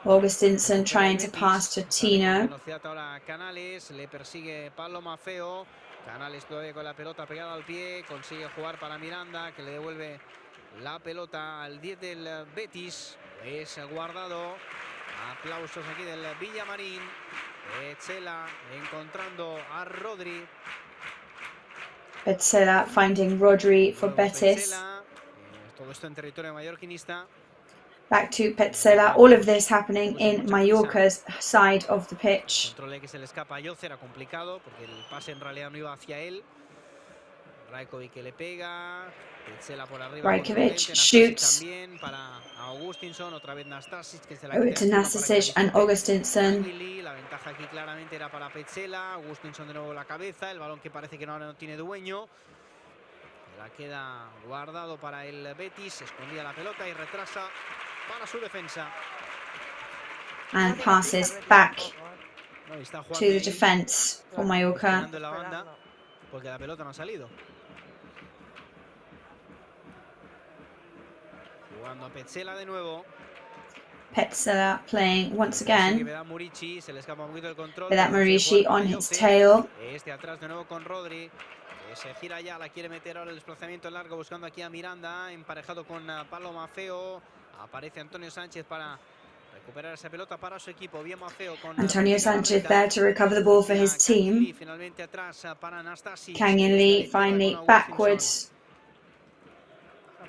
Augustinson trying to pass to Tino. Ahora Canales, le persigue Pablo Maffeo. Canales todavía con la pelota pegada al pie, consigue jugar para Miranda, que le devuelve la pelota al 10 del Betis. Es Guardado. Aplausos aquí del Villamarín. Petzela encontrando a Rodri. Petzela finding Rodri for Betis. Todo esto en territorio mallorquinista. Back to Petzela. All of this happening in Mallorca's side of the pitch. Control que se le escapa a Yoce, era complicado porque el pase en realidad no iba hacia él. Rajkovic que le pega. Petzela por arriba. Rajkovic shoots. También para Augustinson, otra vez Nastasic que se la over to Nastasic and Augustinson. La ventaja aquí claramente era para Petzela. Augustinson de nuevo la cabeza. El balón que parece que ahora no tiene dueño. La queda Guardado para el Betis. Escondía la pelota y retrasa para su defensa. And passes back to the defense for Mallorca. Porque la pelota no ha salido. Jugando a Petzela de nuevo. Petzela playing once again. Vedat Murici, se le escapa un poquito el control. Vedat Murici on his tail. Atrás de nuevo con Rodri. Se gira ya, la quiere meter ahora el desplazamiento largo, buscando aquí a Miranda, emparejado con Pablo Maffeo. Aparece Antonio Sánchez para recuperar esa pelota para su equipo. Bien Maffeo con Antonio Sánchez there to recover the ball for his team. Finalmente atrás para Nastasic. Canguilí finally backwards.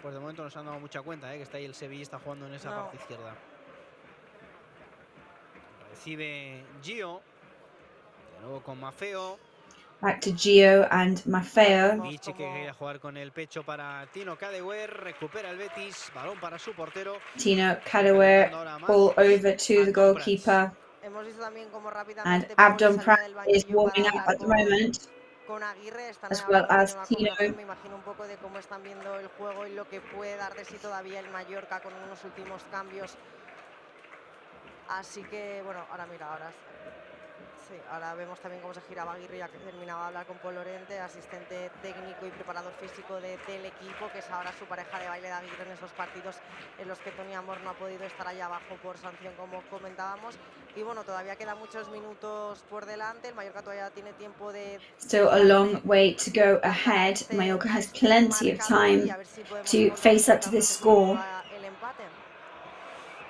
Pues de momento nos han dado mucha cuenta que está ahí el sevillista jugando en esa parte izquierda. Recibe Gio. De nuevo con Maffeo. Back to Gio and Maffeo. Michi que quería jugar con el pecho para Tino Cadewere. Recupera el Betis. Balón para su portero. Tino Cadewere. Ball over to the goalkeeper. And Abdon Prat is warming up at the moment. As well as Tino. Me imagino un poco de cómo están viendo el juego y lo que puede dar de sí todavía el Mallorca con unos últimos cambios. Así que, bueno, ahora mira, sí, ahora vemos también cómo se giraba Aguirre, ya que terminaba de hablar con Paul Lorente, asistente técnico y preparador físico del equipo, que es ahora su pareja de baile de Aguirre en esos partidos en los que Tony Amor no ha podido estar allá abajo por sanción, como comentábamos. Y bueno, todavía quedan muchos minutos por delante, el Mallorca todavía tiene tiempo de... Still a long way to go ahead. Mallorca has plenty of time to face up to this score.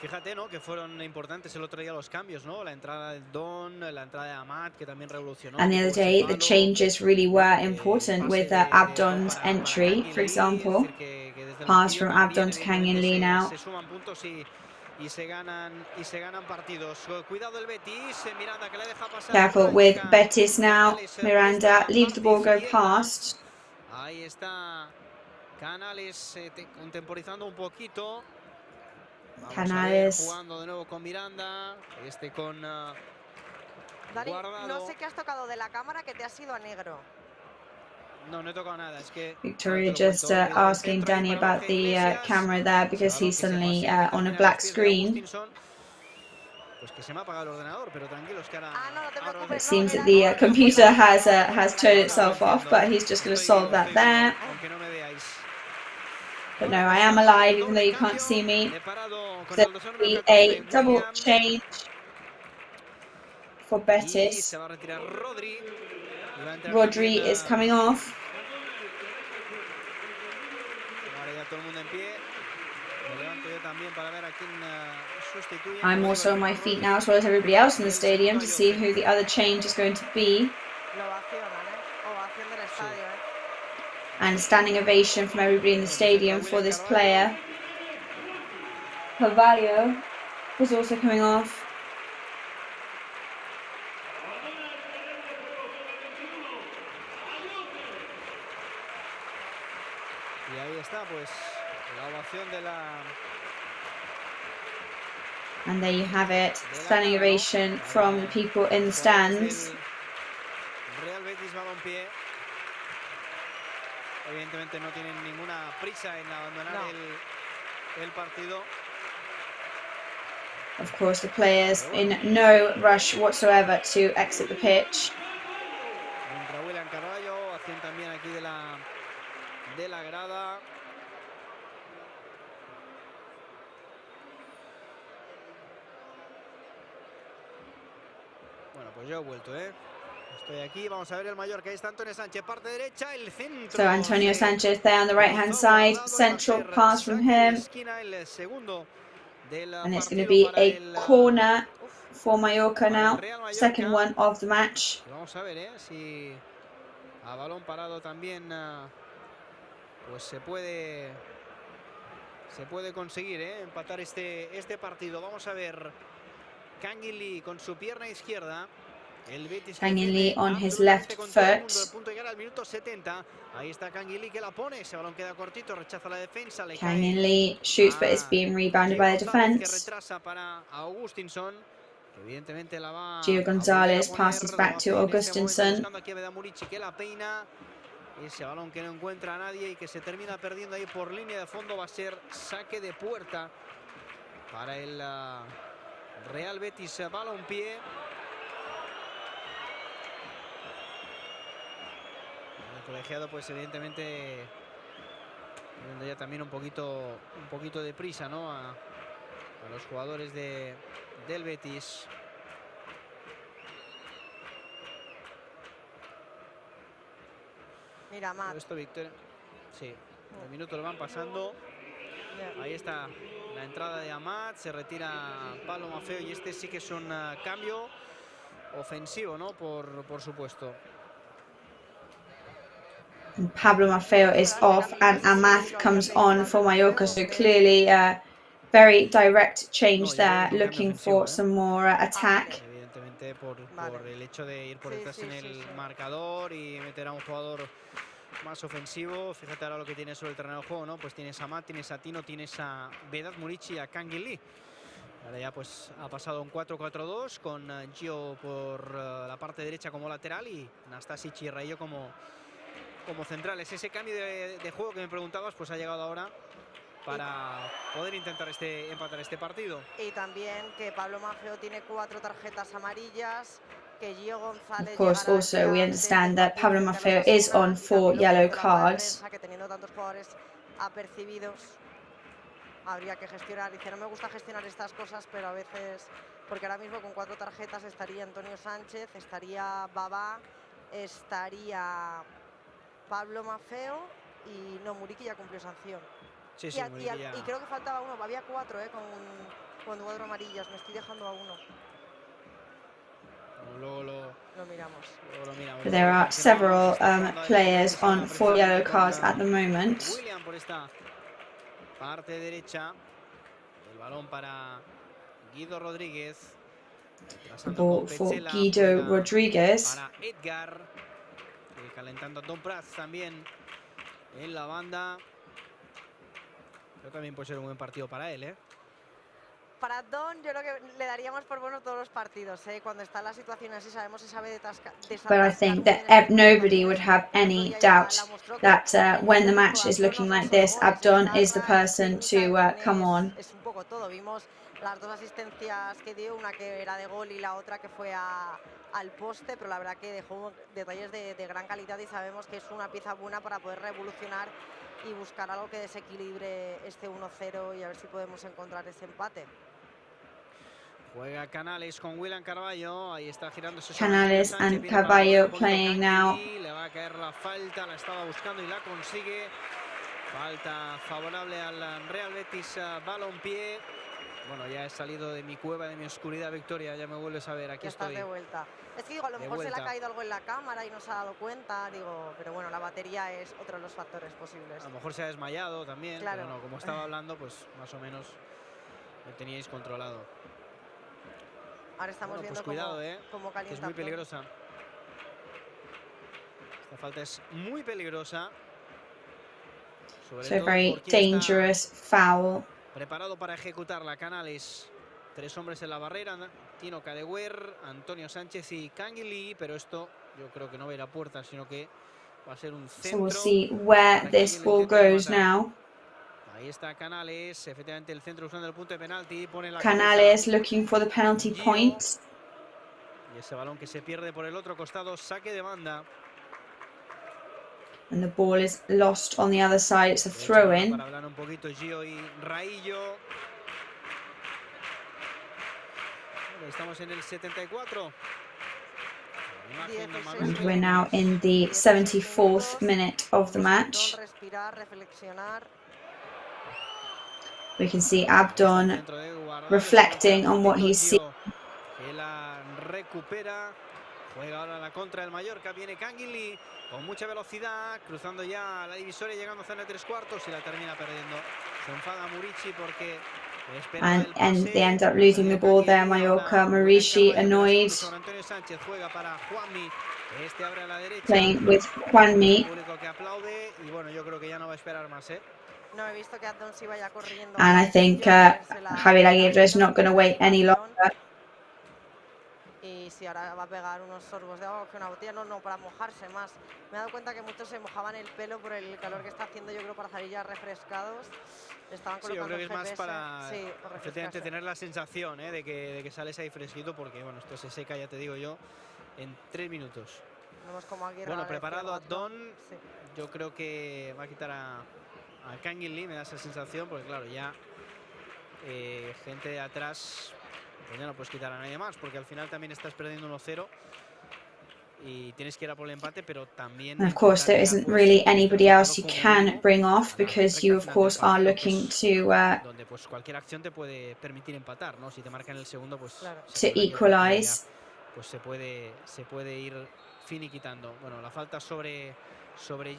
Fíjate, ¿no?, que fueron importantes el otro día los cambios, ¿no? La entrada de Don, la entrada de Amat, que también revolucionó. And the other day, the changes really were important with Abdon's entry, for example. Pass from Abdon to Canguilí now. Se suman puntos y se ganan partidos. Cuidado el Betis, Miranda que le deja pasar. Careful with Betis now. Miranda leaves the ball go past. Ahí está Canales contemporizando un poquito. Canales. Jugando de nuevo con Miranda, con Dani, Guardado. No sé qué has tocado de la cámara que te has ido a negro. No, no he tocado nada, es que Victoria just asking Danny about the camera there because he's suddenly on a black screen. Pues que se me ha apagado el ordenador, pero tranquilos que ahora... no te preocupes. It seems that the computer has turned itself off, but he's just going to solve that there. Aunque no me veáis. But no, I am alive, even though you can't see me. So there'll be a double change for Betis. Rodri is coming off. I'm also on my feet now, as well as everybody else in the stadium, to see who the other change is going to be. And standing ovation from everybody in the stadium for this player. Carvalho was also coming off. Y ahí está, pues, la ovación de la... And there you have it, standing ovation from the people in the stands. Real Betis Balompié. Evidentemente no tienen ninguna prisa en abandonar el partido. Of course, the players in no rush whatsoever to exit the pitch. Entra William Carvalho, acción también aquí de la grada. Bueno, pues yo he vuelto, estoy aquí, vamos a ver el Mallorca. Ahí está Antonio Sánchez, parte derecha, el centro. So Antonio Sánchez there on the right-hand side, central pass from him. And it's going to be a corner for Mallorca now, second one of the match. Vamos a ver si a balón parado también pues se puede conseguir empatar este partido. Vamos a ver, Canguilí con su pierna izquierda. El Betis Canguilí on his left foot. Punto llegar al minuto 70. Ahí está Canguilí que la pone. Ese balón queda cortito, rechaza la defensa. Canguilí shoots, but it's being rebounded by the defense. Retrasa para Augustinson. Evidentemente la va. Gio González passes back to Augustinson. Aquí a Murici que la peina. Ese balón que no encuentra a nadie y que se termina perdiendo ahí por línea de fondo. Va a ser saque de puerta para el Real Betis Balompié. El colegiado, pues evidentemente viendo ya también un poquito de prisa, ¿no? A los jugadores del Betis. Mira, Matt. Esto, Victoria. Sí, los minutos lo van pasando. Ahí está la entrada de Amat, se retira Pablo Maffeo y este sí que es un cambio ofensivo, ¿no? Por supuesto. Pablo Maffeo is off and Amath comes on for Mallorca, so clearly a very direct change there, looking for some more attack. Evidentemente por el hecho de ir por detrás en el marcador y meter a un jugador más ofensivo. Fíjate ahora lo que tiene sobre el terreno de juego, ¿no? Pues tienes a Amat, tienes a Tino, tienes a Vedat Murici y a Canguilí. Ahora ya pues ha pasado un 4-4-2 con Gio por la parte derecha como lateral y Nastasic y Rayo como centrales. Ese cambio de juego que me preguntabas pues ha llegado ahora para poder intentar empatar este partido. Y también que Pablo Maffeo tiene 4 tarjetas amarillas, que Gio González. Of course, also we understand that Pablo Maffeo is on 4 yellow cards. Que teniendo tantos jugadores apercibidos habría que gestionar. Dice, no me gusta gestionar estas cosas, pero a veces, porque ahora mismo con 4 tarjetas estaría Antonio Sánchez, estaría Babá, estaría Pablo Maffeo y no, Muriqui ya cumplió sanción. Sí, y creo que faltaba uno, había 4 con 4 amarillas, me estoy dejando a uno. Luego lo miramos. But there are several players on 4 yellow cards at the moment. William por esta parte derecha, el balón para Guido Rodríguez. The ball for Guido Rodríguez. Para Edgar, calentando a Don Prats también en la banda. Creo que también puede ser un buen partido para él, Para Don, yo creo que le daríamos por bueno todos los partidos, Cuando está en la situación así, sabemos que sabe desatascar. But I think that nobody would have any doubt that when the match is looking like this, Abdon is the person to come on. Es un poco todo. Vimos las 2 asistencias que dio, una que era de gol y la otra que fue al poste, pero la verdad que dejó detalles de gran calidad y sabemos que es una pieza buena para poder revolucionar y buscar algo que desequilibre este 1-0 y a ver si podemos encontrar ese empate. Juega Canales con William Carballo, ahí está girando Canales and Carballo playing now. Le va a caer la falta, la estaba buscando y la consigue. Falta favorable al Real Betis Balompié. Bueno, ya he salido de mi cueva, de mi oscuridad, Victoria, ya me vuelves a ver, aquí estoy. De vuelta. Es que digo, a lo mejor se le ha caído algo en la cámara y no se ha dado cuenta, digo, pero bueno, la batería es otro de los factores posibles. A lo mejor se ha desmayado también, claro. Pero no, como estaba hablando, pues más o menos lo teníais controlado. Ahora estamos viendo pues cuidado, cómo calienta. Que es muy peligrosa. Esta falta es muy peligrosa. So very dangerous foul. Preparado para ejecutarla, Canales. 3 hombres en la barrera, Tino Cadeguer, Antonio Sánchez y Canguilí, pero esto yo creo que no va a ir a puerta, sino que va a ser un centro. So we'll see where this ball goes now. Ahí está Canales, efectivamente el centro usando el punto de penalti, pone la Canales looking for the penalty point. Y ese balón que se pierde por el otro costado, saque de banda. And the ball is lost on the other side, it's a throw-in. Para hablar un poquito Gio y Raillo. Bueno, estamos en el 74. And we're now in the 74th minute of the match. We can see Abdon reflecting on what he's seen. Que la recupera. Juega ahora la contra del Mallorca. Viene Canguilí con mucha velocidad, cruzando ya la divisoria, llegando a zona de 3/4 y la termina perdiendo. Se enfada Murici porque and they end up losing the ball there. Mallorca, Murici annoyed. Antonio Sánchez juega para Juanmi. Este abre a la derecha. Playing with Juanmi. Público que aplaude y bueno, yo creo que ya no va a esperar más, No he visto que Abdon se vaya corriendo. And I think Javier Aguirre is not going to wait any longer. Y si ahora va a pegar unos sorbos de agua que una botella, no, para mojarse más. Me he dado cuenta que muchos se mojaban el pelo por el calor que está haciendo, yo creo, para salir ya refrescados. Estaban colocando yo creo que es más para efectivamente tener la sensación de que sales ahí fresquito, porque bueno, esto se seca, ya te digo yo, en 3 minutos. Vemos como Aguirre bueno, preparado Abdon, sí. Yo creo que va a quitar a Canguilí, me da esa sensación, porque claro, ya gente de atrás, pues ya no puedes quitar a nadie más, porque al final también estás perdiendo 1-0 y tienes que ir a por el empate, pero también... And of course, there isn't really anybody else you can bring off because you, of course, are looking to donde pues cualquier acción te puede permitir empatar, ¿no? Si te marcan el segundo, pues... Claro. To equalize. Pues se puede ir finiquitando. Bueno, la falta sobre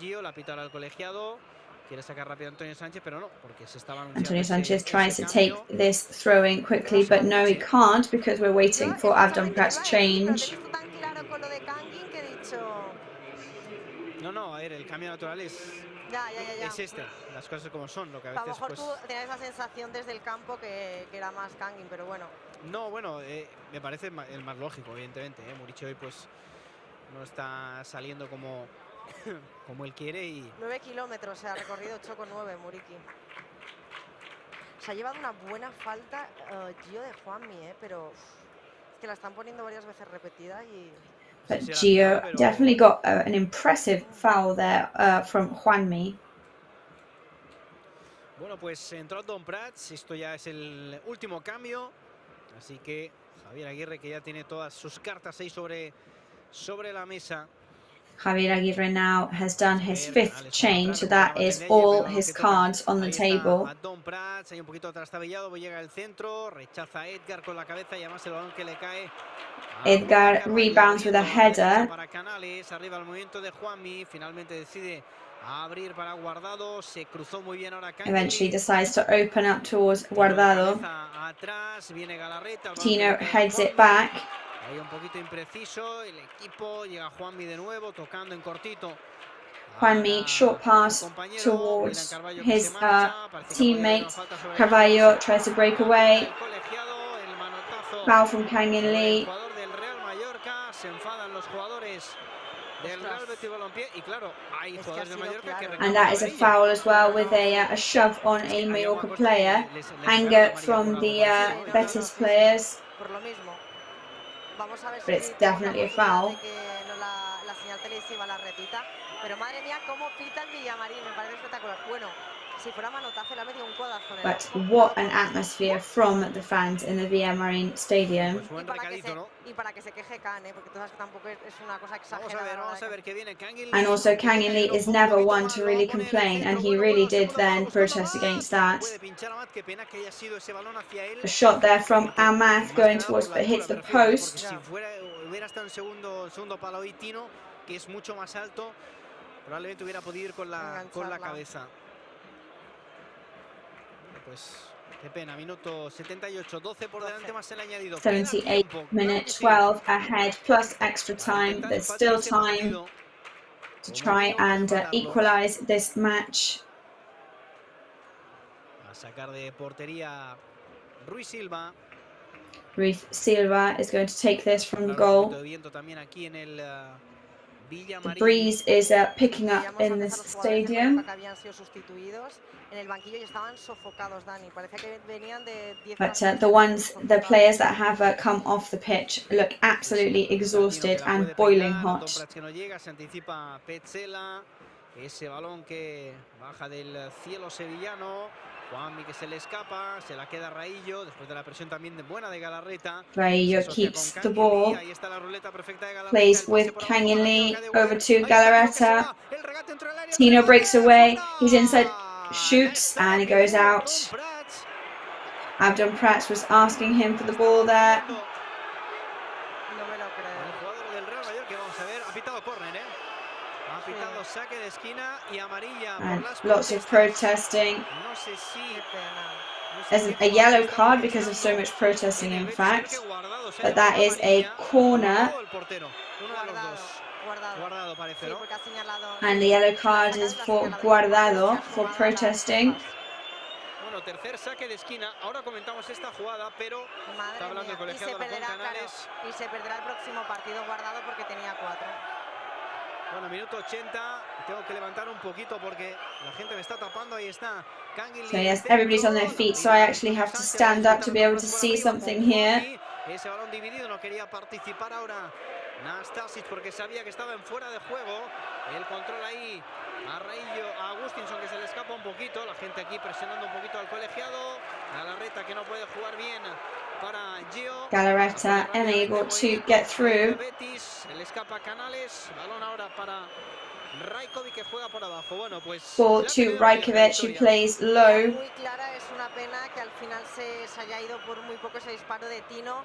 Gio, la pita ahora el colegiado. Quiere sacar rápido a Antonio Sánchez, pero no, porque se estaba anunciando. Antonio Sánchez tries to take this throw-in quickly, but no, he can't because we're waiting for Abdon Pratt's change. No, a ver, el cambio natural es este, las cosas como son, lo que a veces... A lo mejor pues, tú tenías esa sensación desde el campo que era más Kangin, pero bueno. No, bueno, me parece el más lógico, evidentemente. Murici hoy pues no está saliendo como él quiere y... 9 kilómetros, se ha recorrido 8,9 Murici. Se ha llevado una buena falta Gio de Juanmi, pero es que la están poniendo varias veces repetida y... But Gio definitely got an impressive foul there from Juanmi. Bueno, pues entró Don Prats, esto ya es el último cambio, así que Javier Aguirre, que ya tiene todas sus cartas ahí sobre la mesa. Javier Aguirre now has done his 5th change, so that is all his cards on the table. Don Prats, ahí un poquito trastabillado, llega al centro, rechaza a Edgar con la cabeza y además el balón que le cae. Edgar rebounds with a header. Para Canales, arriba el movimiento de Juanmi, finalmente decide abrir para Guardado, se cruzó muy bien ahora Canguilí. Eventually decides to open up towards Guardado. Atrás, viene Galarreta, Tino heads it back. Ahí un poquito impreciso, el equipo, llega Juanmi de nuevo, tocando en cortito. Juanmi, short pass towards his teammate. Carballo tries to break away. Foul from Canguilí. Se enfadan los jugadores del Real Betis Balompié y claro, hay jugadores de Mallorca que and that is a foul as well with a shove on a Mallorca player. Anger from the Betis players. But it's definitely a foul. La señal televisiva la repita. Pero madre mía, cómo pita el Villamarín, me parece espectacular. Bueno, si fuera manotazo, le ha metido un codazo en el But ojo. what an atmosphere from the fans in the Villamarín Stadium. Pues buen recadito, ¿no? Y para que se queje Can, porque tú sabes que tampoco es una cosa exagerada. Vamos a ver qué viene Kang In Lee. And also Kang In Lee is never one to really complain, and he really did then protest against that. A shot there from Amath going towards, but hits the post. Si hubiera estado en segundo palo ahí Tino, que es mucho más alto, probablemente hubiera podido ir con la cabeza. Pues qué pena, minuto 78, 12 por delante más el añadido. 78 minute, 12 ahead plus extra time. There's still time to try and equalize this match. A sacar de portería Ruiz Silva. Ruiz Silva is going to take this from the goal. The breeze is picking up in this stadium. But the players that have come off the pitch look absolutely exhausted and boiling hot. Ese balón que baja del cielo sevillano. Juanmi que se le escapa, se la queda Raillo, después de la presión también buena de Galarreta. Raillo keeps the ball, plays with Kang In Lee, over to Galarreta. Tino breaks away, he's inside, shoots, and he goes out. Abdon Prats was asking him for the ball there. And lots of protesting. There's a yellow card because of so much protesting, in fact, but that is a corner. And the yellow card is for Guardado for protesting. Tercer saque de esquina. Ahora comentamos esta jugada, pero está hablando el colegiado con Canales. Y se perderá el próximo partido Guardado porque tenía 4. Bueno, minuto 80. Tengo que levantar un poquito porque la gente me está tapando. Ahí está. So yes, everybody's on their feet, so I actually have to stand up to be able to see something here. Ese balón dividido no quería participar ahora Nastasic porque sabía que estaba en fuera de juego. El control ahí a Raillo, a Agustinson que se le escapa un poquito. La gente aquí presionando un poquito al colegiado. Galarreta que no puede jugar bien para Gio. Galarreta unable to get through. Betis, se le escapa Canales. Balón ahora para Rajkovic que juega por abajo. Bueno, pues ball to Rajkovic, who plays low. Muy clara, es una pena que al final se haya ido por muy poco ese disparo de Tino.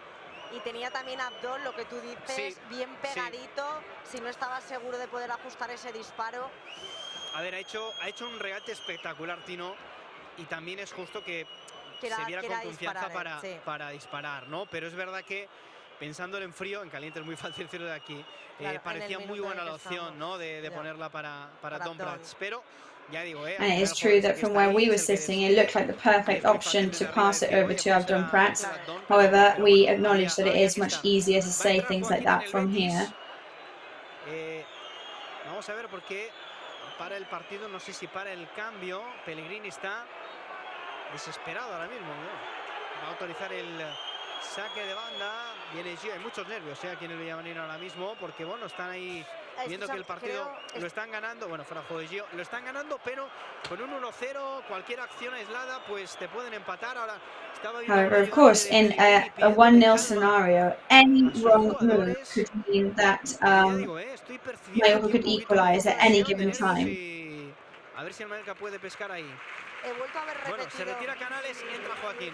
Y tenía también Abdol, lo que tú dices, bien pegadito, si no estaba seguro de poder ajustar ese disparo. A ver, ha hecho un regate espectacular Tino, y también es justo que se viera con confianza para disparar, ¿no? Pero es verdad que pensándolo en frío, en caliente es muy fácil decirlo de aquí, claro, parecía muy buena la opción, ¿no? De ponerla para Don Prats, pero ya digo, and it is true that from where we were sitting, it looked like the perfect option to pass it over to Abdon Prats. However, we acknowledge that it is much easier to say things like that from here. Vamos a ver por qué para el partido, no sé si para el cambio. Pellegrini está desesperado ahora mismo, ¿no? Va a autorizar el saque de banda. Viene Gio, hay muchos nervios aquí en el Villamarín ahora mismo, porque bueno, están ahí viendo que el partido lo están ganando, bueno, fuera juego de Gio, lo están ganando, pero con un 1-0, cualquier acción aislada, pues te pueden empatar. Ahora estaba viendo. However, of course, in a 1-0 scenario, any wrong move could mean that Mallorca could equalize at any given time. A ver si el Mallorca puede pescar ahí. Bueno, se retira Canales y entra Joaquín.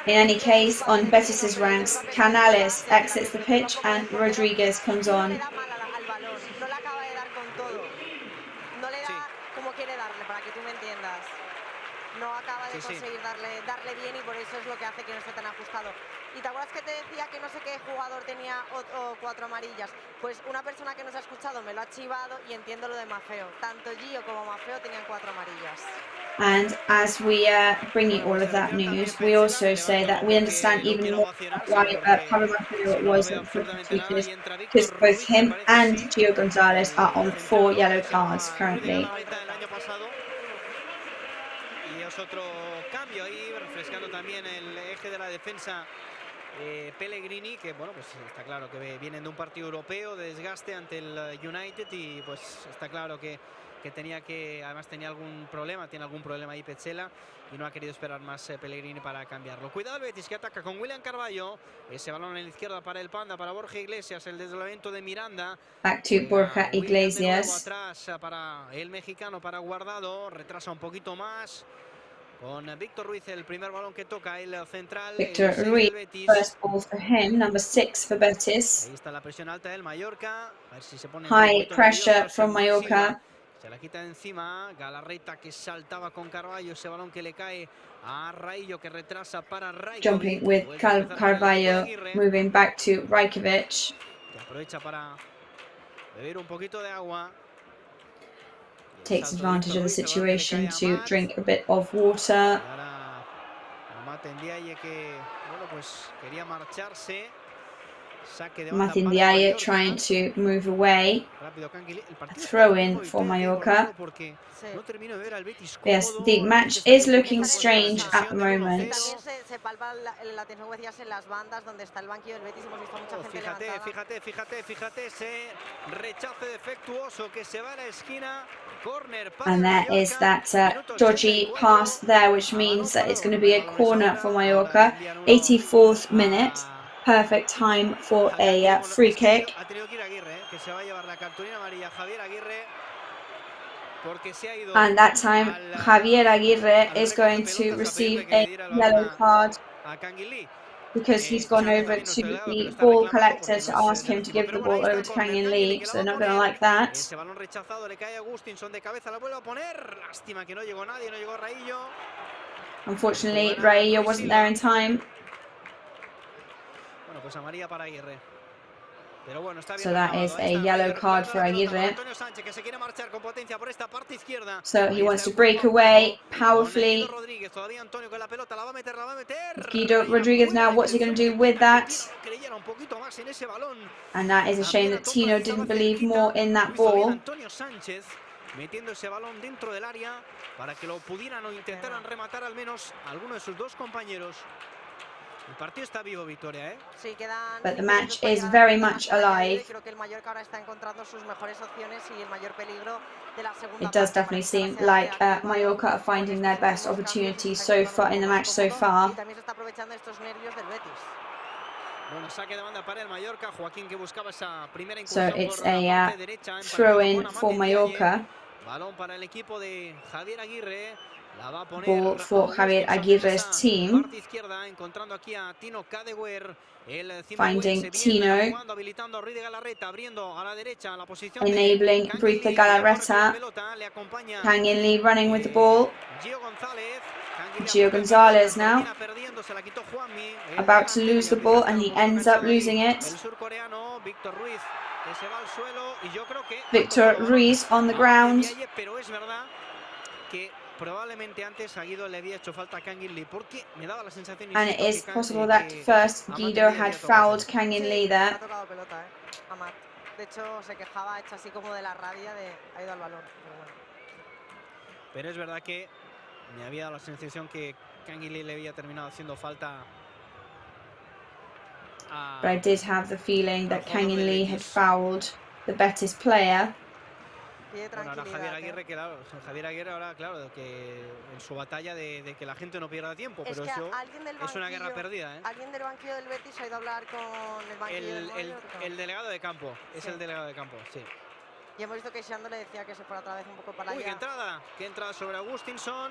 In any case, on Betis' ranks, Canales exits the pitch and Rodriguez comes on. No le acaba de dar con todo. No le da como quiere darle, para que tú me entiendas. No acaba de conseguir darle bien, y por eso es lo que hace que no esté tan ajustado. ¿Y te acuerdas que te decía que no sé qué jugador tenía 4 amarillas? Pues una persona que nos ha escuchado me lo ha chivado, y entiendo lo de Maffeo. Tanto Gio como Maffeo tenían 4 amarillas. And as we bring you all of that news, we also say that we understand even more why Pablo Maffeo wasn't substituted, because both him and Gio Gonzalez are on 4 yellow cards currently. Y es otro cambio ahí, refrescando también el eje de la defensa Pellegrini, que bueno, pues está claro que vienen de un partido europeo de desgaste ante el United y pues está claro que tenía que, además tiene algún problema ahí Petzela y no ha querido esperar más Pellegrini para cambiarlo. Cuidado el Betis que ataca con William Carballo, ese balón en la izquierda para el Panda, para Borja Iglesias, el desdoblamiento de Miranda. Back to Borja Iglesias. Atrás para el mexicano, para Guardado, retrasa un poquito más. Con Víctor Ruiz, el primer balón que toca el central. Victor Ruiz, first ball for him, number 6 for Betis. Ahí está la presión alta del Mallorca. A ver si se pone high pressure from Mallorca. Se la quita de encima. Galarreta que saltaba con Carballo. Ese balón que le cae a Raillo, que retrasa para Raikovic. Jumping with Carballo, moving back to Raikovic. Que aprovecha para beber un poquito de agua. Takes advantage of the situation to drink a bit of water. Matthew Ndiaye trying to move away. A throw in for Mallorca. Yes, the match is looking strange at the moment. And there is that dodgy pass there, which means that it's going to be a corner for Mallorca. 84th minute. Perfect time for a free kick. And that time, Javier Aguirre is going to receive a yellow card because he's gone over to the ball collector to ask him to give the ball over to Kangin Lee, so they're not going to like that. Unfortunately, Raillo wasn't there in time. So that is a yellow card for Aguirre. So he wants to break away powerfully. Guido Rodriguez now, what's he going to do with that? And that is a shame that Tino didn't believe more in that ball. Metiendo ese balón dentro del área para que lo pudieran o intentaran rematar al menos alguno de sus dos compañeros. El partido está vivo, Victoria, ¿eh? Sí, quedan. But the match is very much alive. Creo que el Mallorca ahora está encontrando sus mejores opciones y el mayor peligro de la segunda. It does definitely seem like Mallorca are finding their best opportunities so far in the match so far. Y también se está aprovechando estos nervios del Betis. Bueno, saque de banda para el Mallorca. Joaquín que buscaba esa primera So incursión it's por la parte a derecha. throw-in for Mallorca. Balón para el equipo de Javier Aguirre. La va a poner Ball for Javier Aguirre's team. Parte izquierda, encontrando aquí a Tino Kadewer. Finding Tino. Habilitando a Ruiz de Galarreta, abriendo a la derecha la posición. Enabling Ruiz de Galarreta. Kangin Lee running with the ball. Gio Gonzalez now. About to lose the ball and he ends up losing it. Victor Ruiz on the ground. Probablemente antes a Guido le había hecho falta a Kangin Lee porque me daba la sensación. And it is possible that first Guido had fouled Kangin Lee there. De hecho, se quejaba hecho así como de la rabia de ha ido al balón. Pero es verdad que me había dado la sensación que Kangin Lee le había terminado haciendo falta. But I did have the feeling that Kangin Lee had fouled the Betis player. Bueno, ahora Javier Aguirre, claro, Javier Aguirre ahora, claro, que en su batalla de que la gente no pierda tiempo, pero eso es una guerra perdida, ¿eh? ¿Alguien del banquillo del Betis ha ido a hablar con el banquillo del Mallorca? El delegado de campo, es el delegado de campo, sí. Y hemos visto que Xando le decía que se fuera otra vez un poco para allá. Qué entrada sobre Augustinson.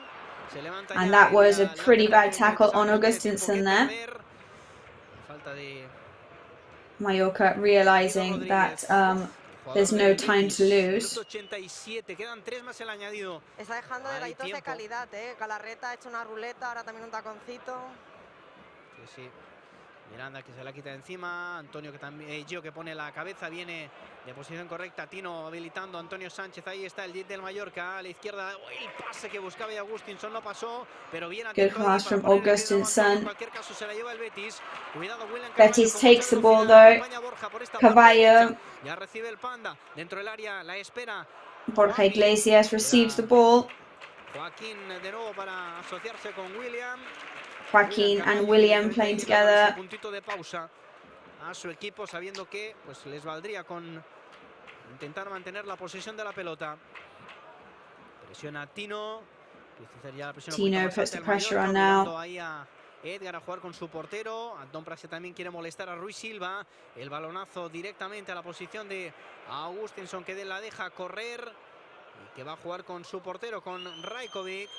Se levanta. And that was a pretty bad tackle on Augustinson there. Falta de Mallorca realizing that there's no time to lose. 87, quedan 3 más el añadido. Está dejando detallitos de calidad, Galarreta ha hecho una ruleta, ahora también un taconcito. Sí. Miranda que se la quita de encima, Antonio que también, Gio que pone la cabeza, viene de posición correcta, Tino habilitando a Antonio Sánchez, ahí está el jet del Mallorca, a la izquierda, el pase que buscaba Augustinson no pasó, pero bien good pass from Augustinson. En cualquier caso se la lleva el Betis. Cuidado, William Betis takes the ball though. Carballo. Ya recibe el Panda dentro del área, la espera. Borja Iglesias receives the ball. Joaquín de nuevo para asociarse con William. Joaquin and William playing together. Puntito de pausa a su equipo, sabiendo que pues les valdría con intentar mantener la posesión de la pelota. Presiona Tino. Tino puts the pressure on now. Ahí a Edgar a jugar con su portero. Don Praxe también quiere molestar a Ruiz Silva. El balonazo directamente a la posición de Augustinson, que la deja correr y que va a jugar con su portero, con Rajkovic.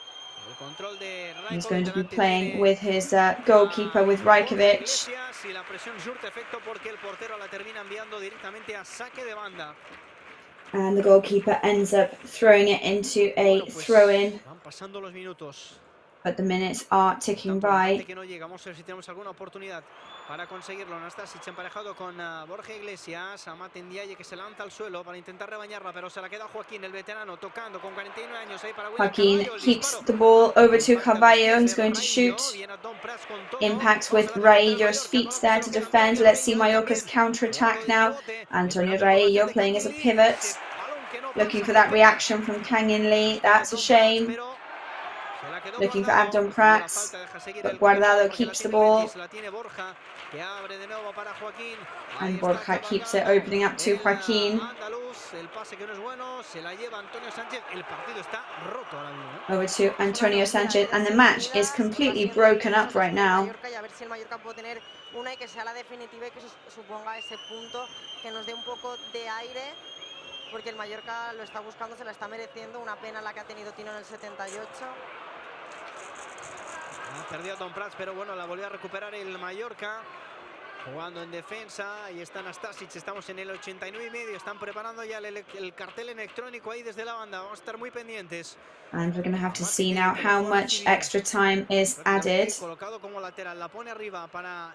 El control de Rajkovic. He's going to be playing with his goalkeeper, with Rajkovic. Y la presión surte efecto porque el portero la termina enviando directamente a saque de banda. And the goalkeeper ends up throwing it into a throw-in. Van pasando los minutos. But the minutes are ticking by. Que no llega. Vamos a ver si tenemos alguna oportunidad para conseguirlo. Nastasic emparejado con Borja Iglesias. Amate Ndiaye, que se lanza al suelo para intentar rebañarla, pero se la queda Joaquín, el veterano, tocando con 49 años ahí para Joaquin keeps the ball over to Carvalho. He's going to shoot. Impacts with Raillo's feet there to defend. Let's see Mallorca's counter-attack now. Antonio Raillo playing as a pivot. Looking for that reaction from Kang In Lee. That's a shame. Looking for Abdon Prats, but Guardado keeps the ball. And Borja keeps it, opening up to Joaquin. Over to Antonio Sanchez, and the match is completely broken up right now. Porque el Mallorca lo está buscando, se la está mereciendo. Una pena la que ha tenido Tino en el 78. Ha perdido Tom Prats, pero bueno, la volvió a recuperar el Mallorca. Jugando en defensa, ahí está Nastasic, estamos en el 89,5. Están preparando ya el cartel electrónico ahí desde la banda. Vamos a estar muy pendientes. And we're going to have to see now how much extra time is added. Colocado como lateral, la pone arriba para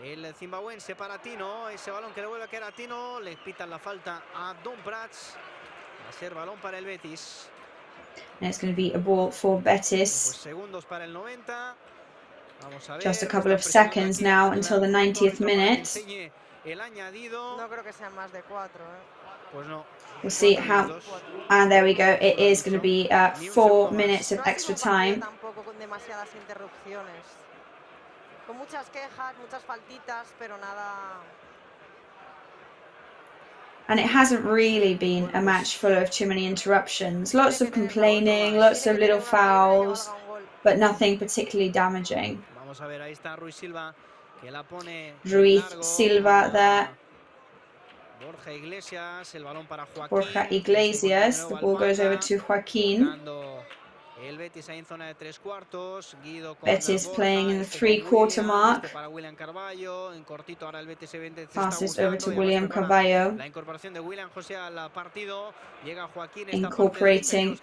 el zimbabuense, para Tino. Ese balón que le vuelve a caer a Tino. Le pitan la falta a Don Prats. Va a ser balón para el Betis. And it's going to be a ball for Betis. Pues segundos para el 90. Vamos a ver. Just a couple of seconds now until the 90th minute. No creo que sean más de 4. Pues no. We'll see how. And there we go. It is going to be 4 minutes of extra time. Tampoco con demasiadas interrupciones. Con muchas quejas, muchas faltitas, pero nada. And it hasn't really been a match full of too many interruptions. Lots of complaining, lots of little fouls, but nothing particularly damaging. Vamos a ver, ahí está Ruiz Silva, que la pone Ruiz Silva there. Borja Iglesias, el balón para Joaquín. Borja Iglesias, the ball goes over to Joaquin. El Betis ahí en zona de 3/4. Guido con Betis playing in the 3/4 mark. Para William Carvalho. En cortito ahora el Betis passes over to William Carvalho. La incorporación de William José al partido. Llega Joaquín. Incorporating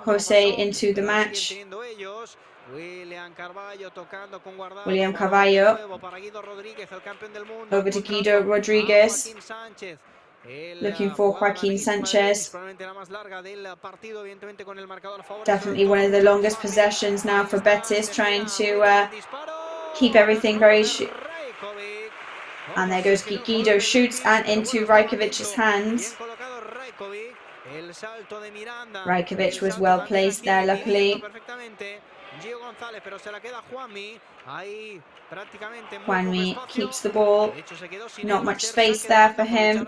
Jose into the match. William Carvalho tocando con Guardado. William Carvalho. Para Guido Rodríguez, el campeón del mundo. Over to Guido Rodriguez. Looking for Joaquin Sanchez. Definitely one of the longest possessions now for Betis, trying to keep everything very... And there goes Guido, shoots and into Rajkovic's hands. Rajkovic was well placed there, luckily. Juanmi keeps the ball. Not much space there for him.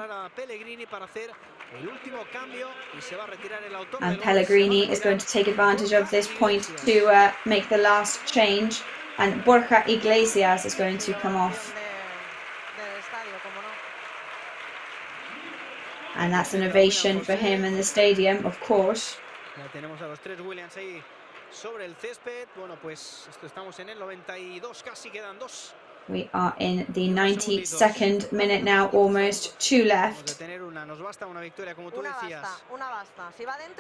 And Pellegrini is going to take advantage of this point to make the last change. And Borja Iglesias is going to come off. And that's an ovation for him in the stadium, of course. Sobre el césped, bueno, pues esto estamos en el 92, casi quedan 2. We are in the 92nd minute now, almost 2 left.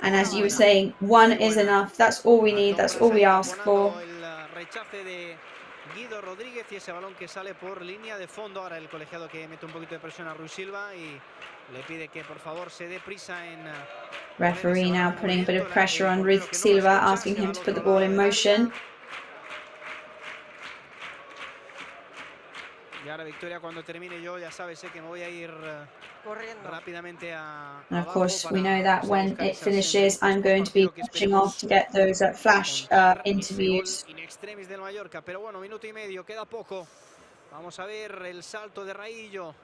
And as you were saying, 1 is enough. That's all we need. That's all we ask for. Guido Rodríguez y ese balón que sale por línea de fondo. Ahora el colegiado que mete un poquito de presión a Ruiz Silva y le pide que por favor se dé prisa en... Referee now putting a bit of pressure on Ruiz Silva, asking him to put the ball in motion. Y ahora Victoria, cuando termine yo, ya sabes, que me voy a ir rápidamente a. And of course, we know that when it finishes, I'm going to be pushing off to get those flash interviews. In extremis del Mallorca, pero bueno, minuto y medio, queda poco. Vamos a ver el salto de Raillo.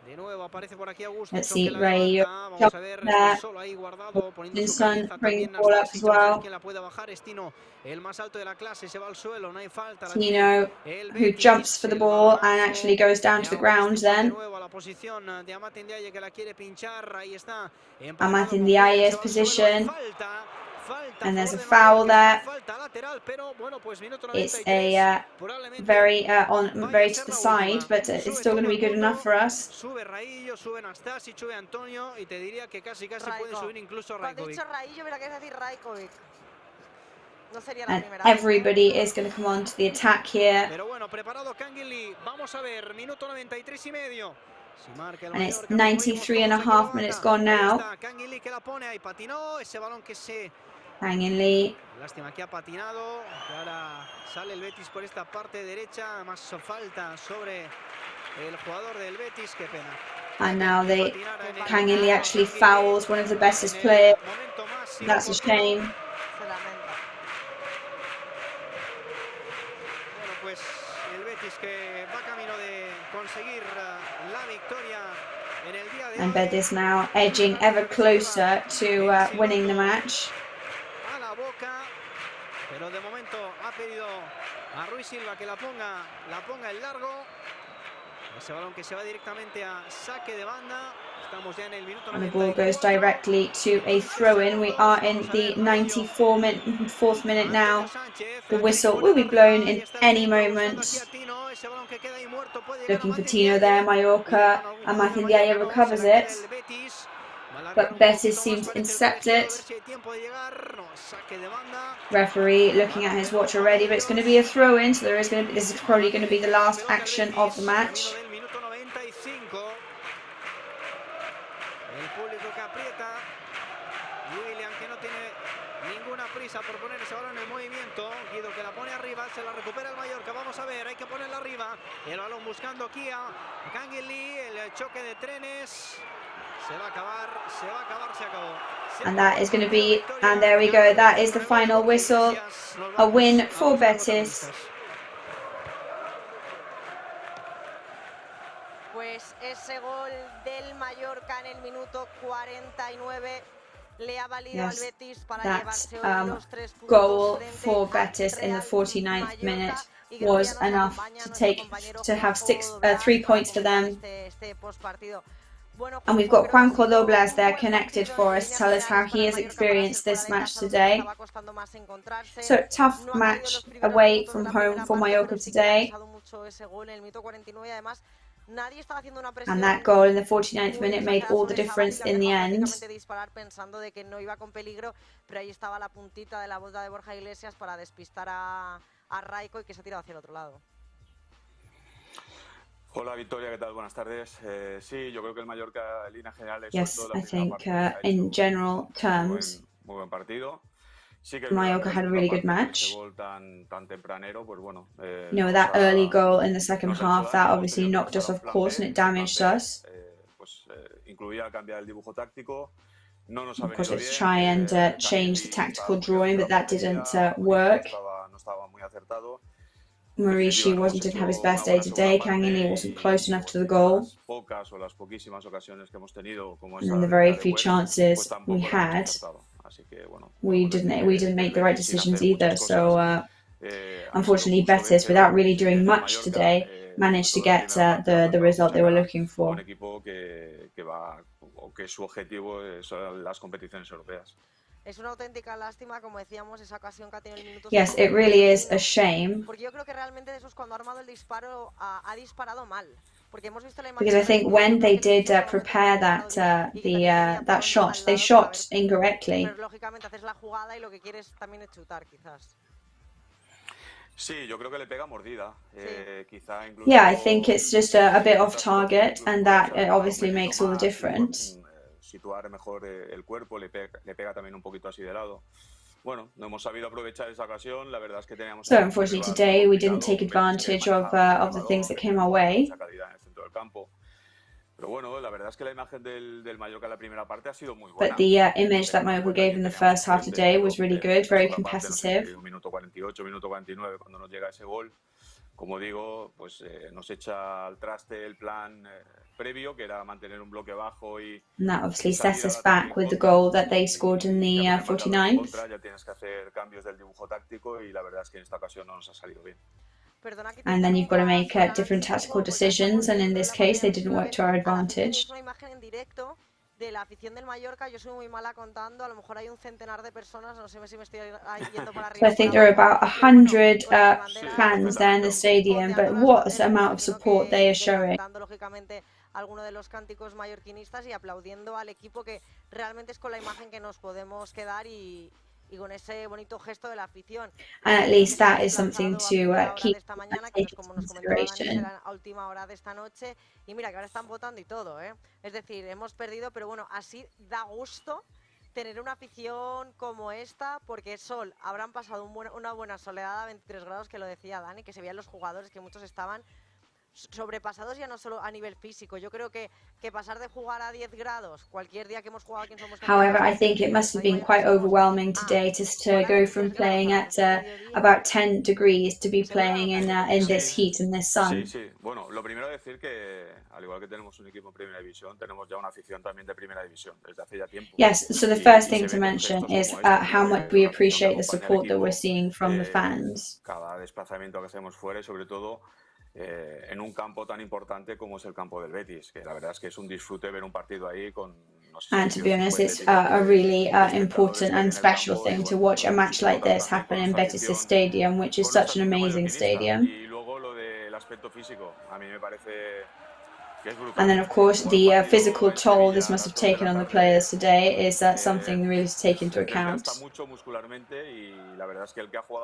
De nuevo aparece por aquí Augusto. Let's see, Raillo vamos a ver solo ahí guardado, poniendo su cabeza bringing también the ball up as well. quién la puede bajar. Estino, el más alto de la clase, se va al suelo, no hay falta. Tino, who jumps for the ball and actually goes down to the ground then. Amat in the IS position. And there's a foul there. It's a very to the side, but it's still going to be good enough for us. Sube Raillo, sube Nastasi, sube Antonio y te diría que casi puede subir incluso Rajkovic. And everybody is going to come on to the attack here. Pero bueno, preparado Canguilí. Vamos a ver, minuto 93 y medio. And it's 93.5 minutes gone now. Canguilí que la pone ahí, patinó ese balón que se. Canguilí. Lástima que ha patinado. Y ahora sale el Betis por esta parte derecha. Más falta sobre el jugador del Betis. Qué pena. And now Canguilí actually fouls one of the bestest players. That's a shame. Pues el Betis que va camino de conseguir la victoria en el día de hoy. And Betis now edging ever closer to winning the match. A la boca, pero de momento ha pedido a Ruiz Silva que la ponga en largo. Ese balón que se va directamente a saque de banda. Estamos ya en el minuto 90. And the ball goes directly to a throw-in. We are in the 94th minute now. The whistle will be blown in any moment. Looking for Tino there, Mallorca. And Matindiaye recovers it. But Betis seems to intercept it. Referee looking at his watch already, but it's going to be a throw-in, so this is probably going to be the last action of the match. Ninguna prisa por poner ese balón en movimiento. Guido que la pone arriba, se la recupera el Mallorca. Vamos a ver, hay que ponerla arriba. El balón buscando aquí a Canguilí. El choque de trenes. Se va a acabar, se acabó. And that is going to be, and there we go, that is the final whistle. A win for Betis. Pues ese gol del Mallorca en el minuto 49 le ha valido al Betis para llevarse hoy los 3 puntos. Goal for Betis in the 49th minute was enough to have 3 points for them. And we've got Juan Cordobles there connected for us to tell us how he has experienced this match today. So, tough match away from home for Mallorca today. And that goal in the 49th minute made all the difference in the end. Hola Victoria, ¿qué tal? Buenas tardes. Sí, yo creo que el Mallorca en línea general es Yes, I think in general terms, muy buen partido. Mallorca had a really good match. You know, that early goal in the second half, that obviously knocked us off course and it damaged us. Of course, let's try and change the tactical drawing, but that didn't work. Maurici wasn't going to have his best day today. Canguilí wasn't close enough to the goal. And in the very few chances we had, we didn't make the right decisions either. So unfortunately, Betis, without really doing much today, managed to get the result they were looking for. Es una auténtica lástima, como decíamos, esa ocasión que ha tenido el minuto. Yes, it really is a shame. Porque yo creo que realmente de esos cuando ha armado el disparo ha disparado mal. Porque hemos visto la imagen. Because I think when they did prepare that shot, they shot incorrectly. Pero lógicamente haces la jugada y lo que quieres también es chutar, quizás. Sí, yo creo que le pega mordida. Quizá incluso. Yeah, I think it's just a bit off target, and that obviously makes all the difference. Situar mejor el cuerpo, le pega también un poquito así de lado. bueno, no hemos sabido aprovechar esa ocasión. La verdad es que teníamos. So unfortunately today we didn't take advantage of the things that came our way. Pero bueno, la verdad es que la imagen del Mallorca en la primera parte ha sido muy buena. But the image that Mallorca gave in the first half today was really good, very competitive. Minuto 48, minuto 49, cuando nos llega ese gol, como digo, pues nos echa al traste el plan previo, que era mantener un bloque bajo y. And that obviously sets us back with the goal that they scored in the 49th. Ya tienes que hacer cambios del dibujo táctico y la verdad es que en esta ocasión no nos ha salido bien. And then you've got to make different tactical decisions, and in this case they didn't work to our advantage. De la afición del Mallorca, yo soy muy mala contando, a lo mejor hay un centenar de personas, no sé si me estoy yendo por arriba. So I think there are about 100 fans there in the stadium, but what amount of support they are showing. Lógicamente alguno de los cánticos mallorquinistas y aplaudiendo al equipo, que realmente es con la imagen que nos podemos quedar y con ese bonito gesto de la afición. And at least that is something to keep into consideration. A última hora de esta noche, y mira que ahora están votando y todo, ¿eh? Es decir, hemos perdido, pero bueno, así da gusto tener una afición como esta, porque Sol, habrán pasado una buena soledad a 23 grados, que lo decía Dani, que se veían los jugadores, que muchos estaban sobrepasados ya no solo a nivel físico. Yo creo que pasar de jugar a 10 grados cualquier día que hemos jugado aquí en Somos. However, I think it must have been quite overwhelming today to go from playing at about 10 degrees to be playing in this heat and this sun. Sí. Bueno, lo primero decir que al igual que tenemos un equipo en Primera División, tenemos ya una afición también de Primera División desde hace ya tiempo. Yes, so the first thing to mention is how much we appreciate the support that we're seeing from the fans. Cada desplazamiento que hacemos fuera y sobre todo en un campo tan importante como es el campo del Betis, que la verdad es que es un disfrute ver un partido ahí con. And to be honest, it's a really important and special thing to watch a match like this happen in Betis' stadium, which is such an amazing stadium. Y luego lo del aspecto físico, a mí me parece que es brutal. And then, of course, the physical toll this must have taken on the players today is something really to take into account.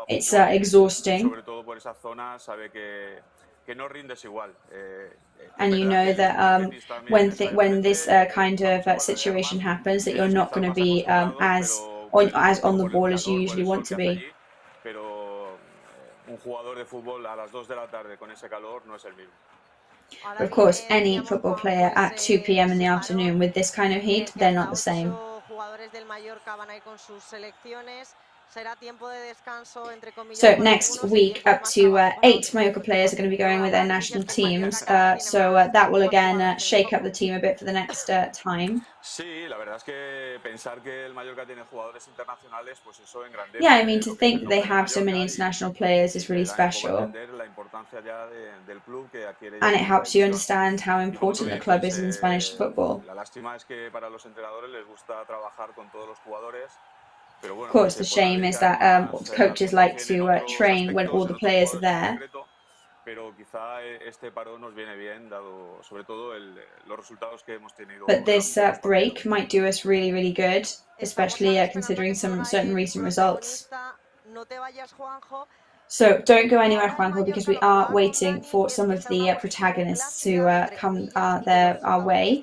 It's exhausting. Sobre todo por esa zona, sabe que no rindes igual. And you know that when this kind of situation happens, that you're not going to be as on the ball as you usually want to be. Pero un jugador de fútbol a las 2 de la tarde con ese calor no es el mismo. But of course, any football player at 2 p.m. in the afternoon with this kind of heat, they're not the same. So next week, up to 8 Mallorca players are going to be going with their national teams. So that will again shake up the team a bit for the next time. Yeah, I mean, to think that they have so many international players is really special. And it helps you understand how important the club is in Spanish football. Of course, the shame is that coaches like to train when all the players are there. But this break might do us really, really good, especially considering some certain recent results. So don't go anywhere, Juanjo, because we are waiting for some of the protagonists to come our way.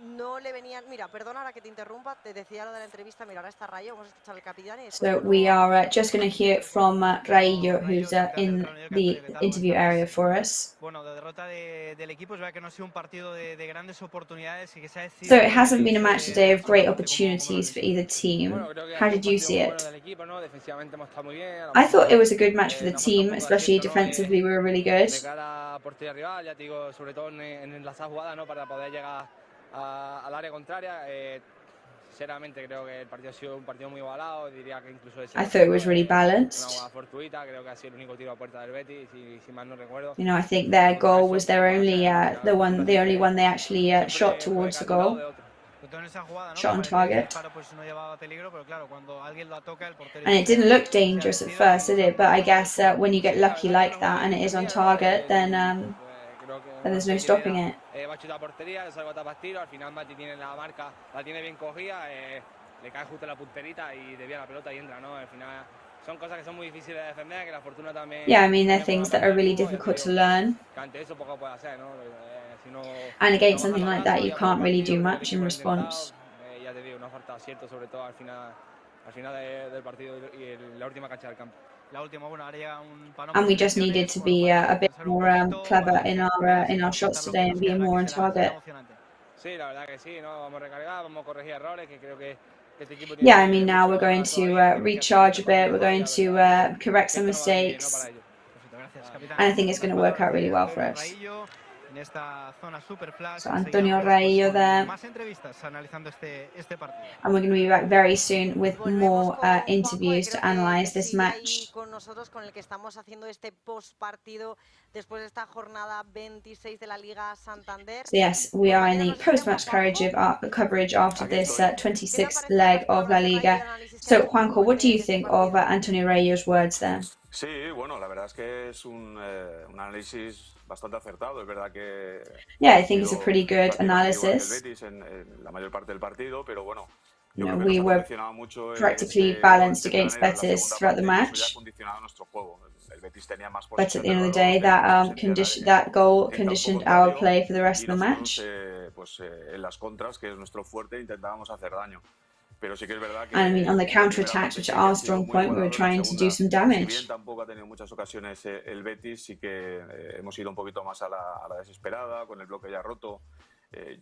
No le venían, mira, perdona ahora que te interrumpa, te decía lo de la entrevista, mira, ahora está Rayo, vamos a escuchar al capitán. So we are just going to hear from Rayo, who's in the interview area for us. Bueno, la derrota del equipo es verdad que no ha sido un partido de grandes oportunidades y que se ha decidido. So it hasn't been a match today of great opportunities for either team. How did you see it? I thought it was a good match for the team, especially defensively we were really good. Al área contraria, sinceramente creo que el partido ha sido un partido muy igualado, diría que incluso I thought it was really balanced. Una jugada fortuita, creo que ha sido el único tiro a puerta del Betis, si mal no recuerdo. You know, I think their goal was their only the only one they actually shot towards the goal. Shot on target. And it didn't look dangerous at first, did it? But I guess when you get lucky like that and it is on target, then there's no stopping it. Va a chutar a portería, yo salgo a tapas tiro, al final Mati tiene la marca, la tiene bien cogida, le cae justo en la punterita y desvía la pelota y entra, ¿no? Al final son cosas que son muy difíciles de defender, que la fortuna también. Yeah, I mean, they're things that are really difficult to learn. Ante eso poco puede hacer, ¿no? And against something like that, you can't really do much in response. Ya te digo, no ha faltado acierto, sobre todo al final al final del partido y la última cancha del campo. And we just needed to be a bit more clever in our shots today and be more on target. Sí, la verdad que sí, ¿no? Vamos a recargar, vamos a corregir errores, que creo que este equipo tiene. Yeah, I mean, now we're going to recharge a bit. We're going to correct some mistakes, and I think it's going to work out really well for us. So Antonio Raillo there, and we're going to be back very soon with more interviews to analyze this match. Con nosotros, con el que estamos haciendo este postpartido después de esta jornada 26 de la Liga Santander. So yes, we are in the post-match coverage after this 26th leg of La Liga. So Juanjo, what do you think of Antonio Raillo's words there? Sí, bueno, la verdad es que es un análisis bastante acertado. Es verdad que yeah, I think it's a pretty good analysis. En la mayor parte del partido, pero bueno, you know, we were practically balanced against Betis throughout the match. But at the end of the day, that goal conditioned our play for the rest of the match. En las contras, que es nuestro fuerte, intentábamos hacer daño. And I mean, on the counter-attacks, which are our strong point, we were trying to do some damage. Tampoco ha tenido muchas ocasiones el Betis, sí que hemos ido un poquito más a la desesperada, con el bloque ya roto.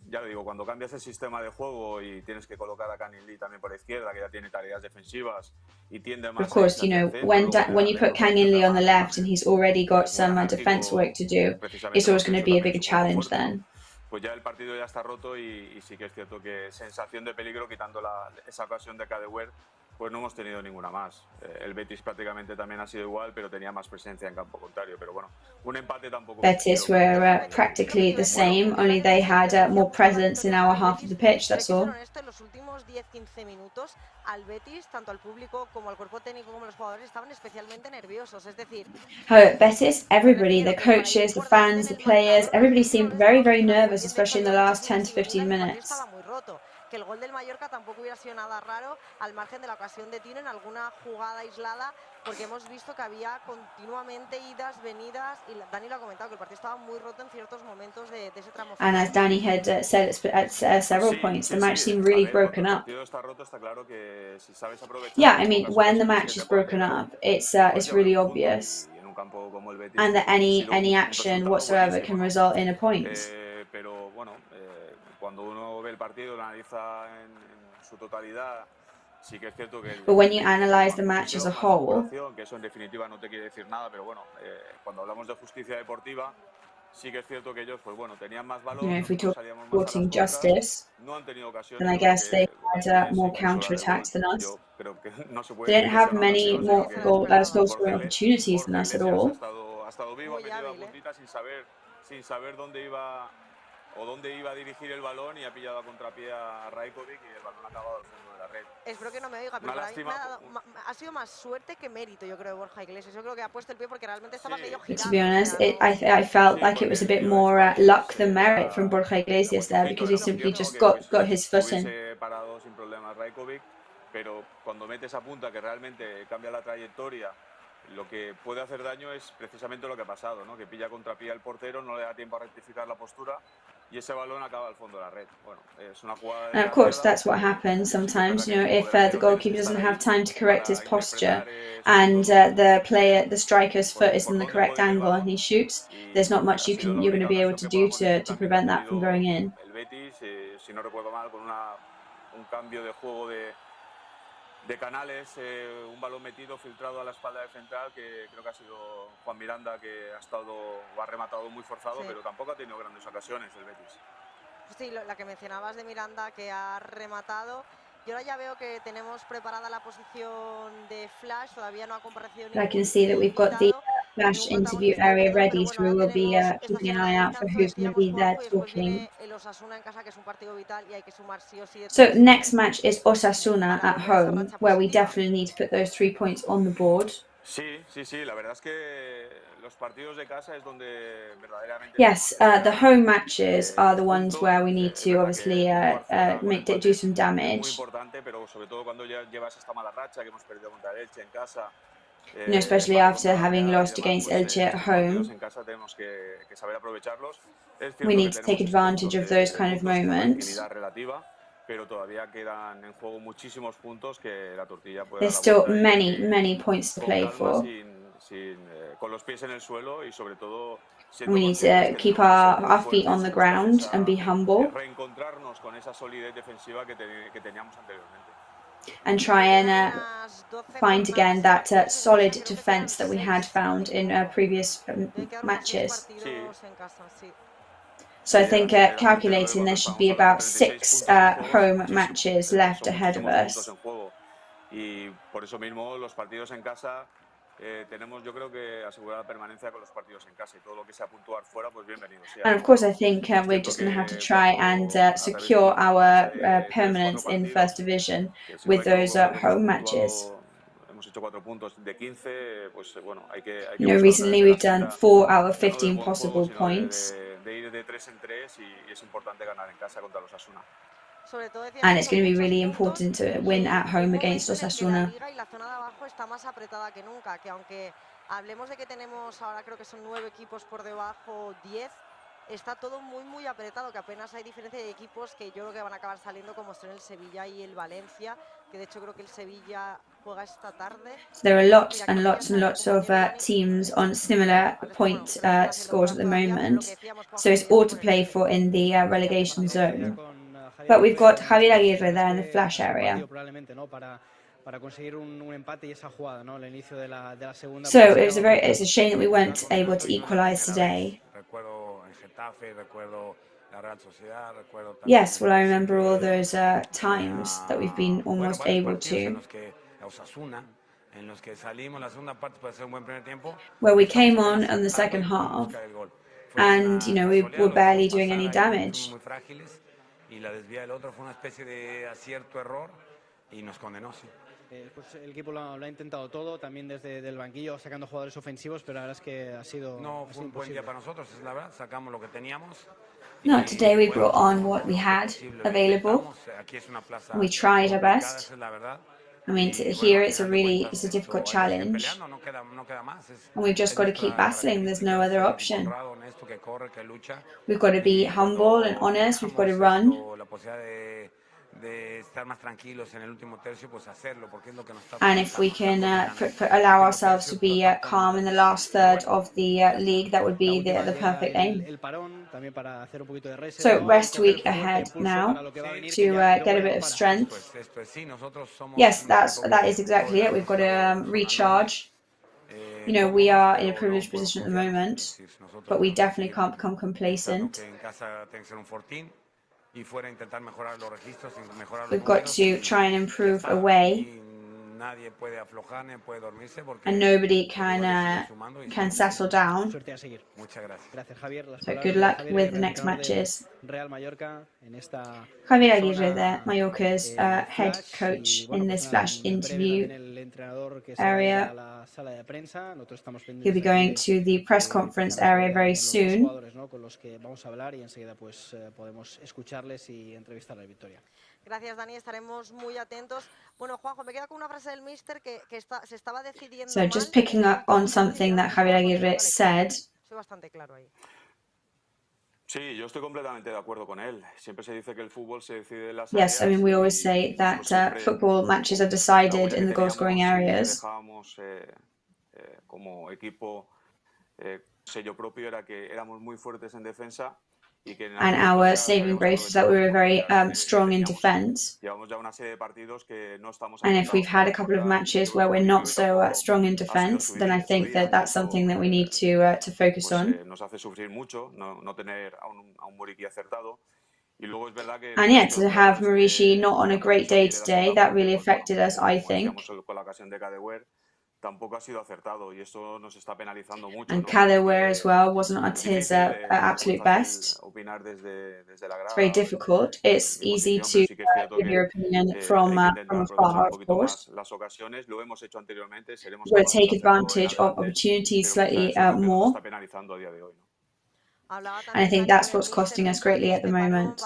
Ya le digo, cuando cambias el sistema de juego y tienes que colocar a canal también por la izquierda, que ya tiene tareas defensivas y tiende más. Of course, you know, when you put Kang-in Lee on the left and he's already got some defense work to do, it's always going to be a bigger challenge then. Pues ya el partido ya está roto y sí que es cierto que sensación de peligro, quitando esa ocasión de Cadewere, pues no hemos tenido ninguna más. El Betis prácticamente también ha sido igual, pero tenía más presencia en campo contrario. Pero bueno, un empate tampoco. Betis were practically the same, only they had more presence in our half of the pitch, that's all. En los últimos 10-15 minutos, al Betis, tanto al público como al cuerpo técnico como los jugadores, estaban especialmente nerviosos. Es decir, Betis, everybody, the coaches, the fans, the players, everybody seemed very, very nervous, especially in the last 10 to 15 minutes. Que el gol del Mallorca tampoco hubiera sido nada raro, al margen de la ocasión de tiro en alguna jugada aislada, porque hemos visto que había continuamente idas, venidas, y Dani lo ha comentado, que el partido estaba muy roto en ciertos momentos de ese tramo. And as Danny had said at several points, the match seemed really broken up. Yeah, I mean, when the match is broken up, it's really obvious, and that any action whatsoever can result in a point. Cuando uno ve el partido, lo analiza en su totalidad, sí que es cierto que but when you analyze the match as a whole, que eso en definitiva no te quiere decir nada, pero bueno, cuando hablamos de justicia deportiva, sí que es cierto que ellos, pues bueno, tenían más valor, you know, if we talk sporting justice, then I guess they had more counter-attacks than us. They didn't have many more goal-scoring opportunities than us at all. Ha estado vivo, ha metido la puntita sin saber dónde iba a dirigir el balón y ha pillado a contrapié a Rajkovic y el balón ha acabado al fondo de la red. Espero que no me oiga, pero para mí ha sido más suerte que mérito, yo creo, de Borja Iglesias. Yo creo que ha puesto el pie porque realmente estaba medio girando. To be honest, I felt like it was a bit more luck than merit from Borja Iglesias there, because he simply just got his foot in. Parado sin problemas Rajkovic, pero cuando metes a punta que realmente cambia la trayectoria, lo que puede hacer daño es precisamente lo que ha pasado, ¿no? Que pilla contrapié al portero, no le da tiempo a rectificar la postura y ese balón acaba al fondo de la red. Bueno, es una jugada de of course, that's what happens sometimes. You know, if the goalkeeper doesn't have time to correct his posture, and the striker's foot is in the correct angle and he shoots, there's not much you're going to be able to do to prevent that from going in. El Betis, si no recuerdo mal, con un cambio de juego de canales, un balón metido, filtrado a la espalda del central, que creo que ha sido Juan Miranda, que ha rematado muy forzado, pero tampoco ha tenido grandes ocasiones el Betis. Sí, la que mencionabas de Miranda, que ha rematado. Yo ahora ya veo que tenemos preparada la posición de Flash, todavía no ha comparecido ningún. I can see that we've got the Flash interview area ready, so we will be keeping an eye out for who's going to be there talking. So next match is Osasuna at home, where we definitely need to put those 3 points on the board. Sí, la verdad es que los partidos de casa es donde verdaderamente. Yes, the home matches are the ones where we need to obviously do some damage. Muy importante, pero sobre todo cuando ya llevas esta mala racha que hemos perdido contra el Elche en casa. You know, especially after having lost against Elche at home. We need to take advantage of those kind of moments. pero todavía quedan en juego muchísimos puntos que la tortilla puede There's dar la still vuelta y many points to play for. con los pies en el suelo y sobre todo We need to keep our feet on the ground and be humble reencontrarnos con esa solidez defensiva que teníamos anteriormente. and try and find again that solid defense that we had found in previous matches. So I think calculating there should be about 6 home matches left ahead of us. Y por eso mismo los partidos en casa tenemos, yo creo que asegurar la permanencia con los partidos en casa y todo lo que sea puntuar fuera, pues bienvenido sea. And of course, I think we're just going to have to try and secure our permanence in First Division with those home matches. Hemos hecho 4 puntos de 15, pues bueno, hay que recently we've done 4 out of 15 possible points. De ir de 3 en 3 y es importante ganar en casa contra los Osasuna. And it's going to be really important to win at home against Osasuna. Y la zona de abajo está más apretada que nunca, que aunque hablemos de que tenemos ahora creo que son 9 equipos por debajo, 10, está todo muy apretado, que apenas hay diferencia de equipos que yo creo que van a acabar saliendo, como son el Sevilla y el Valencia, que de hecho creo que el Sevilla juega esta tarde. So there are lots and lots of teams on similar point scores at the moment. So it's all to play for in the relegation zone. But we've got Javier Aguirre there in the flash area. So it's a shame that we weren't able to equalize today. Yes, well, I remember all those times that we've been almost able to. Where we came on in the second half, and we were barely doing any damage. Y la desvía del otro fue una especie de acierto error y nos condenó. Pues el equipo lo ha intentado todo, también desde el banquillo sacando jugadores ofensivos, pero la verdad es que ha sido no fue un buen día para nosotros, es la verdad, sacamos lo que teníamos. No, today we brought on what we had available. We tried our best. I mean, here it's a difficult challenge, and we've just got to keep battling. There's no other option. We've got to be humble and honest. We've got to run. And if we can allow ourselves to be calm in the last third of the league, that would be the perfect aim. So rest week ahead now to get a bit of strength. Yes, that is exactly it. We've got to recharge. We are in a privileged position at the moment, but we definitely can't become complacent. We've got to try and improve away, and nobody can settle down. So good luck with the next matches. Javier Aguirre there, Mallorca's head coach, in this flash interview area. He'll be going to the press conference area very soon. Gracias, Dani, estaremos muy atentos. Bueno, Juanjo, me queda con una frase del míster que se estaba decidiendo. So just picking up on something that Javier Aguirre said. Soy bastante claro ahí. Sí, yo estoy completamente de acuerdo con él. Siempre se dice que el fútbol se decide en las Yes, I mean, we always say that football matches are decided in the goal-scoring areas. Como equipo, sello propio era que éramos muy fuertes en defensa. And our saving grace was that we were very strong in defense. And if we've had a couple of matches where we're not so strong in defense, then I think that that's something that we need to focus on. And yet, to have Maurici not on a great day today, that really affected us, I think. And Callaware as well wasn't at his absolute best. It's very difficult. It's easy to give your opinion from afar, of course. We've got to take advantage of opportunities slightly more. And I think that's what's costing us greatly at the moment.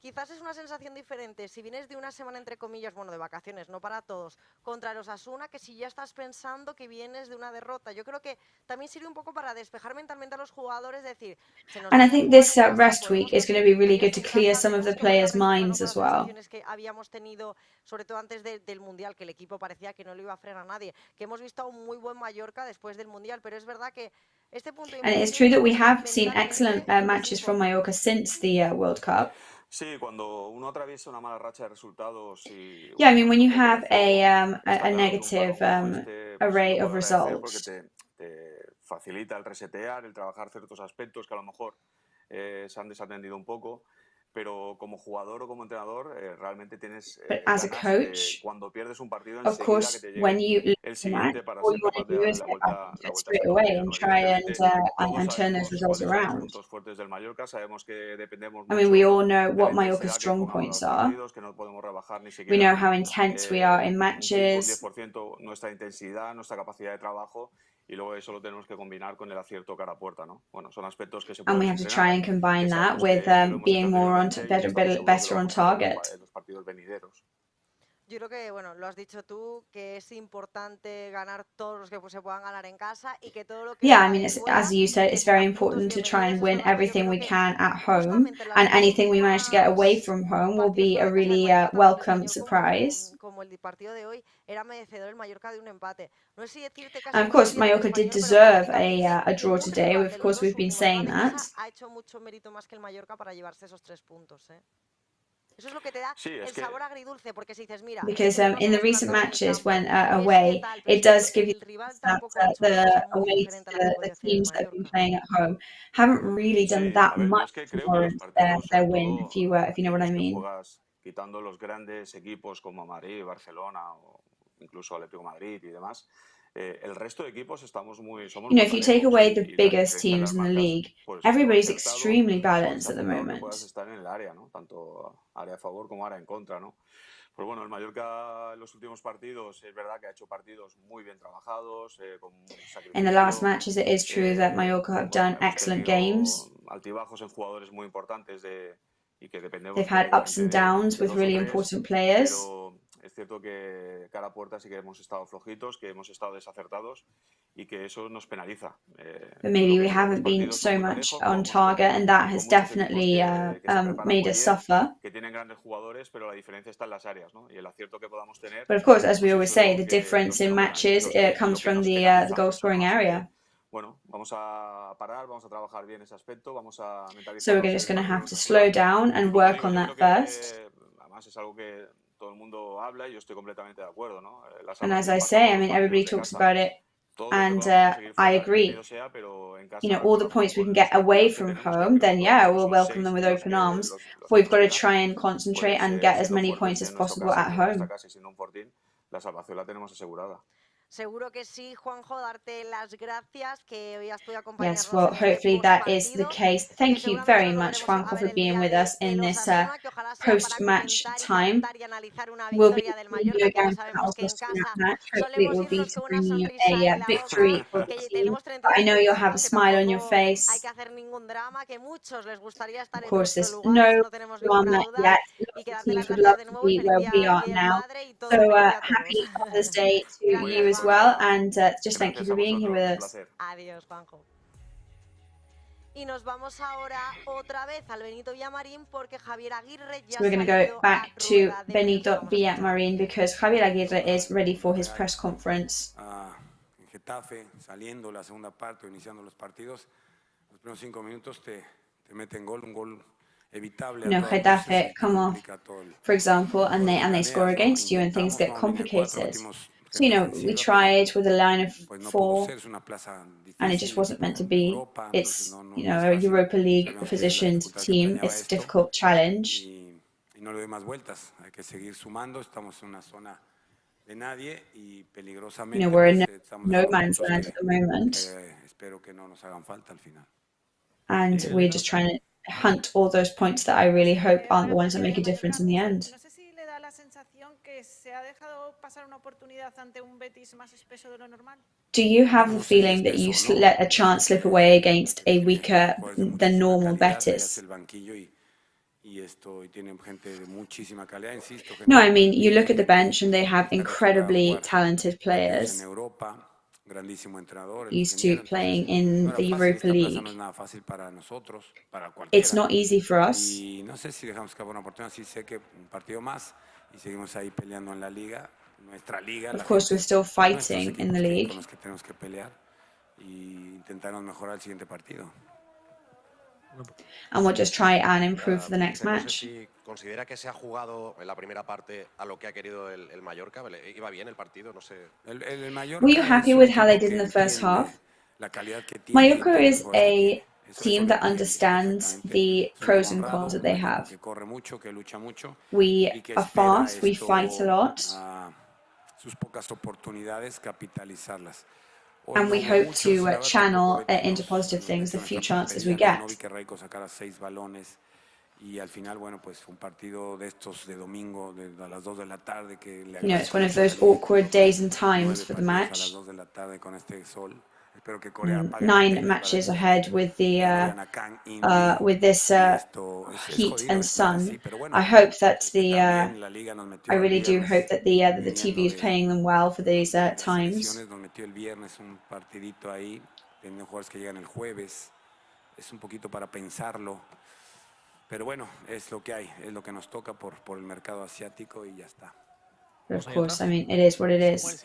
quizás es una sensación diferente si vienes de una semana, entre comillas, bueno, de vacaciones, no para todos, contra los Osasuna, que si ya estás pensando que vienes de una derrota. Yo creo que también sirve un poco para despejar mentalmente a los jugadores, decir... And I think this rest week is going to be really good to clear some of the players' minds as well. Que habíamos tenido, sobre todo antes del Mundial, que el equipo parecía que no lo iba a frenar a nadie, que hemos visto a un muy buen Mallorca después del Mundial, pero es verdad que este punto... And it's true that we have seen excellent matches from Mallorca since the World Cup. Sí, cuando uno atraviesa una mala racha de resultados y... Yeah, I mean, when you have a negative array of results. Porque te facilita el resetear, el trabajar ciertos aspectos que a lo mejor se han desatendido un poco, pero como jugador o como entrenador realmente tienes But as a coach, cuando pierdes un partido of course, when you lose el a siguiente match, para all ser you want capaz to de do dar is la get vuelta back straight away and try and turn those results around. Puntos fuertes del Mallorca, sabemos que dependemos I mean, we all know de la what Mallorca's intensidad que strong pongamos a points los are. partidos, que no podemos rebajar ni We siquiera know how intense we are in un matches. 5 o 10% nuestra intensidad, nuestra capacidad de trabajo, y luego eso lo tenemos que combinar con el acierto cara a puerta, ¿no? Bueno, son aspectos que se And pueden we have to entrenar, try and combine que that sabemos with que lo hemos being hecho more on anteriormente y estamos seguros better que lo on vamos a hacer target. en los partidos venideros. Yo creo que, bueno, lo has dicho tú, que es importante ganar todos los que se puedan ganar en casa y que todo lo que Yeah, I mean, as you said, it's very important to try and win everything we can at home, and anything we manage to get away from home will be a really welcome surprise. Como el partido de hoy, era merecedor el Mallorca de un empate. No sé si decirte casi And of course, Mallorca did deserve a draw today. Of course, we've been saying that. Ha hecho mucho mérito más que el Mallorca para llevarse esos 3 puntos, ¿eh? Eso es lo que te da el sabor agridulce, porque si dices, mira... Because in the recent matches when away, it does give you that the away the teams that have been playing at home haven't really done that much to warrant their win, if you know what I mean. Quitando los grandes equipos como Madrid, Barcelona o incluso Atlético de Madrid y demás, el resto de equipos somos You know, if you take away the biggest teams in the league, everybody's extremely balanced at the moment. Puedas estar en el área, ¿no? Tanto área a favor como área en contra, ¿no? Pues bueno, el Mallorca en los últimos partidos es verdad que ha hecho partidos muy bien trabajados, con sacrificio. In the last matches, it is true that Mallorca have done excellent games. Altibajos en jugadores muy importantes y que dependemos. They've had ups and downs with really important players. Pero es cierto que cara a puerta sí que hemos estado flojitos, que hemos estado desacertados y que eso nos penaliza. But maybe we haven't been so much on target, and that has definitely made us suffer. Que tienen grandes jugadores, pero la diferencia está en las áreas, ¿no? Y el acierto que podamos tener. But of course, as we always say, the difference in matches comes from the goal scoring area. Bueno, vamos a parar, vamos a trabajar bien ese aspecto, vamos a mentalizar. So we're just going to have to slow down and work on that first. Además es algo que todo el mundo habla y yo estoy completamente de acuerdo, ¿no? And as I say, I mean, everybody talks about it, and I agree. You know, all the points we can get away from home, then yeah, we'll welcome them with open arms. But we've got to try and concentrate and get as many points as possible at home. La salvación la tenemos asegurada. Seguro que sí, Juanjo, darte las gracias que hoy has podido acompañarnos. Yes, well, hopefully that is the case. Thank you very much, Juanjo, for being with us in this post-match time. We'll be seeing you again for that match. Hopefully it will be to bring you a victory for the team. But I know you'll have a smile on your face. Of course, there's no drama yet. Lots of teams would love to be where we are now. So happy Father's Day to you as well, and just thank you for being here with us. Adiós, Juanjo. Y nos vamos ahora otra vez al Benito Villamarín porque Javier Aguirre ya. So we're going to go back to Benito Villamarín because Javier Aguirre is ready for his press conference. En Getafe, saliendo la segunda parte, iniciando los partidos, los primeros 5 minutos te meten gol, un gol evitable. You know, Getafe come off, for example, and they score against you, and things get complicated. So, you know, we tried with a line of 4, and it just wasn't meant to be. It's, you know, a Europa League positioned team. It's a difficult challenge. You know, we're in no man's land at the moment. And we're just trying to hunt all those points that I really hope aren't the ones that make a difference in the end. Do you have the feeling that you let a chance slip away against a weaker than normal Betis? No, I mean, you look at the bench and they have incredibly talented players used to playing in the Europa League. It's not easy for us. Of course, we're still fighting in the league. And we'll just try and improve for the next match. ¿Considera que se ha jugado en la primera parte a lo que ha querido el Mallorca? ¿Iba bien el partido? No sé. Were you happy with how they did in the first half? Mallorca is a team that understands the pros and cons that they have. We are fast, we fight a lot, and we hope to channel into positive things the few chances we get. You know, it's one of those awkward days and times for the match. 9 matches ahead with the with this heat and sun. I hope that I really do hope that the TV is playing them well for these times. But of course, I mean, it is what it is.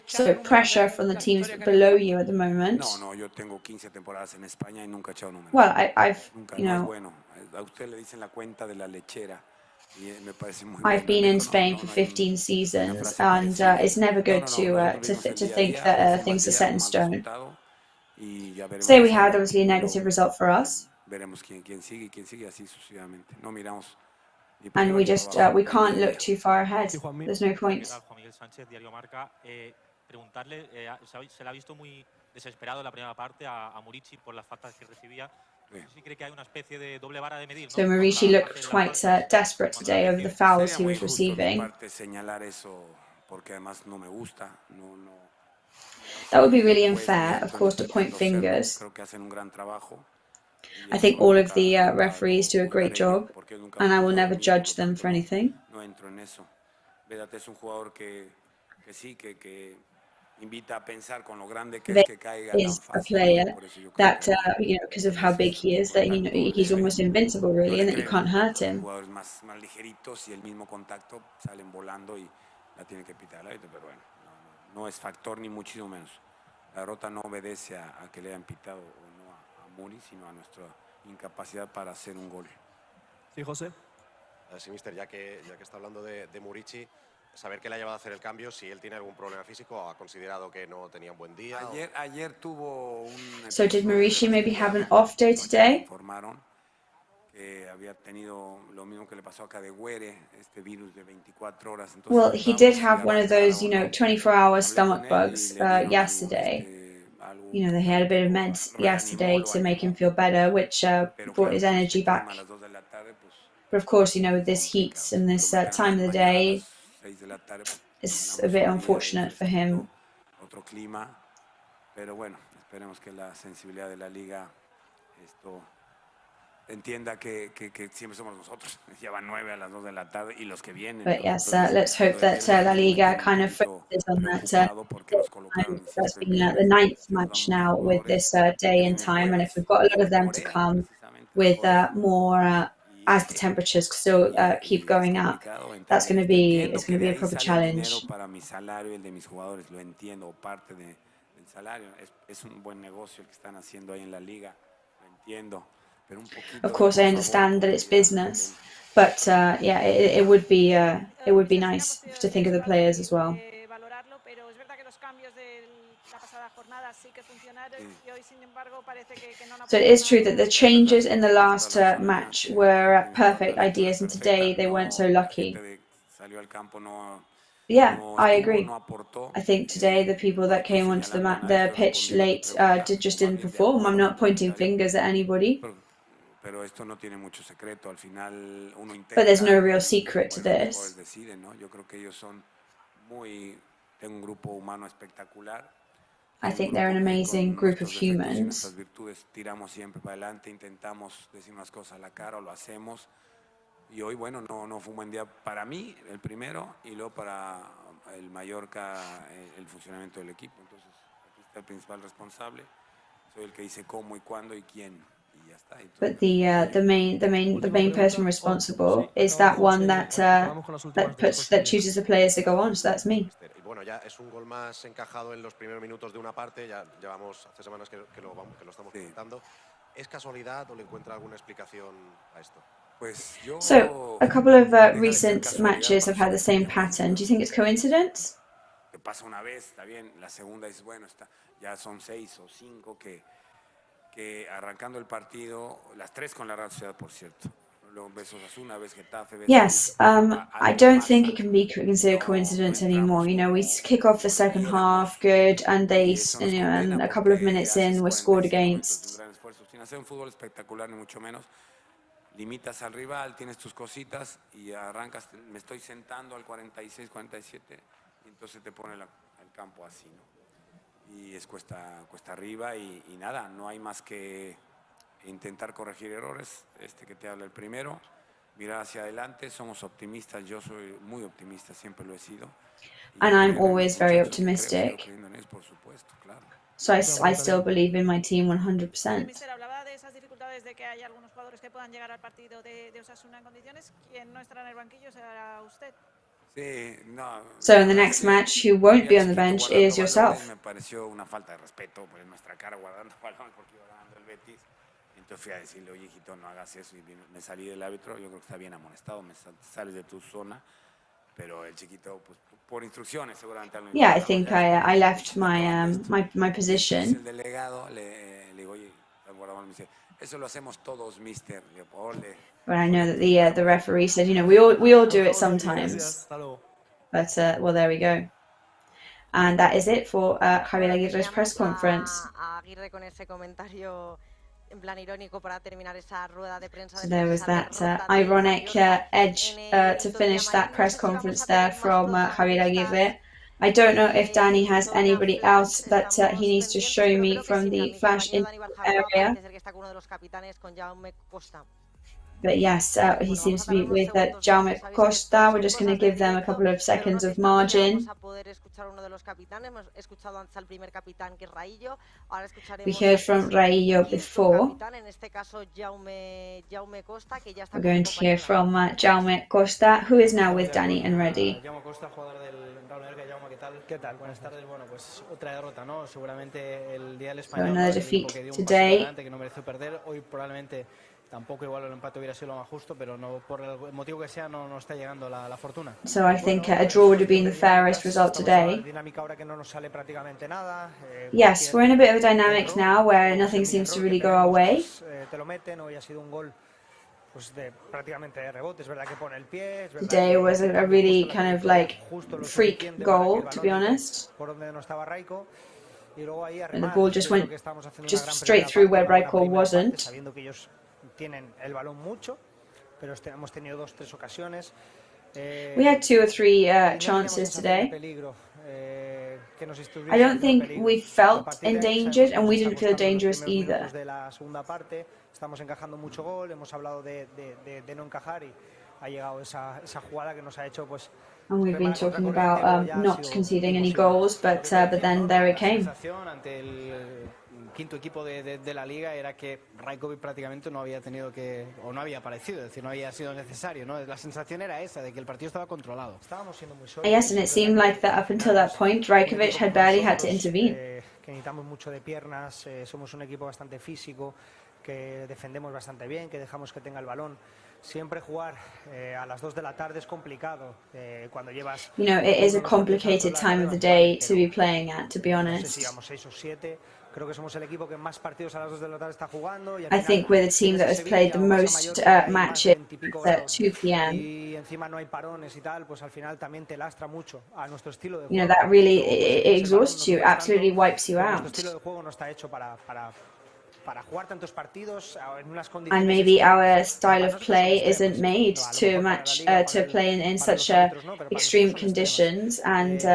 So pressure from the teams below you at the moment. Well, I've, you know, I've been in Spain for 15 seasons, and it's never good to think that things are set in stone. Today we had obviously a negative result for us. And we just we can't look too far ahead. There's no point. So Murici looked quite desperate today over the fouls he was receiving. That would be really unfair, of course, to point fingers. I think all of the referees do a great job, and I will never judge them for anything. There is a player that, you know, because of how big he is, that he's almost invincible, really, and that you can't hurt him. Sí, José. Sí, mister, ya que está hablando de Murici, saber qué le ha llevado a hacer el cambio, si él tiene algún problema físico o ha considerado que no tenía un buen día. So did Murici maybe have an off day today? Well, he did have one of those, you know, 24-hour stomach bugs yesterday. You know, he had a bit of meds yesterday to make him feel better, which brought his energy back. But of course, you know, with this heat and this time of the day, it's a bit unfortunate for him. But yes, let's hope that La Liga kind of focuses on that. That's been the 9th match now with this day and time, and if we've got a lot of them to come with more as the temperatures still keep going up, it's going to be a proper challenge. Of course, I understand that it's business, but yeah, it would be nice to think of the players as well. So it is true that the changes in the last match were perfect ideas, and today they weren't so lucky. Yeah, I agree. I think today the people that came onto the pitch late just didn't perform. I'm not pointing fingers at anybody. But there's no real secret to this. I think they're an amazing group of humans. Tiramos siempre para adelante, intentamos decir unas cosas a la cara o lo hacemos. Y hoy, bueno, no fue un buen día para mí, el primero, y luego para el Mallorca, el funcionamiento del equipo. Entonces, aquí está el principal responsable. Soy el que dice cómo y cuándo y quién. Y ya está. But the main person responsible is that one that chooses the players to go on. So that's me. Y bueno, ya es un gol más encajado en los primeros minutos de una parte. Ya llevamos hace semanas que lo estamos comentando. ¿Es casualidad o le encuentra alguna explicación a esto? So, a couple of recent matches have had the same pattern. Do you think it's coincidence? Te pasa una vez, está bien. La segunda es, bueno, ya son 6 o 5 que arrancando el partido, las 3 con la Real Sociedad, por cierto. Luego ves Osasuna, ves Getafe, ves Yes, I don't think it can be considered coincidence anymore. You know, we kick off the second half good, and and a couple of minutes in, we're scored against. Sin hacer un fútbol espectacular, ni mucho menos. Limitas al rival, tienes tus cositas y arrancas, me estoy sentando al 46, 47 y entonces te pone el campo así, ¿no? Y es cuesta arriba y nada, no hay más que intentar corregir errores, que te habla el primero, mirar hacia adelante, somos optimistas, yo soy muy optimista, siempre lo he sido. And I'm always very optimistic. Por supuesto, claro. So I still believe in my team 100%. Hablaba de esas dificultades de que hay algunos jugadores que puedan llegar al partido de Osasuna en condiciones. ¿Quién no estará en el banquillo será usted? Sí, no. So in the next match, who won't be on the bench is yourself. Me pareció una falta de respeto por nuestra cara guardando balón porque iba ganando el Betis. Entonces fui a decirle, oye, hijito, no hagas eso. Y me salí del árbitro, yo creo que está bien amonestado, sales de tu zona. Pero el chiquito, pues, por instrucciones, seguramente. Yeah, I think I left my position. El delegado le digo, oye, me dice, eso lo hacemos todos, mister. But I know that the referee said, you know, we all do it sometimes. But well, there we go. And that is it for Javier Aguirre's press conference. Aguirre con ese comentario en plan irónico para terminar esa rueda de prensa. So there was that ironic edge to finish that press conference there from Javier Aguirre. I don't know if Danny has anybody else that he needs to show me from the flash in area. But yes, he seems to be with Jaume Costa. We're just going to give them a couple of seconds of margin. We heard from Raillo before. We're going to hear from Jaume Costa, who is now with Danny and Reddy. So another defeat today. Tampoco igual el empate hubiera sido lo más justo, pero no por el motivo que sea no está llegando la fortuna. So I think a draw would have been the fairest result today. Yes, we're in a bit of a dynamic now where nothing seems to really go our way. Today was a really kind of like freak goal, to be honest. And the ball just went straight through where Raiko wasn't. We had 2 or 3 chances today. I don't think we felt endangered, and we didn't feel dangerous either. And we've been talking about not conceding any goals, but then there it came. Quinto equipo de la liga era que Rajkovic prácticamente no había tenido o no había aparecido, es decir, no había sido necesario, ¿no? La sensación era esa, de que el partido estaba controlado. Yes, and it seemed like that up until that point, Rajkovic had barely had to intervene. Que necesitamos mucho de piernas, somos un equipo bastante físico, que defendemos bastante bien, que dejamos que tenga el balón. Siempre jugar a las 2 de la tarde es complicado cuando llevas. You know, it is a complicated time of the day to be playing at, to be honest. Llevamos 6 o 7. Creo que somos el equipo que más partidos a las 2 de la tarde está jugando. I think we're the team that has played the most matches at 2 p.m. Y encima no hay parones y tal, pues al final también te lastra mucho a nuestro estilo de juego. You know, that really it exhausts you, absolutely wipes you out. Nuestro estilo de juego no está hecho para para jugar tantos partidos en unas and condiciones maybe our extremas. style Para of nosotros play son isn't extremos, made a lo to mejor para la match liga, to play in para such nosotros no, pero para extreme nosotros son extremos. conditions and so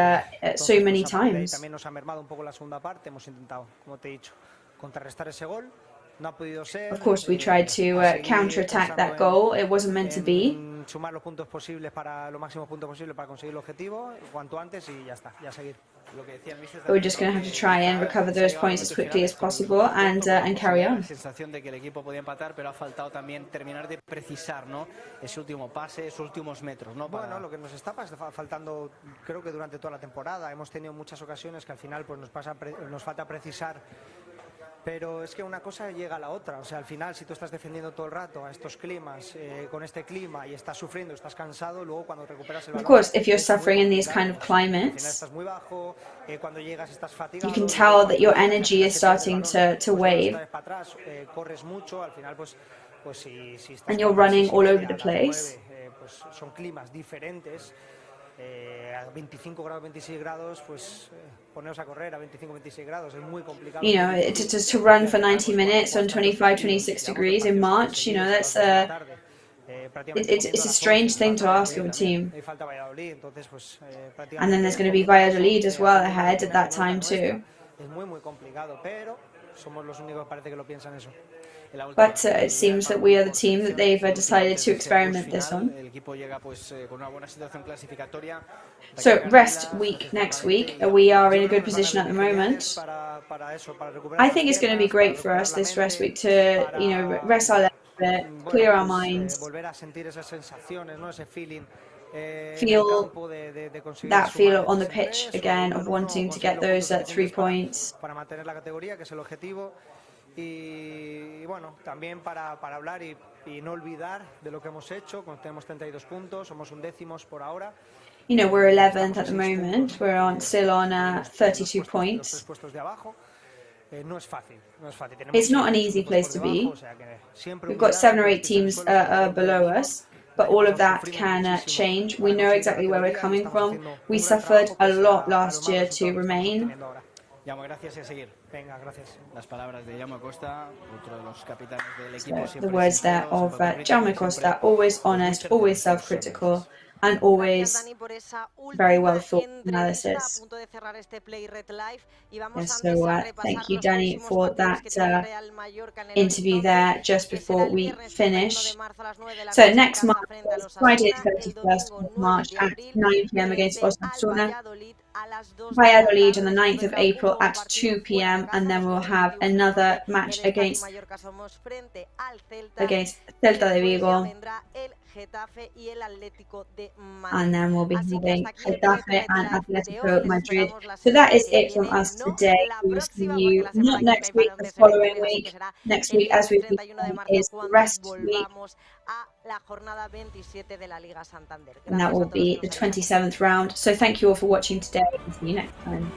Entonces, many pues, a partir de ahí times. también nos ha mermado un poco la segunda parte. Hemos intentado, como te he dicho, contrarrestar ese gol. No ha podido ser. Of course, we tried to counterattack that goal. It wasn't meant to be. Sumar los puntos posibles para los máximos puntos posibles para conseguir el objetivo cuanto antes y ya está, ya seguir. But we're just going to have to try and recover those points as quickly as possible and carry on. La sensación de que el equipo podía empatar, pero ha faltado también terminar de precisar, ¿no? Ese último pase, esos últimos metros, ¿no? Bueno, lo que nos está faltando, creo que durante toda la temporada hemos tenido muchas ocasiones que al final pues nos falta precisar. Pero es que una cosa llega a la otra, o sea, al final si tú estás defendiendo todo el rato a estos climas, con este clima y estás sufriendo, estás cansado, luego cuando recuperas el balón... Of course, if you're suffering in these kind of climates, estás muy bajo, cuando llegas estás fatigado, you can tell that your energy is starting to wane. Corres mucho, al final pues si estás And you're running all over the place. Pues son climas diferentes. A 25 grados, 26 grados, pues poneros a correr a 25, 26 grados, es muy complicado. You know, to run for 90 minutes on 25, 26 degrees in March, you know, that's it's a strange thing to ask of a team. And then there's going to be Valladolid as well ahead at that time too. Es muy complicado, pero somos los únicos que parece que lo piensan eso. But it seems that we are the team that they've decided to experiment this on. So rest week next week, we are in a good position at the moment. I think it's going to be great for us this rest week to, you know, rest our legs a bit, clear our minds, feel that feel on the pitch again of wanting to get those 3 points. Y bueno, también para hablar y no olvidar de lo que hemos hecho. Tenemos 32 puntos, somos undécimos por ahora. You know, we're 11th at the moment. We're still on 32 points. No es fácil, no es fácil. It's not an easy place to be. We've got 7 or 8 teams below us, but all of that can change. We know exactly where we're coming from. We suffered a lot last year to remain. Jaume, gracias y a seguir. Venga, gracias. Las palabras de Jaume Costa, otro de los capitanes del equipo. So the words there of Jaume Costa, always honest, always self-critical, and always very well thought analysis. Yes, so thank you, Danny, for that interview there just before we finish. So next month, Friday the 31st of March at 9 PM against Osasuna. Valladolid on the 9th of April at 2 PM, and then we'll have another match against Celta de Vigo. And then we'll be having Getafe and Atletico Madrid. So that is it from us today. We will see you not next week, the following week. Next week, as we've been saying, is rest week. And that will be the 27th round. So thank you all for watching today and see you next time.